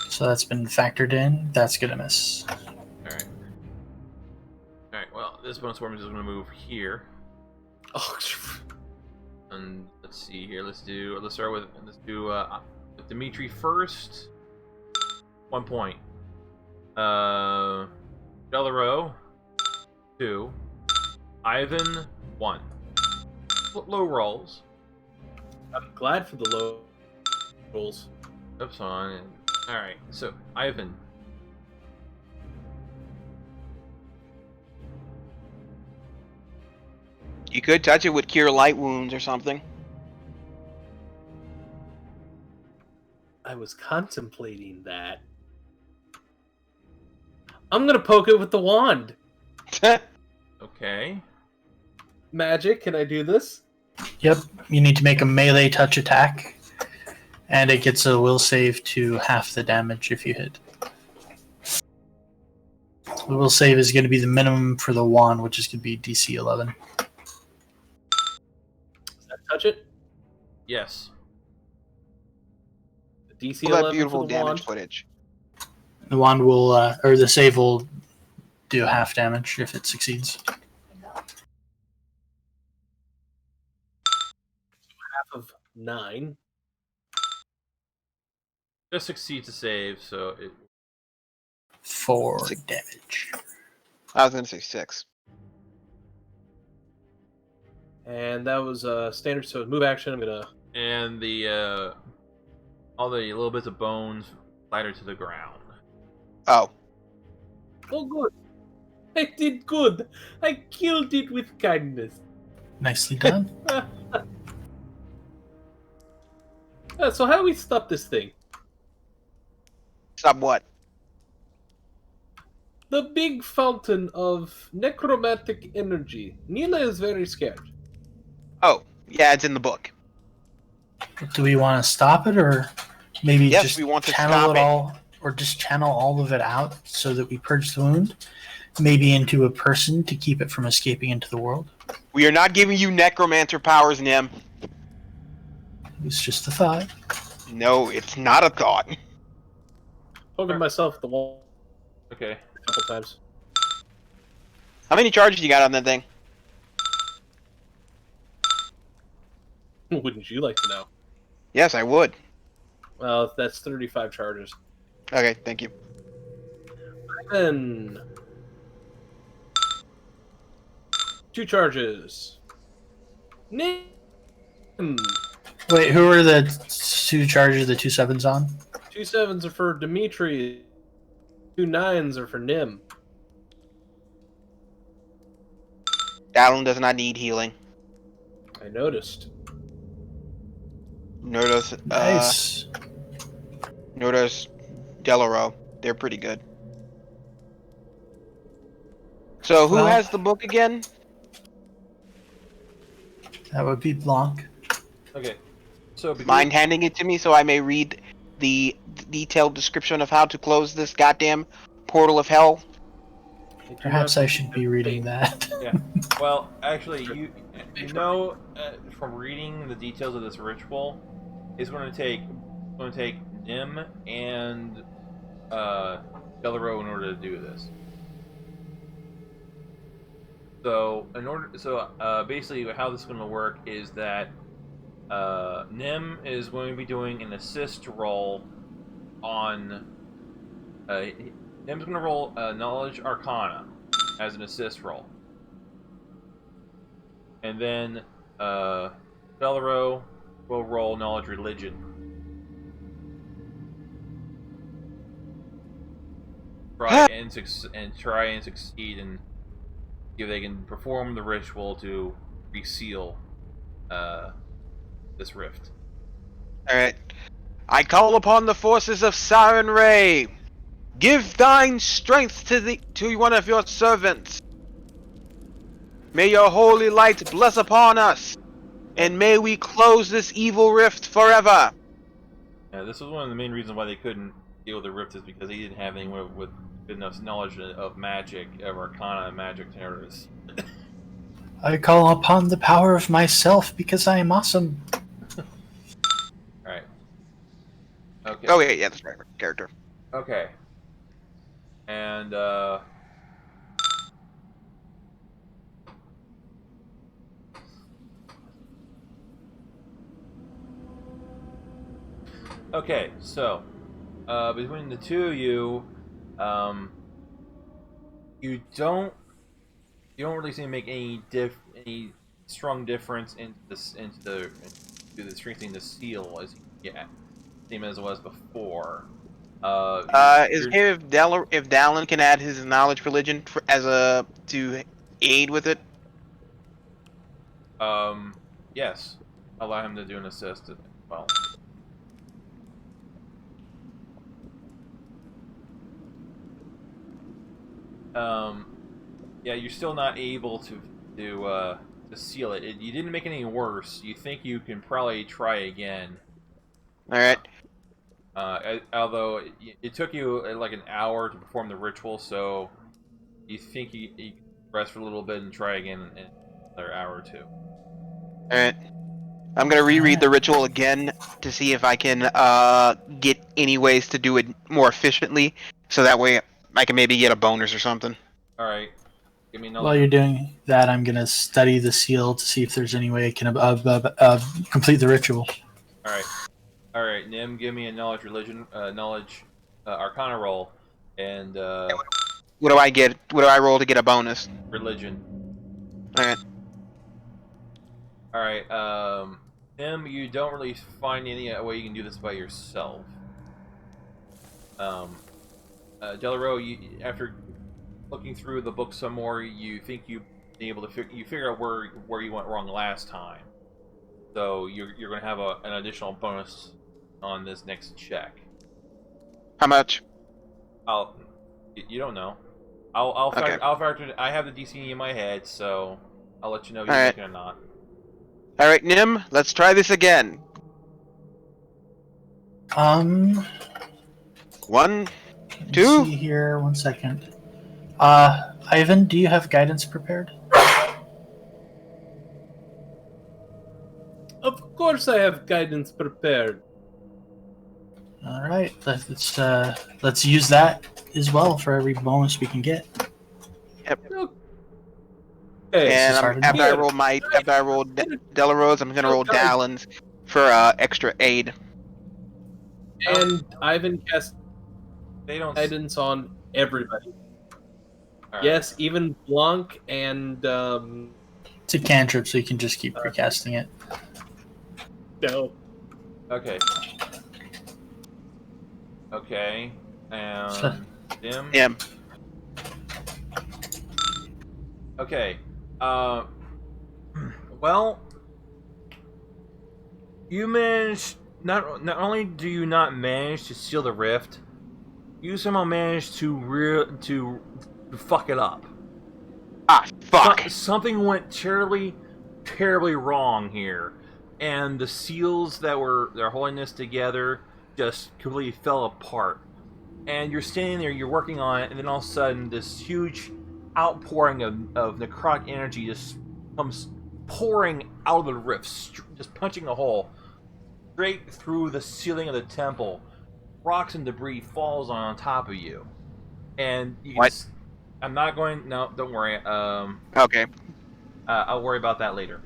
So that's been factored in. That's going to miss. Alright. Alright, well, this bonus swarm is just going to move here. Oh, And let's see here. Let's start with Dimitri first. 1 point. Delaro 2. Ivan 1. Low rolls. I'm glad for the low rolls. Oops, on. Alright, so Ivan. You could touch it with Cure Light Wounds or something. I was contemplating that. I'm gonna poke it with the wand. Okay. Magic, can I do this? Yep, you need to make a melee touch attack. And it gets a will save to half the damage if you hit. The will save is going to be the minimum for the wand, which is going to be DC 11. Does that touch it? Yes. The DC All that 11 beautiful for the damage wand. footage. The wand will, or the save will do half damage if it succeeds. Half of 9. Just succeed to save, so it. 4 damage. I was gonna say 6. And that was standard, so move action. I'm gonna. And the all the little bits of bones ladder to the ground. Oh. Oh, good. I did good. I killed it with kindness. Nicely done. So how do we stop this thing? Stop what? The big fountain of necromantic energy. Nila is very scared. Oh, yeah, it's in the book. Do we want to stop it, or maybe Yes, just we want to channel stop it it. all, or just channel all of it out so that we purge the wound, maybe into a person to keep it from escaping into the world? We are not giving you necromancer powers, Nim. It's just a thought. No, it's not a thought. Poking myself at the wall Okay. a couple times. How many charges you got on that thing? Wouldn't you like to know? Yes, I would. Well, that's 35 charges. Okay, thank you. Then 2 charges. Nim. Wait, who are the 2 charges, the 2 sevens on? 2 7s are for Dimitri. 2 9s are for Nim. Dallin does not need healing. I noticed. Nor does Nice. nor does Delaro. They're pretty good. So who Well- has the book again? That would be Blanc. Okay. So Mind handing it to me so I may read the detailed description of how to close this goddamn portal of hell? Perhaps I should be reading that. Yeah. Well, actually, you know from reading the details of this ritual, it's going to take Nim and Delaro in order to do this. So basically, how this is going to work is that Nim is going to be doing an assist roll on. Nim's going to roll Knowledge Arcana as an assist roll. And then Delaro will roll Knowledge Religion. Try and succeed and see if they can perform the ritual to reseal this rift. Alright. I call upon the forces of Siren Ray. Give thine strength to one of your servants. May your holy light bless upon us, and may we close this evil rift forever. Yeah, this was one of the main reasons why they couldn't deal with the rift, is because they didn't have anyone with good enough knowledge of magic, of Arcana and magic terrorists. I call upon the power of myself because I am awesome. Alright. Okay. Oh wait, yeah, that's my character. Okay. And, okay, so, between the two of you, you don't really seem to make any strong difference into the strengthening the seal as same as it was before. Is okay if Dallin can add his knowledge religion to aid with it? Yes, allow him to do an assist as well. Yeah, you're still not able to seal it. You didn't make it any worse. You think you can probably try again. Alright. Although it took you like an hour to perform the ritual, so you think you can rest for a little bit and try again in another hour or two. Alright. I'm gonna reread the ritual again to see if I can get any ways to do it more efficiently, so that way I can maybe get a bonus or something. Alright. Give me another. While you're doing that, I'm going to study the seal to see if there's any way I can complete the ritual. Alright, Nim, give me a knowledge arcana roll, and What do I get? What do I roll to get a bonus? religion. Alright. Alright, Nim, you don't really find any way you can do this by yourself. Delaro, after looking through the book some more, you think you be able to figure out where you went wrong last time. So you're going to have an additional bonus on this next check. How much? You don't know. Okay. I'll factor. I have the DC in my head, so I'll let you know if you Alright. make it or not. All right, Nim, let's try this again. 1, Let me 2. see here. 1 second. Ivan, do you have guidance prepared? Of course, I have guidance prepared. All right. Let's use that as well for every bonus we can get. Okay. And started. after I Here. roll Delarose, I'm gonna roll guys. Dallins for extra aid. And Ivan cast They don't. guidance on everybody. Alright. Yes, even Blanc and It's a cantrip, so you can just keep recasting it. no. Okay. Okay. So- Dim. Nim. Okay. Well, you managed. Not only do you not manage to seal the rift, you somehow managed to fuck it up. Ah, fuck. Something went terribly wrong here, and the seals they're holding this together just completely fell apart. And you're standing there, you're working on it, and then all of a sudden, this huge outpouring of necrotic energy just comes pouring out of the rift, just punching a hole straight through the ceiling of the temple. Rocks and debris falls on top of you, and you can What? I'm not going. No, don't worry. Okay. I'll worry about that later.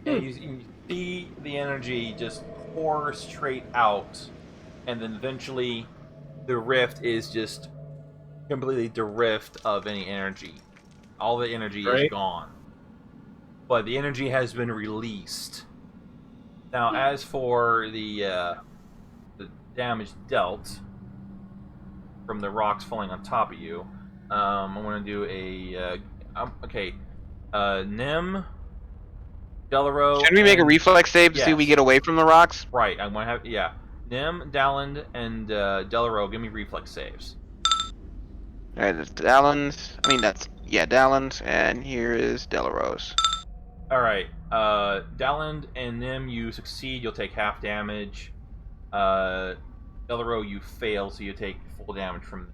And you see the energy just pour straight out, and then eventually, the rift is just completely bereft of any energy. All the energy is gone, but the energy has been released. Now, as for the damage dealt from the rocks falling on top of you, I'm going to do a okay. Nim, Delaro. Should we make a reflex save to see if we Yes. get away from the rocks? Right, I'm going to have Nim, Dalland, and Delaro. Give me reflex saves. All right, that's Dallins. Dallins, and here is Delarose. All right, Dalland and Nim, you succeed. You'll take half damage. Delaro, you fail, so you take full damage from.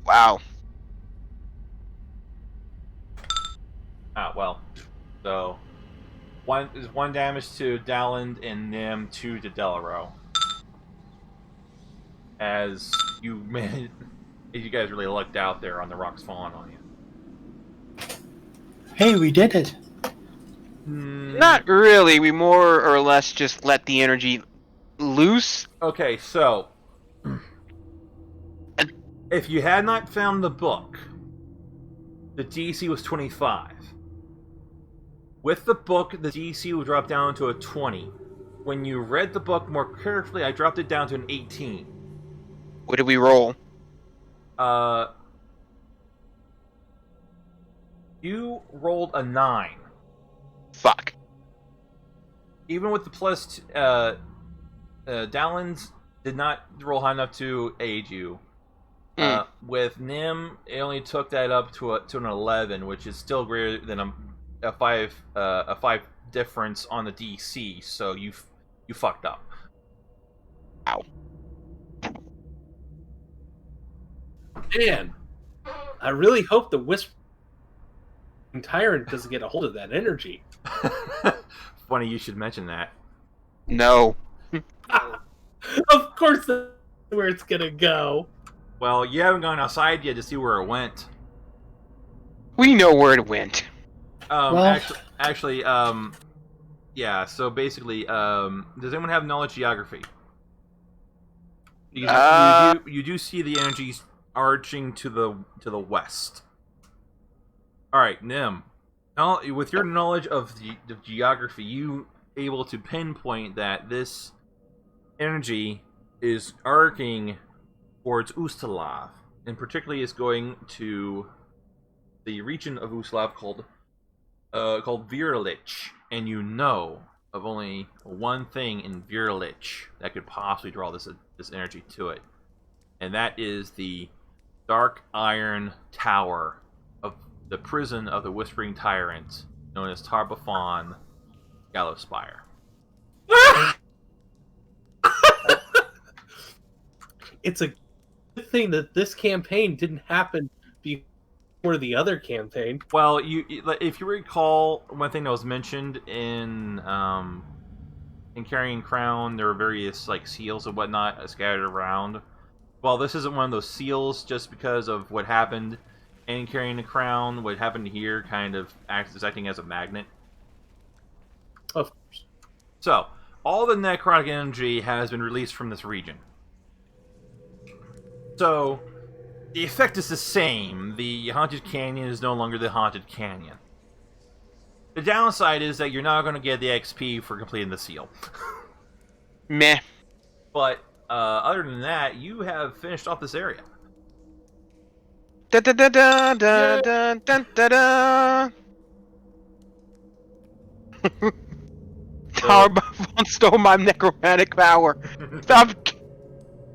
Wow. Well, so one damage to Dalland and Nim, 2 to Delaro. As you guys really lucked out there on the rocks falling on you. Hey, we did it. Not really. We more or less just let the energy loose. Okay, so if you had not found the book, the DC was 25. With the book, the DC would drop down to a 20. When you read the book more carefully, I dropped it down to an 18. What did we roll? You rolled a 9. Fuck. Even with the plus, Dallins did not roll high enough to aid you. With Nim, it only took that up to an 11, which is still greater than a 5 difference on the DC. So you fucked up. Ow. Man, I really hope the Whispering Tyrant doesn't get a hold of that energy. Funny you should mention that. No. Of course, that's where it's gonna go. Well, you haven't gone outside yet to see where it went. We know where it went. Well- Actually, yeah. So basically, does anyone have knowledge geography? Because you do see the energies arching to the west. All right, Nim. Now, with your knowledge of the geography, you able to pinpoint that this energy is arcing towards Ustalav. and particularly is going to the region of Uslav called Virilich, and you know of only one thing in Virilich that could possibly draw this energy to it, and that is the dark iron tower of the prison of the Whispering Tyrant, known as Tarbafon Gallows Spire. It's a good thing that this campaign didn't happen before the other campaign. Well, if you recall, one thing that was mentioned in Carrying Crown, there were various like seals and whatnot scattered around. Well, this isn't one of those seals, just because of what happened in Carrying the Crown. What happened here kind of is acting as a magnet. Of course. So, all the necrotic energy has been released from this region. So, the effect is the same. The Haunted Canyon is no longer the Haunted Canyon. The downside is that you're not going to get the XP for completing the seal. Meh. But, other than that, you have finished off this area. Da da da da da da da da da. Tarbafon stole my necromantic power. Stop.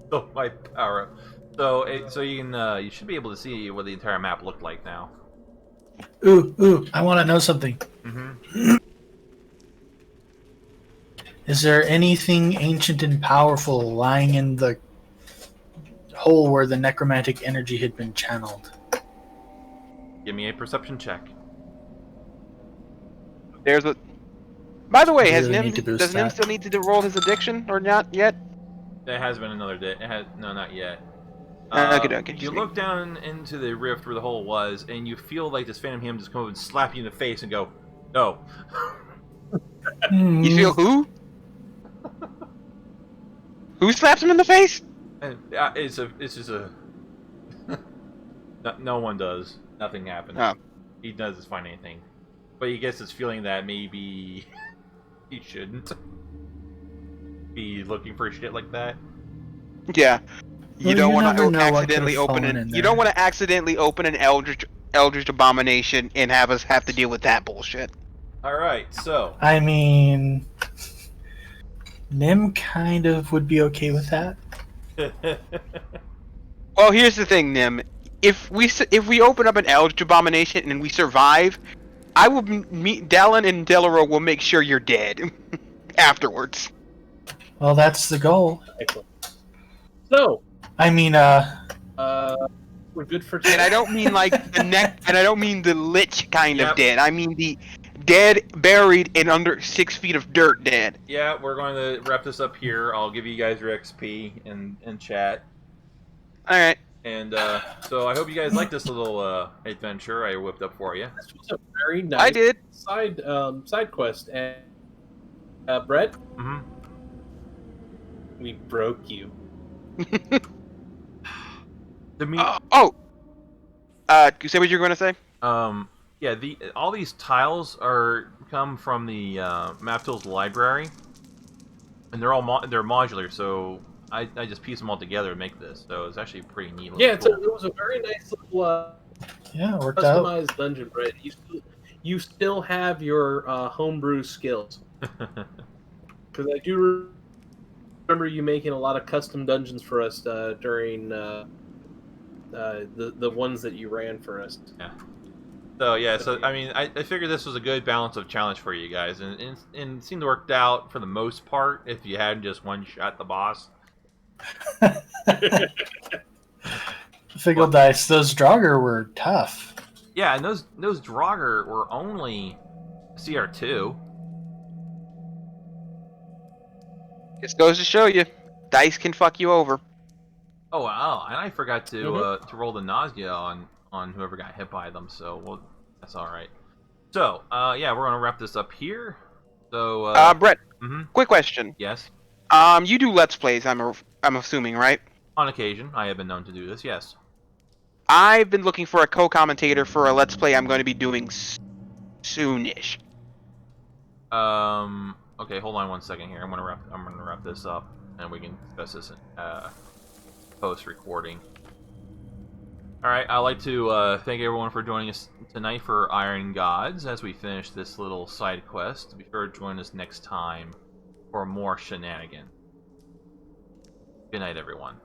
So my power. So you can you should be able to see what the entire map looked like now. Ooh, I want to know something. Mm-hmm. Is there anything ancient and powerful lying in the hole where the necromantic energy had been channeled? Give me a perception check. There's a. By the way, I has really Nim need to boost does Nim that. still need to roll his addiction or not yet? There has been another day. No, not yet. Okay. You look down into the rift where the hole was, and you feel like this phantom him just come over and slap you in the face and go, "No." You feel who? Who slaps him in the face? And, it's just a. No one does. Nothing happens. Oh. He doesn't find anything, but he gets this feeling that maybe he shouldn't be looking for shit like that. Yeah. You Well, don't you want never to know what accidentally could've open fallen an. in You don't there. want to accidentally open an Eldritch Abomination and have us have to deal with that bullshit. All right, so I mean, Nim kind of would be okay with that. Well, here's the thing, Nim. If we open up an Eldritch Abomination and we survive, I will meet Dallin and Delaro will make sure you're dead afterwards. Well, that's the goal. Excellent. So, I mean, we're good for And today. I don't mean like the neck, and I don't mean the lich kind Yep. of dead. I mean the dead, buried in under 6 feet of dirt dead. yeah, we're going to wrap this up here. I'll give you guys your XP in chat. Alright. And so I hope you guys like this little adventure I whipped up for you. This was a very nice I did. side quest. And Brett, Mm-hmm. we broke you. To me, Say what you're going to say? yeah, all these tiles come from the Map Tools library, and they're all they're modular. So I just pieced them all together to make this. So it's actually pretty neat. Yeah, tool. it was a very nice little yeah, it worked out. customized dungeon, Brett. You still have your homebrew skills. Because I do remember you making a lot of custom dungeons for us during the ones that you ran for us. Yeah. So yeah, I mean, I figured this was a good balance of challenge for you guys, and it seemed to work out for the most part. If you had just one shot the boss. Fickle dice. Those Draugr were tough. Yeah, and those Draugr were only CR2. This goes to show you, dice can fuck you over. Oh wow, and I forgot to roll the nausea on whoever got hit by them. So well, that's all right. So yeah, we're gonna wrap this up here. So Brett, mhm. quick question. Yes. You do Let's Plays, I'm assuming, right? On occasion, I have been known to do this. Yes. I've been looking for a co-commentator for a Let's Play I'm going to be doing soonish. Okay, hold on one second here. I'm gonna wrap this up, and we can discuss this in post recording. Alright, I'd like to thank everyone for joining us tonight for Iron Gods as we finish this little side quest. Be sure to join us next time for more shenanigans. Good night, everyone.